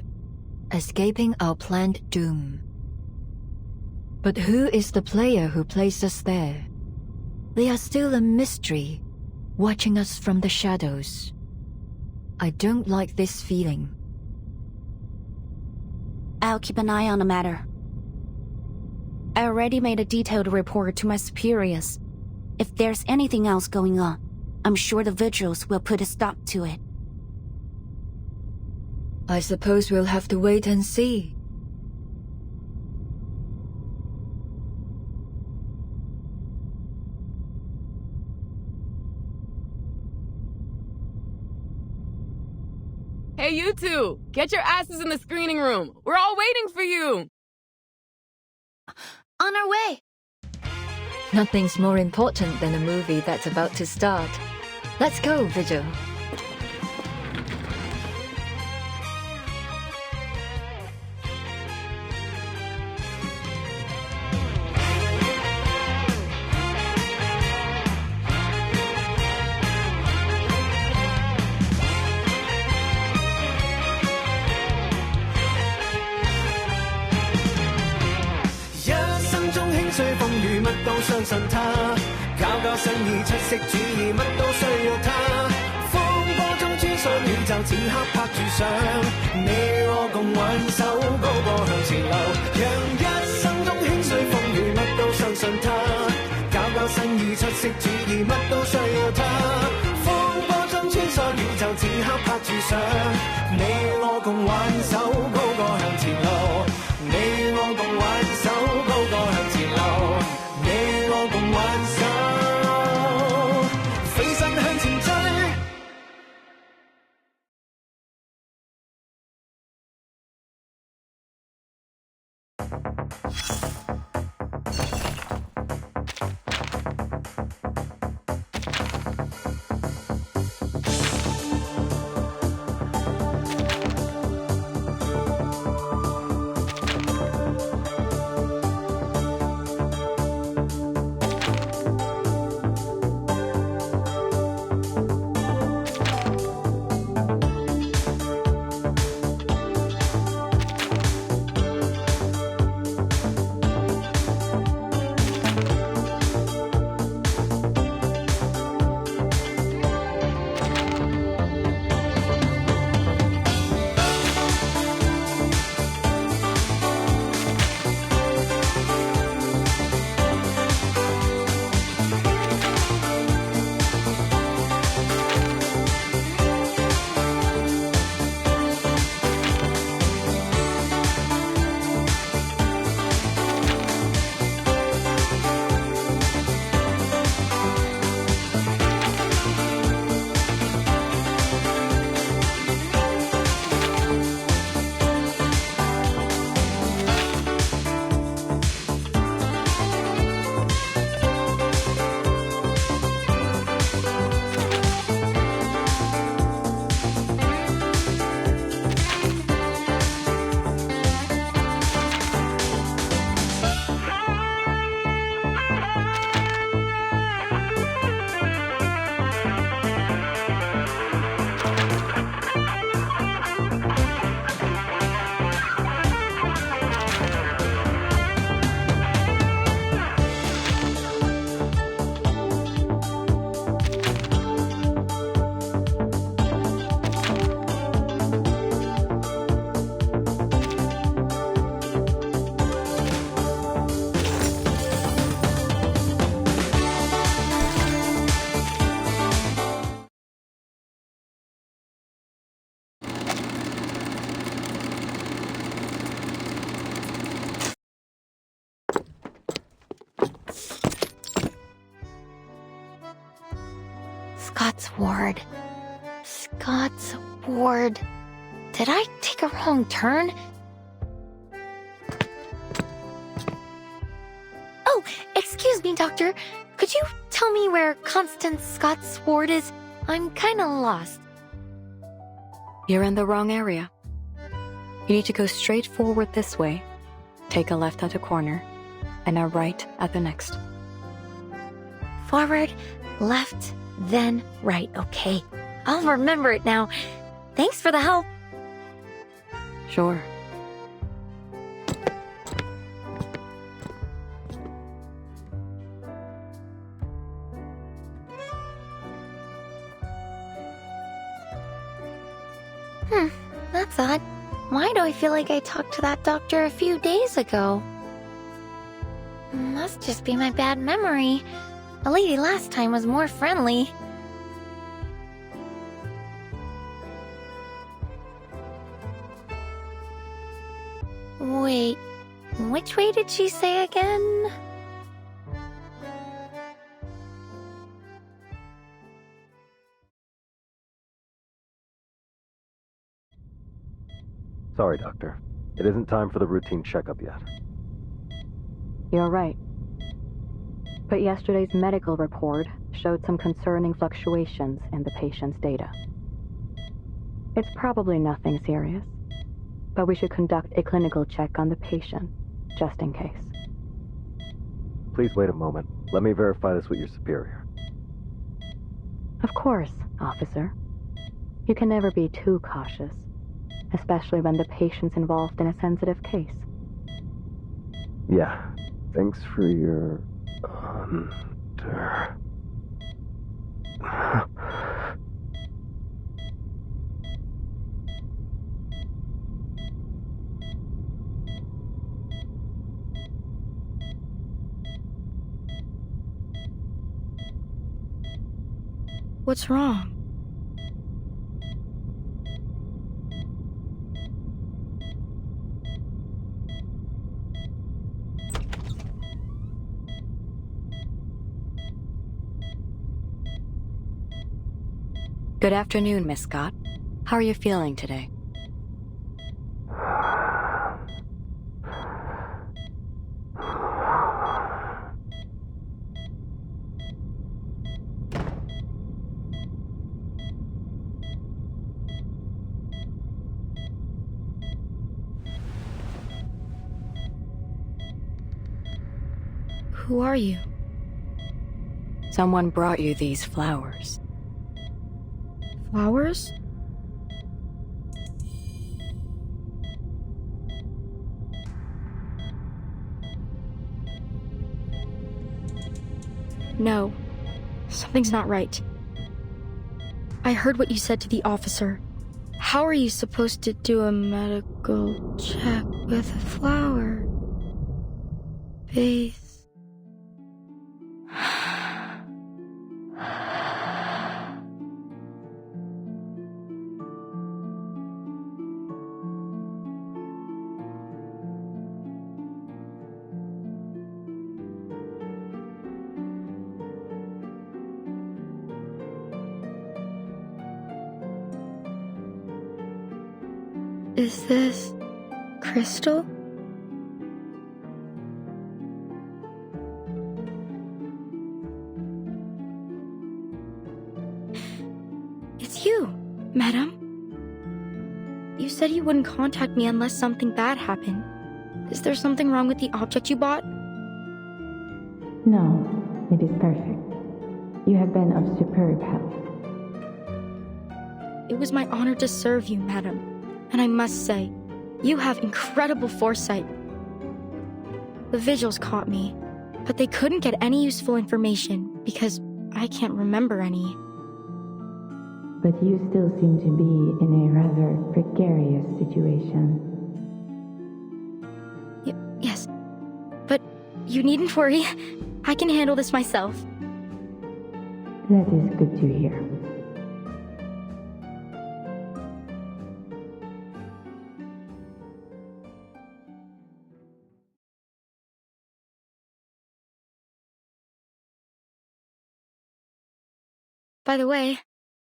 escaping our planned doom. But who is the player who placed us there? They are still a mystery, watching us from the shadows. I don't like this feeling. I'll keep an eye on the matter. I already made a detailed report to my superiors. If there's anything else going on, I'm sure the vigils will put a stop to it. I suppose we'll have to wait and see. Hey, you two! Get your asses in the screening room! We're all waiting for you! On our way! Nothing's more important than a movie that's about to start. Let's go, Vigil. 相信他，搞新意出色主意，乜都需要他。風波中穿梭宇宙，此刻拍住上，你我共挽手，高歌向前流，讓一生中輕碎風雨，乜都相信他，搞新意出色主意，乜都需要他。風波中穿梭宇宙，此刻拍住上，你我共挽手，高歌向前流，你我共挽手，高歌向前流，你我共挽手，飛身向前追。Scott's ward. Scott's ward. Did I take a wrong turn? Oh, excuse me, Doctor. Could you tell me where Constance Scott's ward is? I'm kinda lost. You're in the wrong area. You need to go straight forward this way, take a left at a corner, and a right at the next. Forward, left, then right. Okay, I'll remember it now. Thanks for the help. Sure. That's odd. Why do I feel like I talked to that doctor a few days ago? Must just be my bad memory. The lady last time was more friendly. Wait, which way did she say again? Sorry, Doctor. It isn't time for the routine checkup yet. You're right. But yesterday's medical report showed some concerning fluctuations in the patient's data. It's probably nothing serious, but we should conduct a clinical check on the patient, just in case. Please wait a moment. Let me verify this with your superior. Of course, officer. You can never be too cautious, especially when the patient's involved in a sensitive case. Yeah. Thanks for your... Thunder. What's wrong? Good afternoon, Miss Scott. How are you feeling today? Who are you? Someone brought you these flowers. Flowers? No. Something's not right. I heard what you said to the officer. How are you supposed to do a medical check with a flower vase? Is this Crystal? It's you, madam. You said you wouldn't contact me unless something bad happened. Is there something wrong with the object you bought? No, it is perfect. You have been of superb health. It was my honor to serve you, madam. And I must say, you have incredible foresight. The vigils caught me, but they couldn't get any useful information because I can't remember any. But you still seem to be in a rather precarious situation. Yes, but you needn't worry. I can handle this myself. That is good to hear. By the way,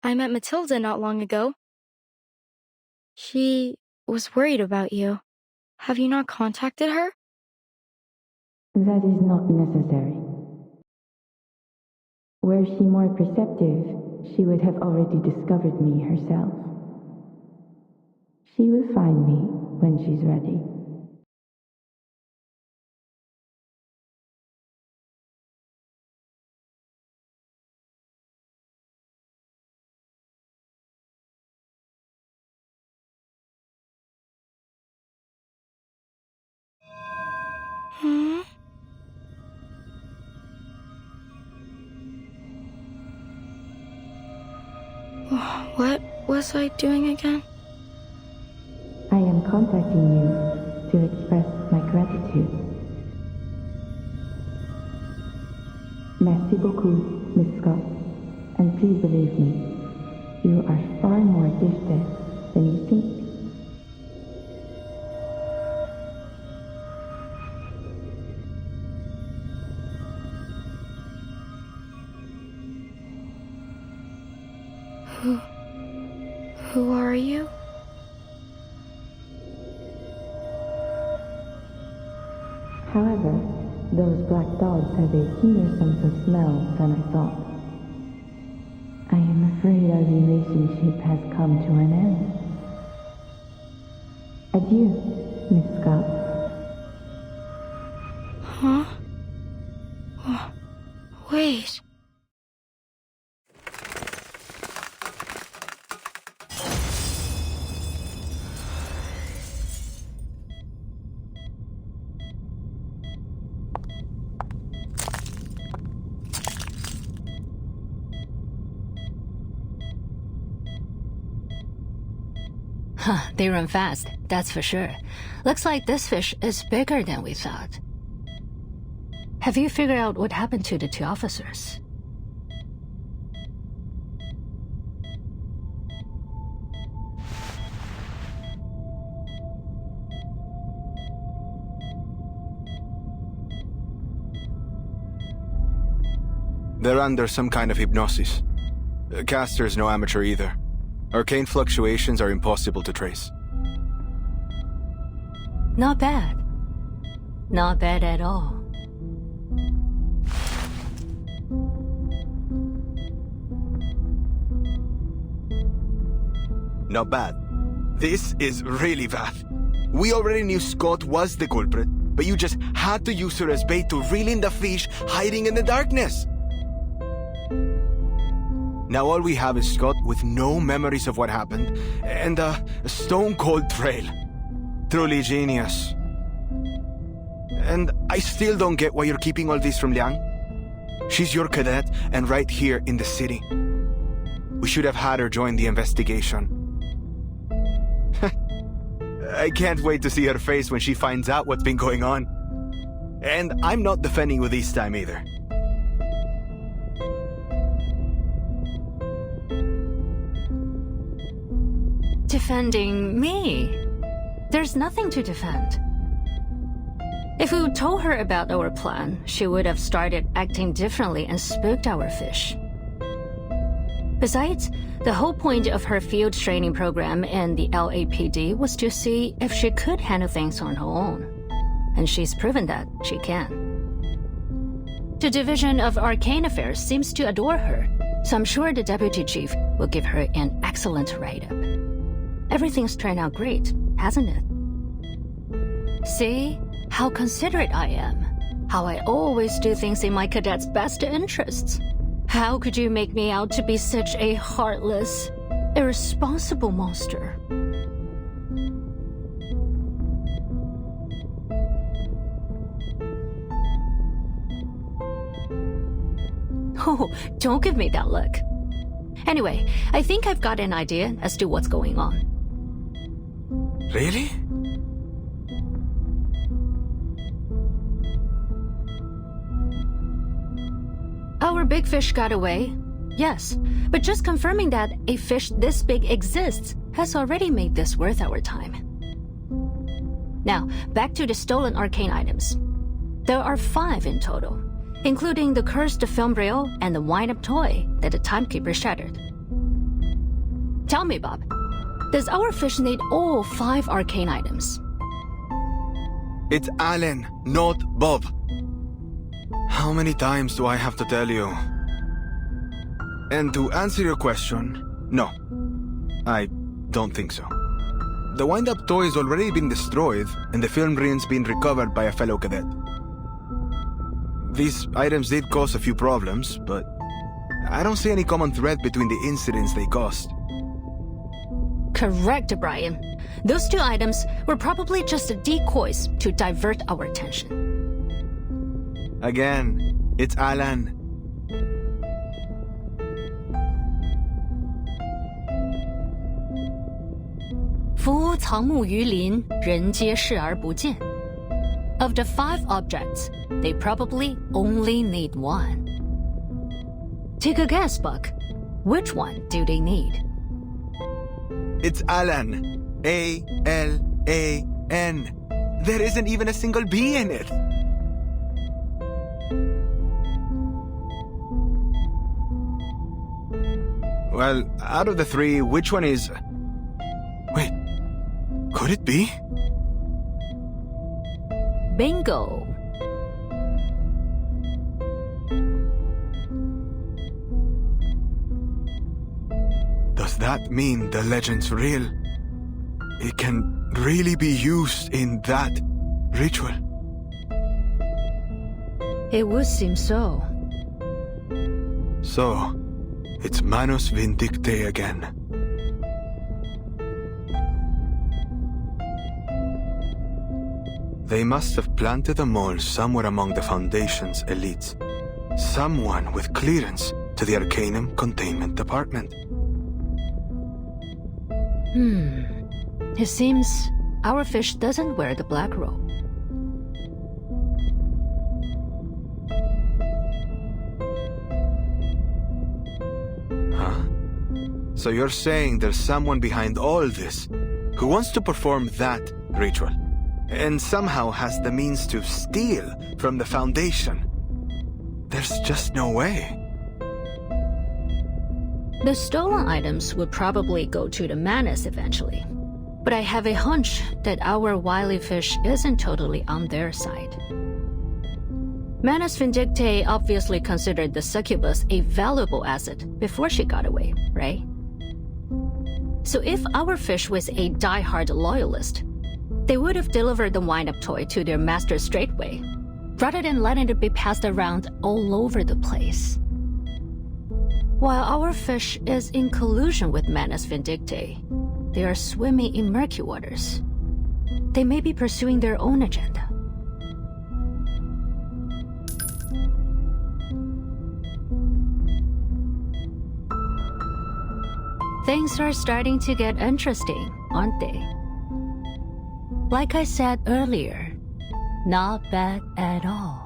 I met Matilda not long ago. She was worried about you. Have you not contacted her? That is not necessary. Were she more perceptive, she would have already discovered me herself. She will find me when she's ready. What was I doing again? I am contacting you to express my gratitude. Merci beaucoup, Miss Scott. And please believe me, you are far more gifted than you think. Who are you? However, those black dogs have a keener sense of smell than I thought. I am afraid our relationship has come to an end. Adieu, Miss Scott. Huh? Wait. Huh, they run fast, that's for sure. Looks like this fish is bigger than we thought. Have you figured out what happened to the 2 officers? They're under some kind of hypnosis. Caster's no amateur either. Arcane fluctuations are impossible to trace. Not bad. Not bad at all. Not bad. This is really bad. We already knew Scott was the culprit, but you just had to use her as bait to reel in the fish hiding in the darkness. Now all we have is Scott with no memories of what happened, and a stone-cold trail. Truly genius. And I still don't get why you're keeping all this from Liang. She's your cadet, and right here in the city. We should have had her join the investigation. I can't wait to see her face when she finds out what's been going on. And I'm not defending you this time either. Defending me? There's nothing to defend. If we told her about our plan, she would have started acting differently and spooked our fish. Besides, the whole point of her field training program in the LAPD was to see if she could handle things on her own. And she's proven that she can. The Division of Arcane Affairs seems to adore her, so I'm sure the Deputy Chief will give her an excellent write-up. Everything's turned out great, hasn't it? See how considerate I am, how I always do things in my cadet's best interests. How could you make me out to be such a heartless, irresponsible monster? Oh, don't give me that look. Anyway, I think I've got an idea as to what's going on. Really? Our big fish got away, yes, but just confirming that a fish this big exists has already made this worth our time. Now, back to the stolen arcane items. There are 5 in total, including the cursed film reel and the wind-up toy that the timekeeper shattered. Tell me, Bob, does our fish need all 5 arcane items? It's Alan, not Bob. How many times do I have to tell you? And to answer your question, no. I don't think so. The wind-up toy has already been destroyed, and the film reel's been recovered by a fellow cadet. These items did cause a few problems, but I don't see any common thread between the incidents they caused. Correct, Brian. Those 2 items were probably just decoys to divert our attention. Again, it's Alan.夫藏木于林，人皆视而不见. Of the 5 objects, they probably only need 1. Take a guess, Buck. Which one do they need? It's Alan. A-L-A-N. There isn't even a single B in it. Well, out of the 3, which one is... Wait, could it be? Bingo! Does that mean the legend's real? It can really be used in that ritual? It would seem so. So, it's Manus Vindicte again. They must have planted a mole somewhere among the Foundation's elites. Someone with clearance to the Arcanum Containment Department. It seems our fish doesn't wear the black robe. Huh? So you're saying there's someone behind all this who wants to perform that ritual, and somehow has the means to steal from the Foundation? There's just no way. The stolen items would probably go to the Manus eventually. But I have a hunch that our wily fish isn't totally on their side. Manus Vindictae obviously considered the succubus a valuable asset before she got away, right? So if our fish was a die-hard loyalist, they would have delivered the wind-up toy to their master straightway, rather than letting it be passed around all over the place. While our fish is in collusion with Manus Vindictae, they are swimming in murky waters. They may be pursuing their own agenda. Things are starting to get interesting, aren't they? Like I said earlier, not bad at all.